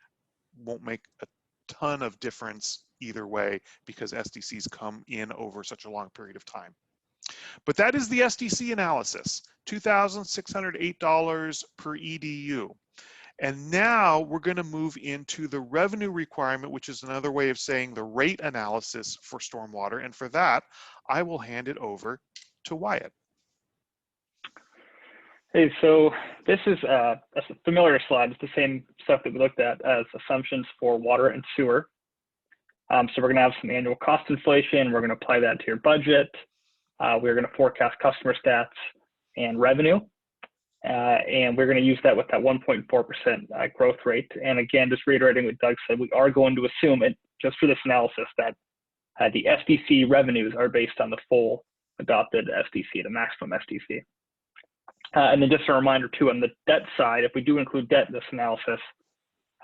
won't make a ton of difference either way because SDCs come in over such a long period of time. But that is the SDC analysis, $2,608 per EDU. And now we're going to move into the revenue requirement, which is another way of saying the rate analysis for stormwater. And for that, I will hand it over to Wyatt. Hey, so this is a familiar slide. It's the same stuff that we looked at as assumptions for water and sewer. So we're going to have some annual cost inflation. We're going to apply that to your budget. We're going to forecast customer stats and revenue. And we're going to use that with that 1.4% growth rate. And again, just reiterating what Doug said, we are going to assume it just for this analysis that the SDC revenues are based on the full adopted SDC, the maximum SDC. And then just a reminder too, on the debt side, if we do include debt in this analysis,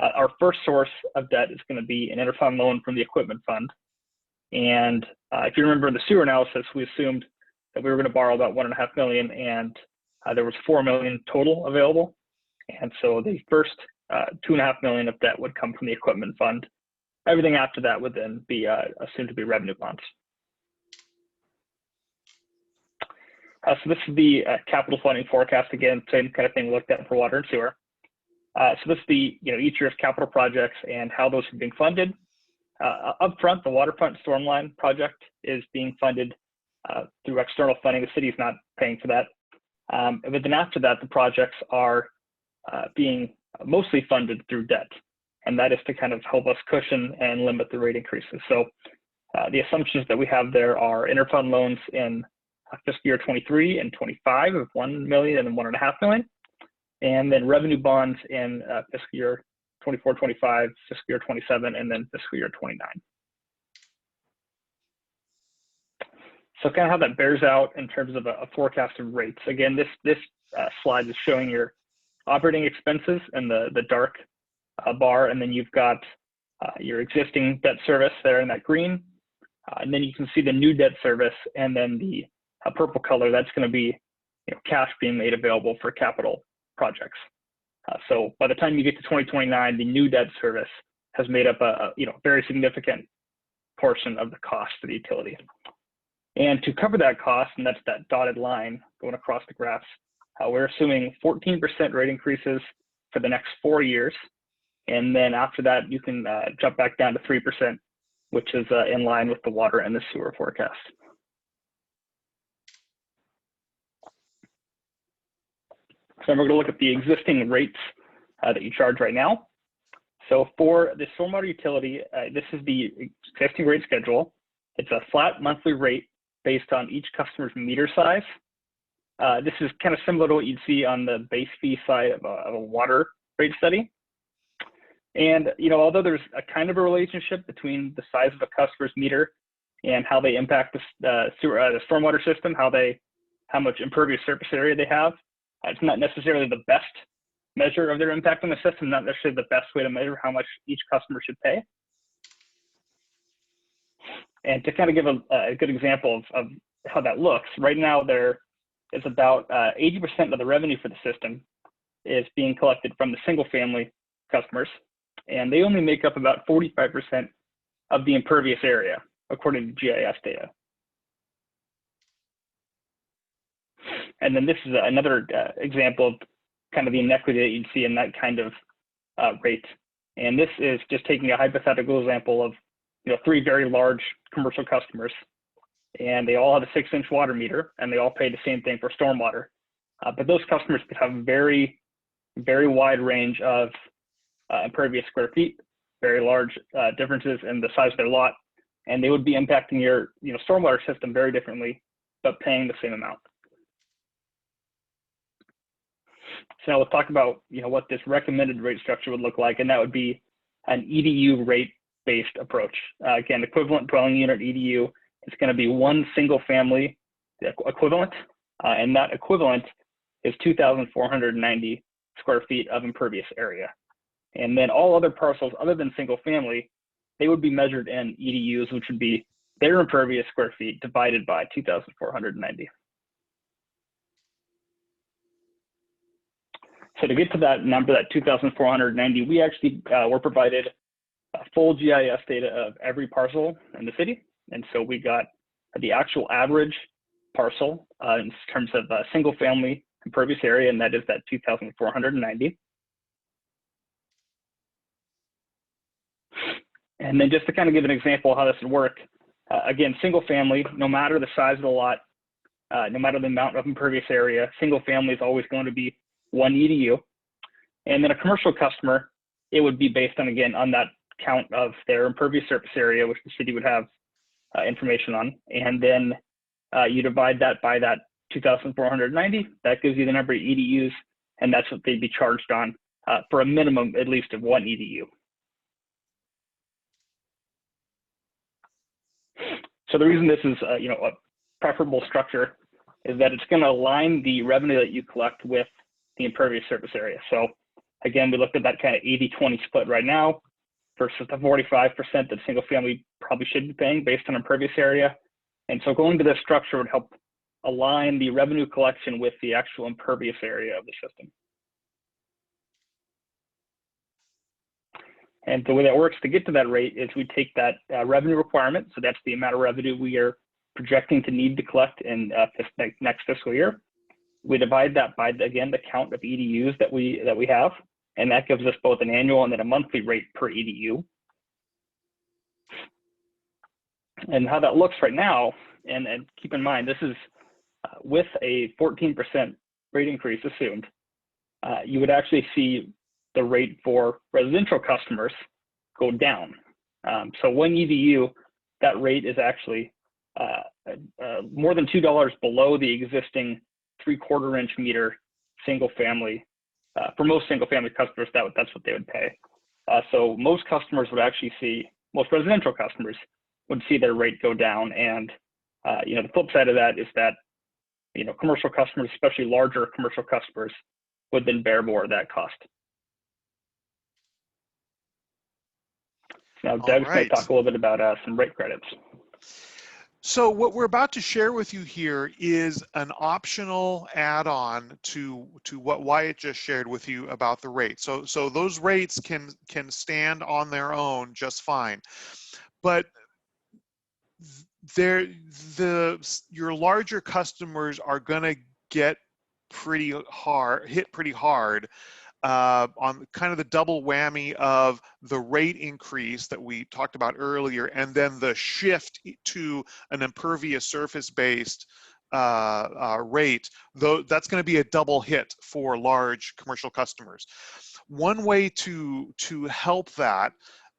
our first source of debt is going to be an interfund loan from the equipment fund. And if you remember in the sewer analysis, we assumed that we were going to borrow about $1.5 million, and there was $4 million total available. And so the first $2.5 million of debt would come from the equipment fund. Everything after that would then be assumed to be revenue bonds. So this is the capital funding forecast. Again, same kind of thing we looked at for water and sewer. So this is the each year's capital projects and how those are being funded. Up front, the waterfront stormline project is being funded through external funding. The city is not paying for that. But then after that, the projects are being mostly funded through debt. And that is to kind of help us cushion and limit the rate increases. So the assumptions that we have there are interfund loans in fiscal year 23 and 25 of $1 million and then $1.5 million. And then revenue bonds in fiscal year 24, 25, fiscal year 27, and then fiscal year 29. So kind of how that bears out in terms of a forecast of rates. Again, this slide is showing your operating expenses in the dark bar, and then you've got your existing debt service there in that green. And then you can see the new debt service, and then the purple color, that's going to be cash being made available for capital projects. So by the time you get to 2029, the new debt service has made up a very significant portion of the cost for the utility. And to cover that cost, and that's that dotted line going across the graphs, we're assuming 14% rate increases for the next 4 years. And then after that, you can jump back down to 3%, which is in line with the water and the sewer forecast. So we're going to look at the existing rates that you charge right now. So for the stormwater utility, this is the existing rate schedule. It's a flat monthly rate based on each customer's meter size. This is kind of similar to what you'd see on the base fee side of a water rate study. And although there's a kind of a relationship between the size of a customer's meter and how they impact the stormwater system, how much impervious surface area they have, it's not necessarily the best measure of their impact on the system, not necessarily the best way to measure how much each customer should pay. And to kind of give a good example of how that looks, right now there is about 80% of the revenue for the system is being collected from the single family customers, and they only make up about 45% of the impervious area, according to GIS data. And then this is another example of kind of the inequity that you'd see in that kind of rate. And this is just taking a hypothetical example of 3 very large commercial customers, and they all have a 6-inch water meter, and they all pay the same thing for stormwater. But those customers could have very, very wide range of impervious square feet, very large differences in the size of their lot, and they would be impacting your stormwater system very differently, but paying the same amount. So now we'll talk about what this recommended rate structure would look like, and that would be an EDU rate-based approach. Again, equivalent dwelling unit EDU is going to be one single family equivalent, and that equivalent is 2,490 square feet of impervious area. And then all other parcels other than single family, they would be measured in EDUs, which would be their impervious square feet divided by 2,490. So to get to that number, that 2,490, we actually were provided full GIS data of every parcel in the city. And so we got the actual average parcel in terms of single family impervious area, and that is that 2,490. And then just to kind of give an example of how this would work, again, single family, no matter the size of the lot, no matter the amount of impervious area, single family is always going to be 1 EDU. And then a commercial customer, it would be based on, again, on that count of their impervious surface area, which the city would have information on. And then you divide that by that 2,490, that gives you the number of EDUs, and that's what they'd be charged on for a minimum at least of 1 EDU. So the reason this is a preferable structure is that it's going to align the revenue that you collect with the impervious surface area. So again, we looked at that kind of 80-20 split right now versus the 45% that single family probably should be paying based on impervious area. And so going to this structure would help align the revenue collection with the actual impervious area of the system. And the way that works to get to that rate is we take that revenue requirement. So that's the amount of revenue we are projecting to need to collect in this next fiscal year. We divide that by, again, the count of EDUs that we have. And that gives us both an annual and then a monthly rate per EDU. And how that looks right now, and keep in mind, this is with a 14% rate increase assumed, you would actually see the rate for residential customers go down. So 1 EDU, that rate is actually more than $2 below the existing 3/4 inch meter single family. For most single family customers, that's what they would pay. So most customers would actually see, most residential customers would see their rate go down. And the flip side of that is that commercial customers, especially larger commercial customers, would then bear more of that cost. Now, Doug's going to talk a little bit about some rate credits. So what we're about to share with you here is an optional add-on to what Wyatt just shared with you about the rate. So those rates can stand on their own just fine, but your larger customers are going to get hit pretty hard on kind of the double whammy of the rate increase that we talked about earlier, and then the shift to an impervious surface based rate. Though that's going to be a double hit for large commercial customers. One way to help that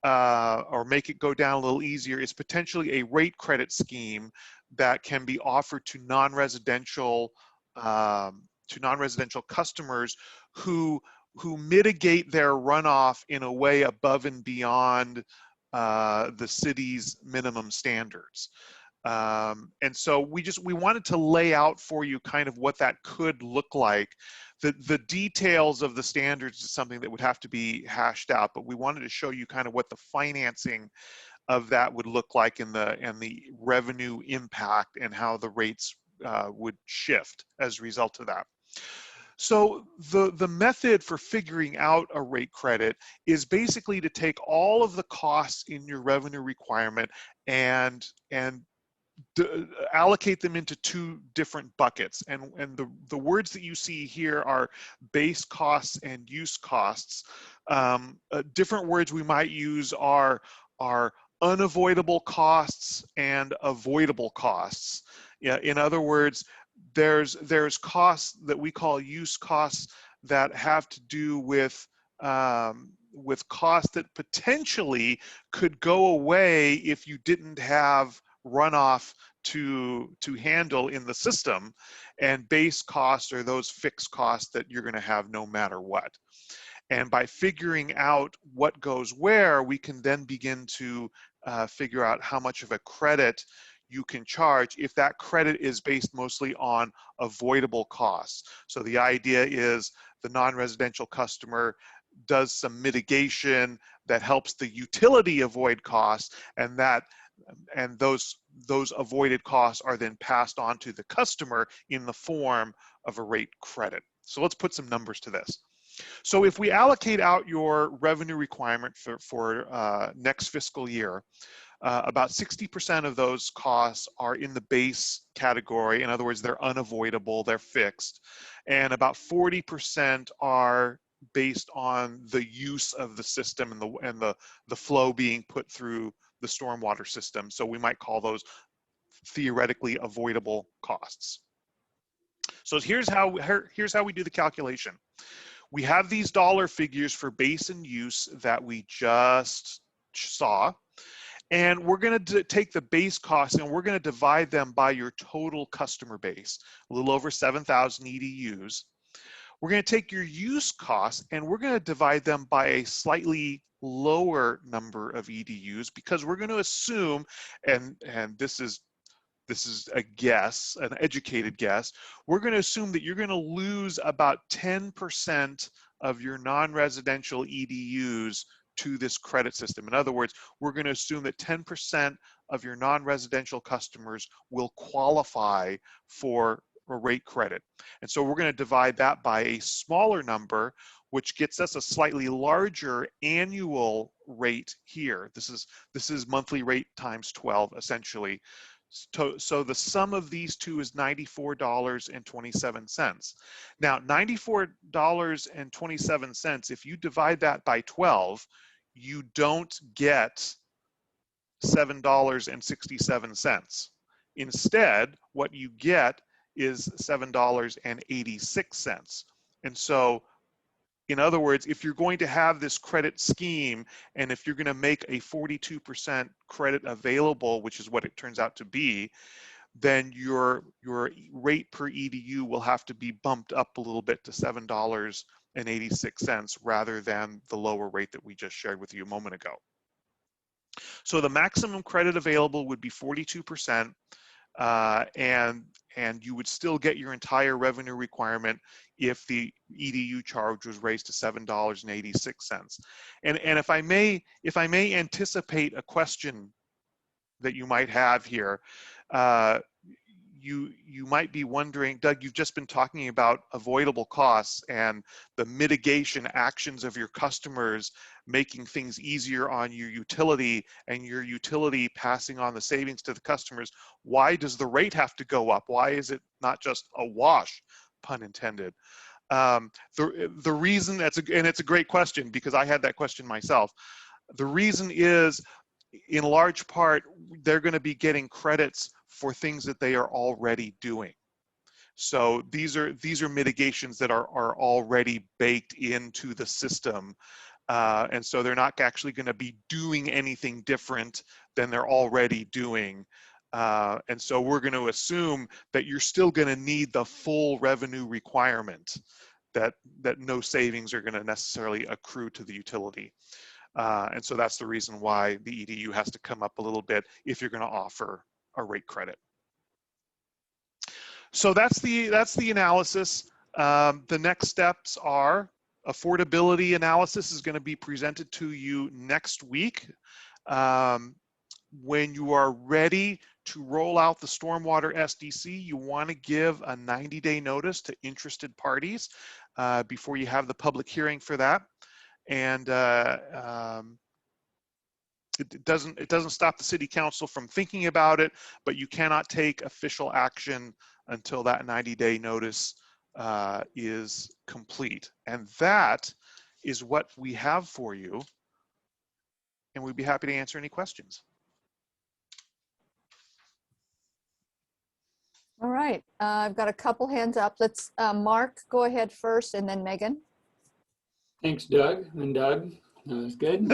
or make it go down a little easier is potentially a rate credit scheme that can be offered to non-residential customers who mitigate their runoff in a way above and beyond the city's minimum standards. And so we wanted to lay out for you kind of what that could look like. The details of the standards is something that would have to be hashed out, but we wanted to show you kind of what the financing of that would look like and the revenue impact and how the rates would shift as a result of that. So the method for figuring out a rate credit is basically to take all of the costs in your revenue requirement and allocate them into 2 different buckets. And the words that you see here are base costs and use costs. Different words we might use are unavoidable costs and avoidable costs. Yeah, in other words, there's costs that we call use costs that have to do with costs that potentially could go away if you didn't have runoff to handle in the system, and base costs are those fixed costs that you're going to have no matter what. And by figuring out what goes where, we can then begin to figure out how much of a credit you can charge if that credit is based mostly on avoidable costs. So the idea is the non-residential customer does some mitigation that helps the utility avoid costs, and those avoided costs are then passed on to the customer in the form of a rate credit. So let's put some numbers to this. So if we allocate out your revenue requirement for next fiscal year, about 60% of those costs are in the base category. In other words, they're unavoidable, they're fixed. And about 40% are based on the use of the system and the flow being put through the stormwater system. So we might call those theoretically avoidable costs. So here's how we do the calculation. We have these dollar figures for base and use that we just saw. And we're going to take the base costs and we're going to divide them by your total customer base, a little over 7,000 EDUs. We're going to take your use costs and we're going to divide them by a slightly lower number of EDUs, because we're going to assume, and this is a guess, an educated guess, we're going to assume that you're going to lose about 10% of your non-residential EDUs to this credit system. In other words, we're going to assume that 10% of your non-residential customers will qualify for a rate credit. And so we're going to divide that by a smaller number, which gets us a slightly larger annual rate here. This is monthly rate times 12, essentially. So the sum of these two is $94.27. Now, $94.27, if you divide that by 12, you don't get $7.67. Instead, what you get is $7.86. And so, in other words, if you're going to have this credit scheme, and if you're going to make a 42% credit available, which is what it turns out to be, then your rate per EDU will have to be bumped up a little bit to $7.86 rather than the lower rate that we just shared with you a moment ago. So the maximum credit available would be 42%, and you would still get your entire revenue requirement if the EDU charge was raised to $7.86. And if I may anticipate a question that you might have here, you might be wondering, Doug, you've just been talking about avoidable costs and the mitigation actions of your customers making things easier on your utility, and your utility passing on the savings to the customers. Why does the rate have to go up? Why is it not just a wash, pun intended? The reason, and it's a great question, because I had that question myself. The reason is, in large part, they're going to be getting credits for things that they are already doing. So these are mitigations that are already baked into the system. And so they're not actually going to be doing anything different than they're already doing. And so we're going to assume that you're still going to need the full revenue requirement, that no savings are going to necessarily accrue to the utility. And so that's the reason why the EDU has to come up a little bit if you're going to offer a rate credit. So that's the analysis. The next steps are affordability analysis is going to be presented to you next week. When you are ready to roll out the Stormwater SDC, you want to give a 90-day notice to interested parties before you have the public hearing for that. And it doesn't stop the city council from thinking about it, but you cannot take official action until that 90-day notice is complete. And that is what we have for you. And we'd be happy to answer any questions. All right, I've got a couple hands up. Let's, Mark, go ahead first, and then Megan. Thanks, Doug. And Doug, that was good.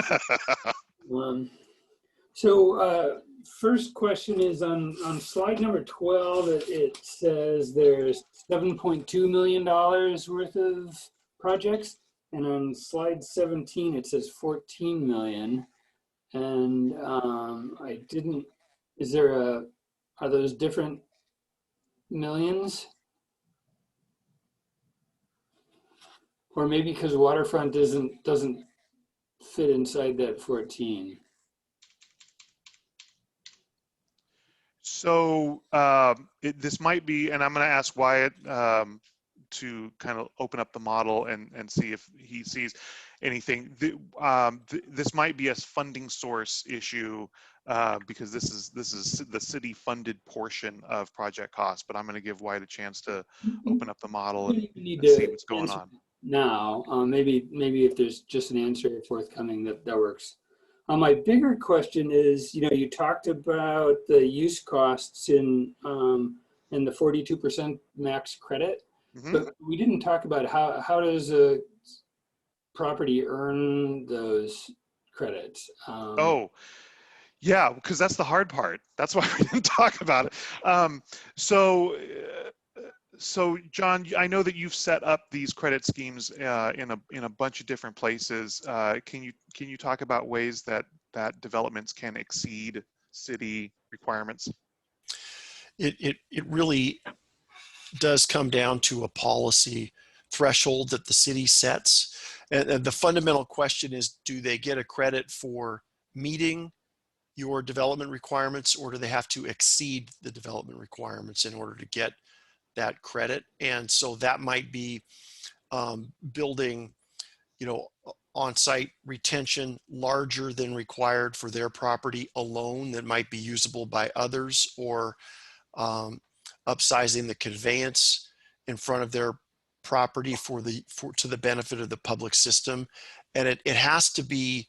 So first question is on slide number 12, it says there's $7.2 million worth of projects. And on slide 17, it says 14 million. And are those different millions? Or maybe because waterfront doesn't fit inside that 14. So this might be, and I'm going to ask Wyatt to kind of open up the model and see if he sees anything. This might be a funding source issue because this is the city funded portion of project cost, but I'm going to give Wyatt a chance to open up the model and see what's going on. Now, maybe if there's just an answer forthcoming that works. My bigger question is, you talked about the use costs in the 42% max credit, but we didn't talk about how does a property earn those credits? Oh, yeah, because that's the hard part. That's why we didn't talk about it. So John, I know that you've set up these credit schemes in a bunch of different places. Can you talk about ways that developments can exceed city requirements? It really does come down to a policy threshold that the city sets. And the fundamental question is, do they get a credit for meeting your development requirements, or do they have to exceed the development requirements in order to get that credit? And so that might be building, on-site retention larger than required for their property alone that might be usable by others, or upsizing the conveyance in front of their property to the benefit of the public system. And it has to be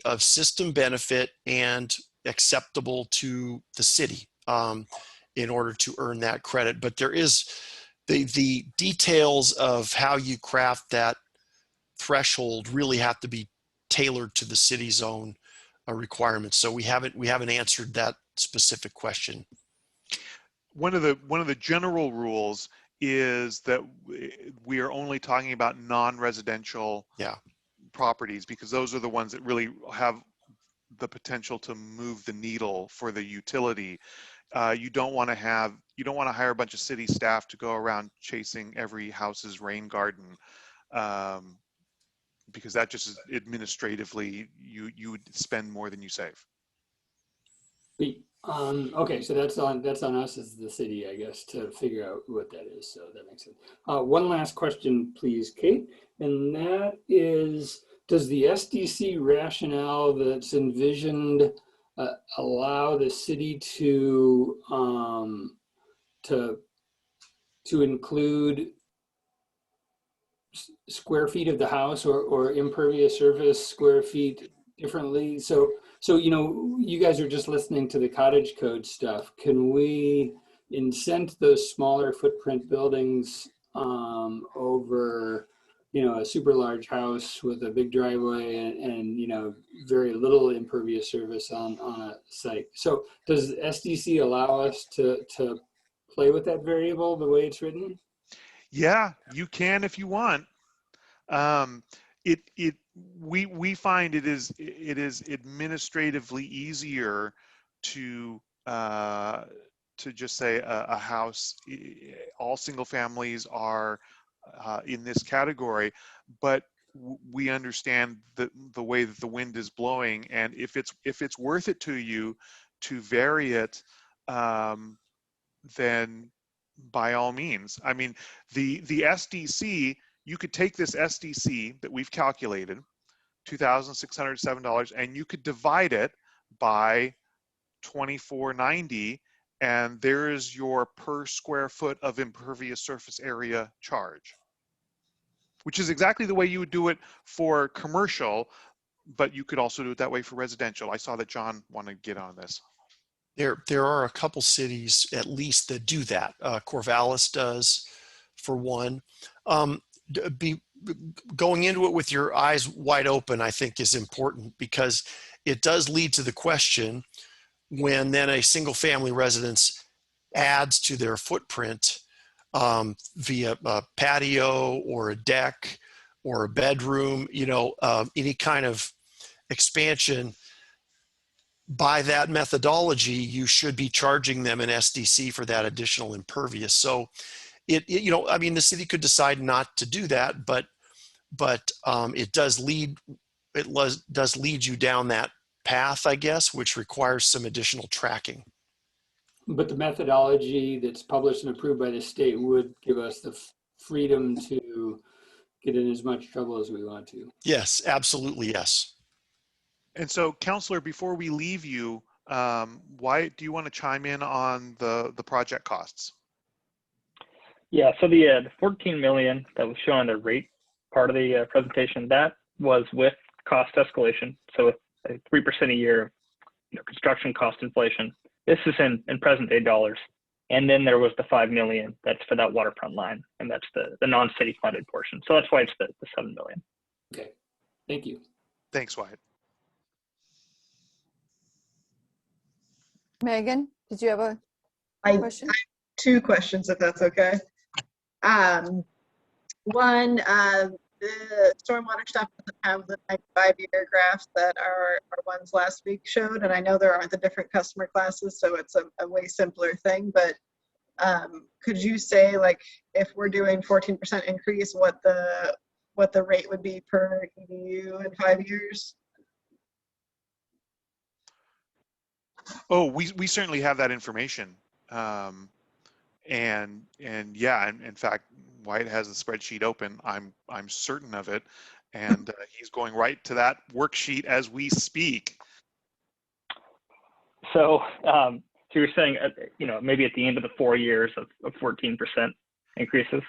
of system benefit and acceptable to the city in order to earn that credit. But there is the details of how you craft that threshold really have to be tailored to the city's own requirements. So we haven't answered that specific question. One of the general rules is that we are only talking about non-residential properties, because those are the ones that really have the potential to move the needle for the utility. You don't want to hire a bunch of city staff to go around chasing every house's rain garden, because that just is administratively you would spend more than you save. Okay, so that's on us as the city, I guess, to figure out what that is. So that makes sense. One last question, please, Kate, and that is, does the SDC rationale that's envisioned allow the city to include square feet of the house or impervious surface square feet differently? So you guys are just listening to the cottage code stuff. Can we incent those smaller footprint buildings over a super large house with a big driveway and very little impervious surface on a site? So does SDC allow us to play with that variable the way it's written? Yeah, you can if you want. We find it is administratively easier to just say a house, all single families are in this category, but we understand the way that the wind is blowing, and if it's worth it to you to vary it, then by all means. I mean, the SDC, you could take this SDC that we've calculated, $2,607, and you could divide it by 2490, and there is your per square foot of impervious surface area charge, which is exactly the way you would do it for commercial, but you could also do it that way for residential. I saw that John wanted to get on this. There are a couple cities at least that do that. Corvallis does, for one. Going into it with your eyes wide open, I think, is important, because it does lead to the question, when then a single family residence adds to their footprint via a patio or a deck or a bedroom, any kind of expansion, by that methodology, you should be charging them an SDC for that additional impervious. So the city could decide not to do that, but it does lead you down that path, I guess, which requires some additional tracking. But the methodology that's published and approved by the state would give us the freedom to get in as much trouble as we want to. Yes, absolutely, yes. And so, Counselor, before we leave you, Wyatt, do you want to chime in on the project costs? Yeah, so the 14 million that was shown on the rate part of the presentation, that was with cost escalation. So with 3% a year, construction cost inflation. This is in present day dollars. And then there was the 5 million that's for that waterfront line, and that's the non-city funded portion. So that's why it's the 7 million. Okay, thank you. Thanks, Wyatt. Megan, did you have a question? I have 2 questions, if that's okay. One, the stormwater stuff doesn't have the 95-year graphs that our ones last week showed, and I know there aren't the different customer classes, so it's a way simpler thing, but could you say, like, if we're doing 14% increase, what the rate would be per EDU in 5 years? Oh, we certainly have that information. And yeah, in fact, Wyatt has the spreadsheet open. I'm certain of it, and he's going right to that worksheet as we speak. So, so you're saying, maybe at the end of the 4 years of 14% increases?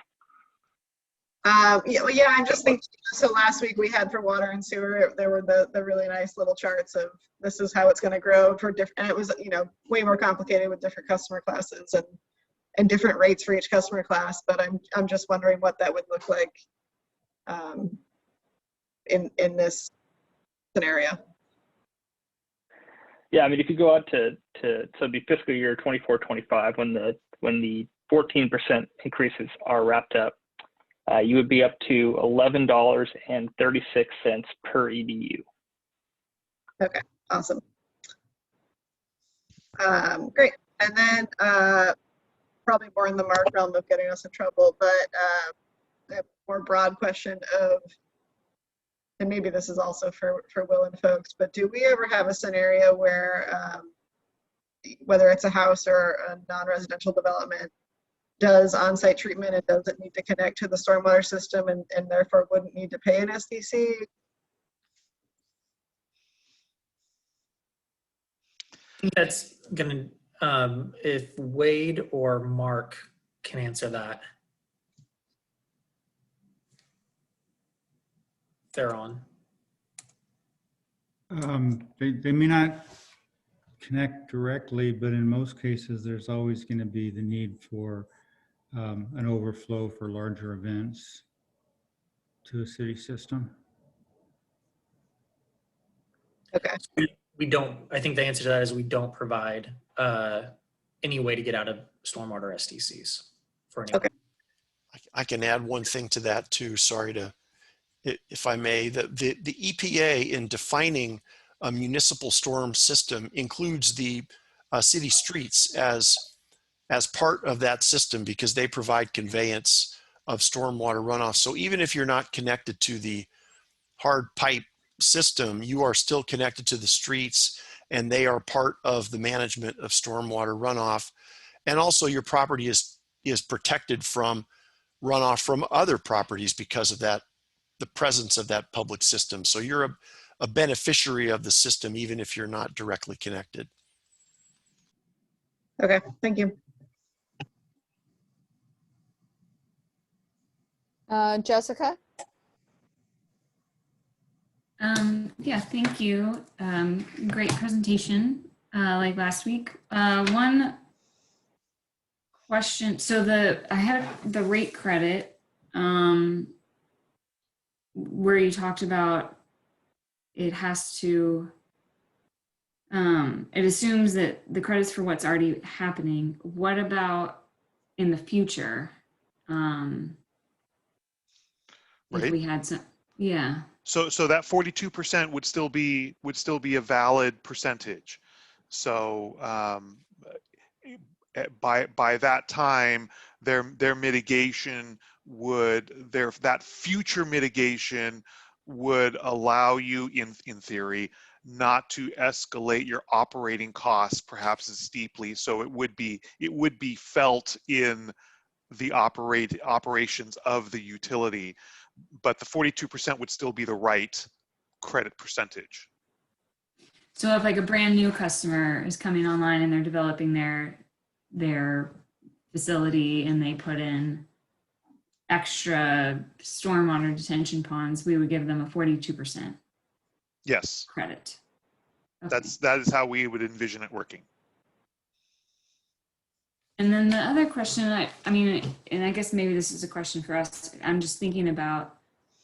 Yeah, I'm just thinking, so last week we had for water and sewer, there were the really nice little charts of this is how it's going to grow for different, and it was, way more complicated with different customer classes and different rates for each customer class, but I'm just wondering what that would look like in this scenario. Yeah, I mean, if you go out to so it'd be fiscal year 24-25 when the 14% increases are wrapped up, you would be up to $11.36 per EDU. Okay, awesome. Great, and then probably more in the Mark realm of getting us in trouble, but a more broad question of, and maybe this is also for Will and folks, but do we ever have a scenario where whether it's a house or a non-residential development does on-site treatment and doesn't need to connect to the stormwater system and therefore wouldn't need to pay an SDC? I think that's gonna, if Wade or Mark can answer that. They're on. They may not connect directly, but in most cases, there's always going to be the need for an overflow for larger events to a city system. Okay. We don't, I think the answer to that is we don't provide any way to get out of stormwater SDCs for anyone. Okay. I can add one thing to that too. Sorry to, if I may, the EPA in defining a municipal storm system includes the city streets as part of that system because they provide conveyance of stormwater runoff. So even if you're not connected to the hard pipe system, you are still connected to the streets and they are part of the management of stormwater runoff. And also your property is protected from runoff from other properties because of that, the presence of that public system. So you're a beneficiary of the system even if you're not directly connected. Okay, thank you. Jessica? Yeah, thank you. Great presentation, like last week. One question. So I had the rate credit where you talked about it has to, it assumes that the credit's for what's already happening. What about in the future? If Right. we had some, yeah. So that 42% would still be a valid percentage. So by that time, their mitigation that future mitigation would allow you, in theory, not to escalate your operating costs perhaps as steeply. So it would be felt in the operations of the utility, but the 42% would still be the right credit percentage. So if like a brand new customer is coming online and they're developing their facility and they put in extra stormwater detention ponds, we would give them a 42% Yes. credit. Okay. That is how we would envision it working. And then the other question, I mean, and I guess maybe this is a question for us. I'm just thinking about,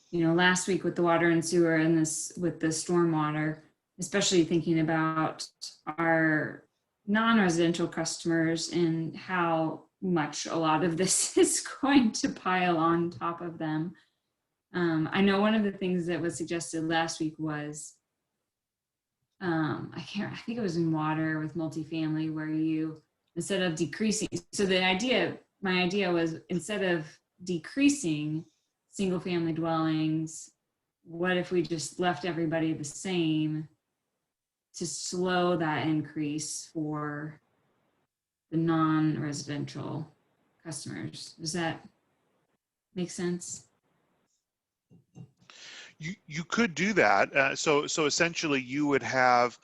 you know, last week with the water and sewer and this with the stormwater, especially thinking about our non-residential customers and how much a lot of this is going to pile on top of them. I know one of the things that was suggested last week was, I think it was in water with multifamily where you, instead of decreasing, so my idea was instead of decreasing single family dwellings, what if we just left everybody the same to slow that increase for the non-residential customers? Does that make sense? You could do that. So essentially you would have,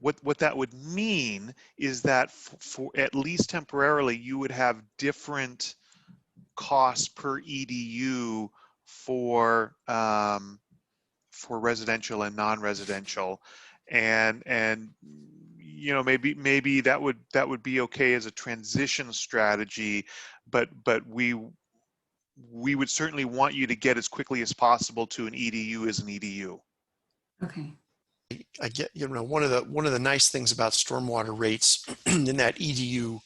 what that would mean is that for at least temporarily, you would have different costs per EDU for residential and non-residential, and you know, maybe that would be okay as a transition strategy, but we would certainly want you to get as quickly as possible to an EDU as an EDU. Okay. I get, you know, one of the nice things about stormwater rates in that EDU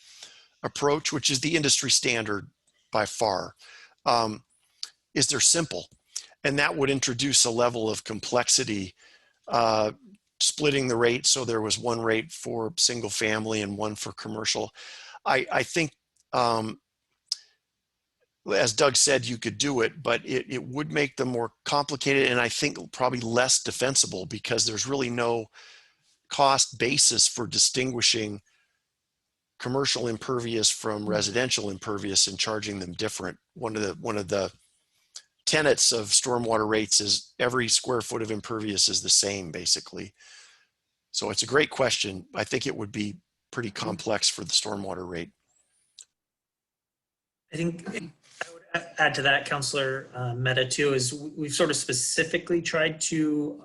approach, which is the industry standard by far, is they're simple, and that would introduce a level of complexity, splitting the rate so there was one rate for single family and one for commercial. I think, as Doug said, you could do it, but it would make them more complicated, and I think probably less defensible, because there's really no cost basis for distinguishing commercial impervious from residential impervious and charging them different. One of the tenets of stormwater rates is every square foot of impervious is the same, basically. So it's a great question. I think it would be pretty complex for the stormwater rate. I think I would add to that, Councillor Mehta, too, is we've sort of specifically tried to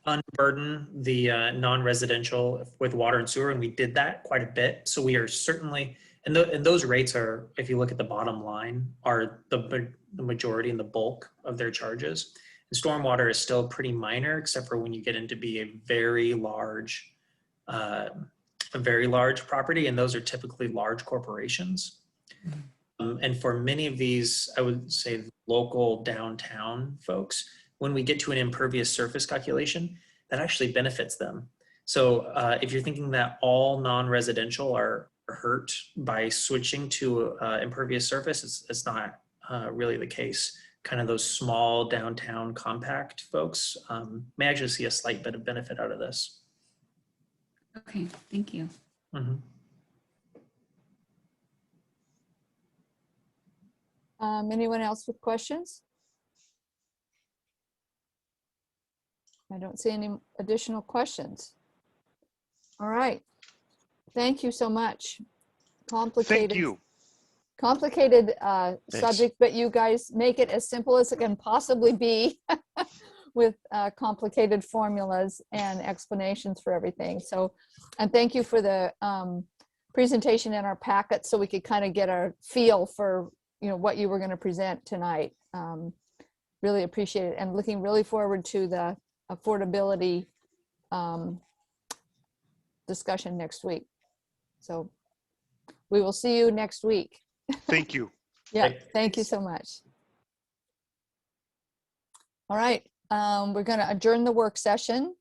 unburden the non-residential with water and sewer, and we did that quite a bit. So we are certainly, and those rates are, if you look at the bottom line, are the majority and the bulk of their charges. And stormwater is still pretty minor, except for when you get into be a very large property, and those are typically large corporations. And for many of these, I would say local downtown folks, when we get to an impervious surface calculation, that actually benefits them. So if you're thinking that all non-residential are hurt by switching to impervious surface, it's not really the case. Kind of those small downtown compact folks may actually see a slight bit of benefit out of this. Okay, thank you. Mm-hmm. Anyone else with questions? I don't see any additional questions. All right. Thank you so much. Complicated. Thank you. Complicated subject, but you guys make it as simple as it can possibly be with complicated formulas and explanations for everything. So, and thank you for the presentation in our packet so we could kind of get a feel for, you know, what you were going to present tonight. Really appreciate it, and looking really forward to the affordability discussion next week. So we will see you next week. Thank you. Yeah, thank you so much. All right, we're going to adjourn the work session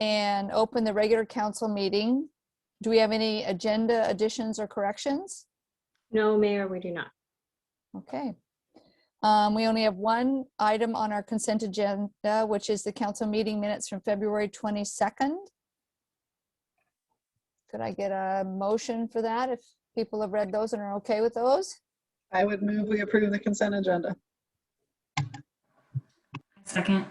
and open the regular council meeting. Do we have any agenda additions or corrections? No, Mayor, we do not. Okay. We only have one item on our consent agenda, which is the council meeting minutes from February 22nd. Could I get a motion for that if people have read those and are okay with those? I would move we approve the consent agenda. Second.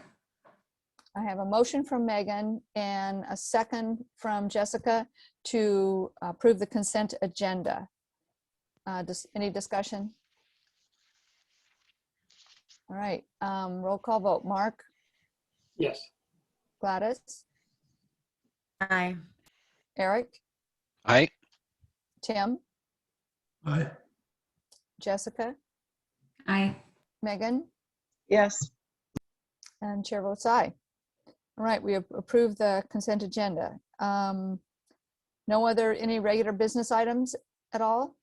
I have a motion from Megan and a second from Jessica to approve the consent agenda. Any discussion? All right, roll call vote. Mark? Yes. Gladys? Aye. Eric? Aye. Tim? Aye. Jessica? Aye. Megan? Yes. And chair votes aye. All right, we have approved the consent agenda. No other, any regular business items at all?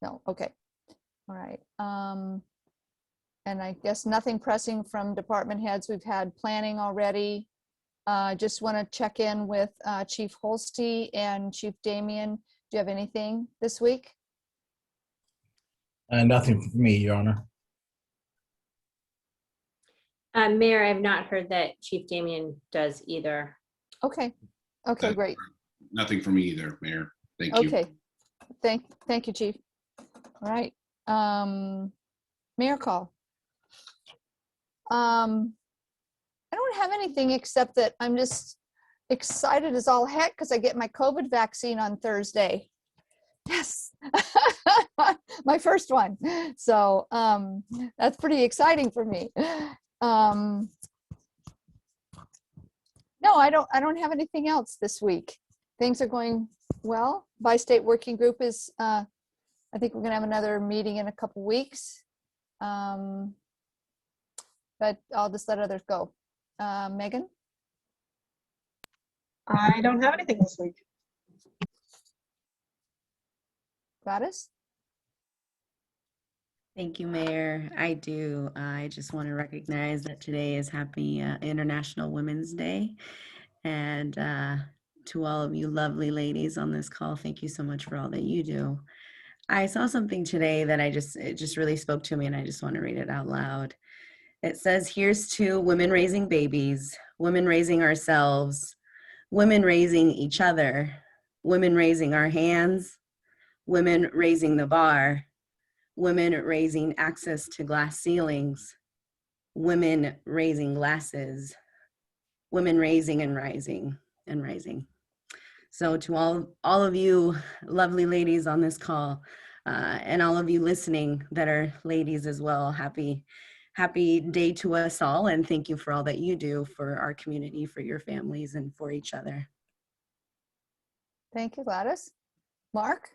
No, okay. All right. And I guess nothing pressing from department heads. We've had planning already. Just want to check in with Chief Holste and Chief Damien. Do you have anything this week? Nothing for me, Your Honor. Mayor, I've not heard that Chief Damien does either. Okay. Okay, great. Nothing for me either, Mayor. Thank you. Okay. Thank you, Chief. All right. Mayor call. I don't have anything except that I'm just excited as all heck because I get my COVID vaccine on Thursday. Yes, my first one. So that's pretty exciting for me. No, I don't have anything else this week. Things are going well. Bi-State Working Group is, I think we're gonna have another meeting in a couple weeks. But I'll just let others go. Megan? I don't have anything this week. Gladys? Thank you, Mayor. I do. I just want to recognize that today is Happy International Women's Day. And to all of you lovely ladies on this call, thank you so much for all that you do. I saw something today that it just really spoke to me, and I just want to read it out loud. It says, here's to women raising babies, women raising ourselves, women raising each other, women raising our hands, women raising the bar, women raising access to glass ceilings, women raising glasses, women raising and rising and rising. So to all of you lovely ladies on this call, and all of you listening that are ladies as well, happy day to us all, and thank you for all that you do for our community, for your families, and for each other. Thank you, Gladys. Mark?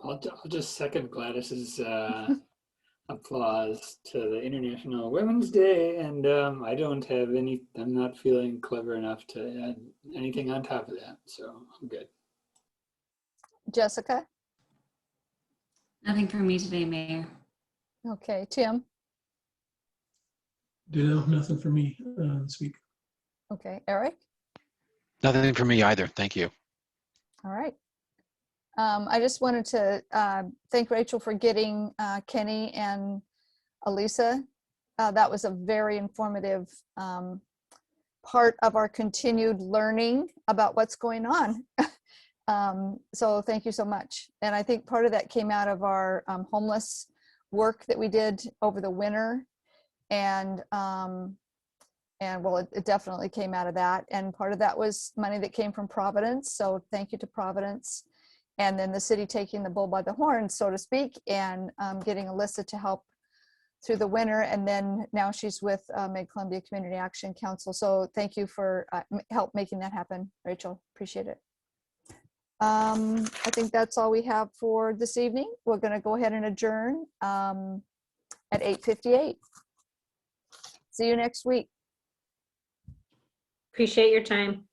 I'll just second Gladys's applause to the International Women's Day, and I don't have I'm not feeling clever enough to add anything on top of that, so I'm good. Jessica? Nothing for me today, Mayor. Okay, Tim? Ditto, nothing for me this week. Okay, Eric? Nothing for me either. Thank you. All right. I just wanted to thank Rachel for getting Kenny and Alisa. That was a very informative part of our continued learning about what's going on. So thank you so much. And I think part of that came out of our homeless work that we did over the winter. And well, it definitely came out of that. And part of that was money that came from Providence. So thank you to Providence. And then the city taking the bull by the horns, so to speak, and getting Alisa to help through the winter. And then now she's with Mid-Columbia Community Action Council. So thank you for help making that happen, Rachel. Appreciate it. I think that's all we have for this evening. We're going to go ahead and adjourn at 8:58. See you next week. Appreciate your time.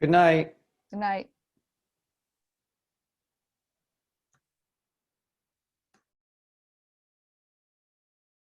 Good night. Good night.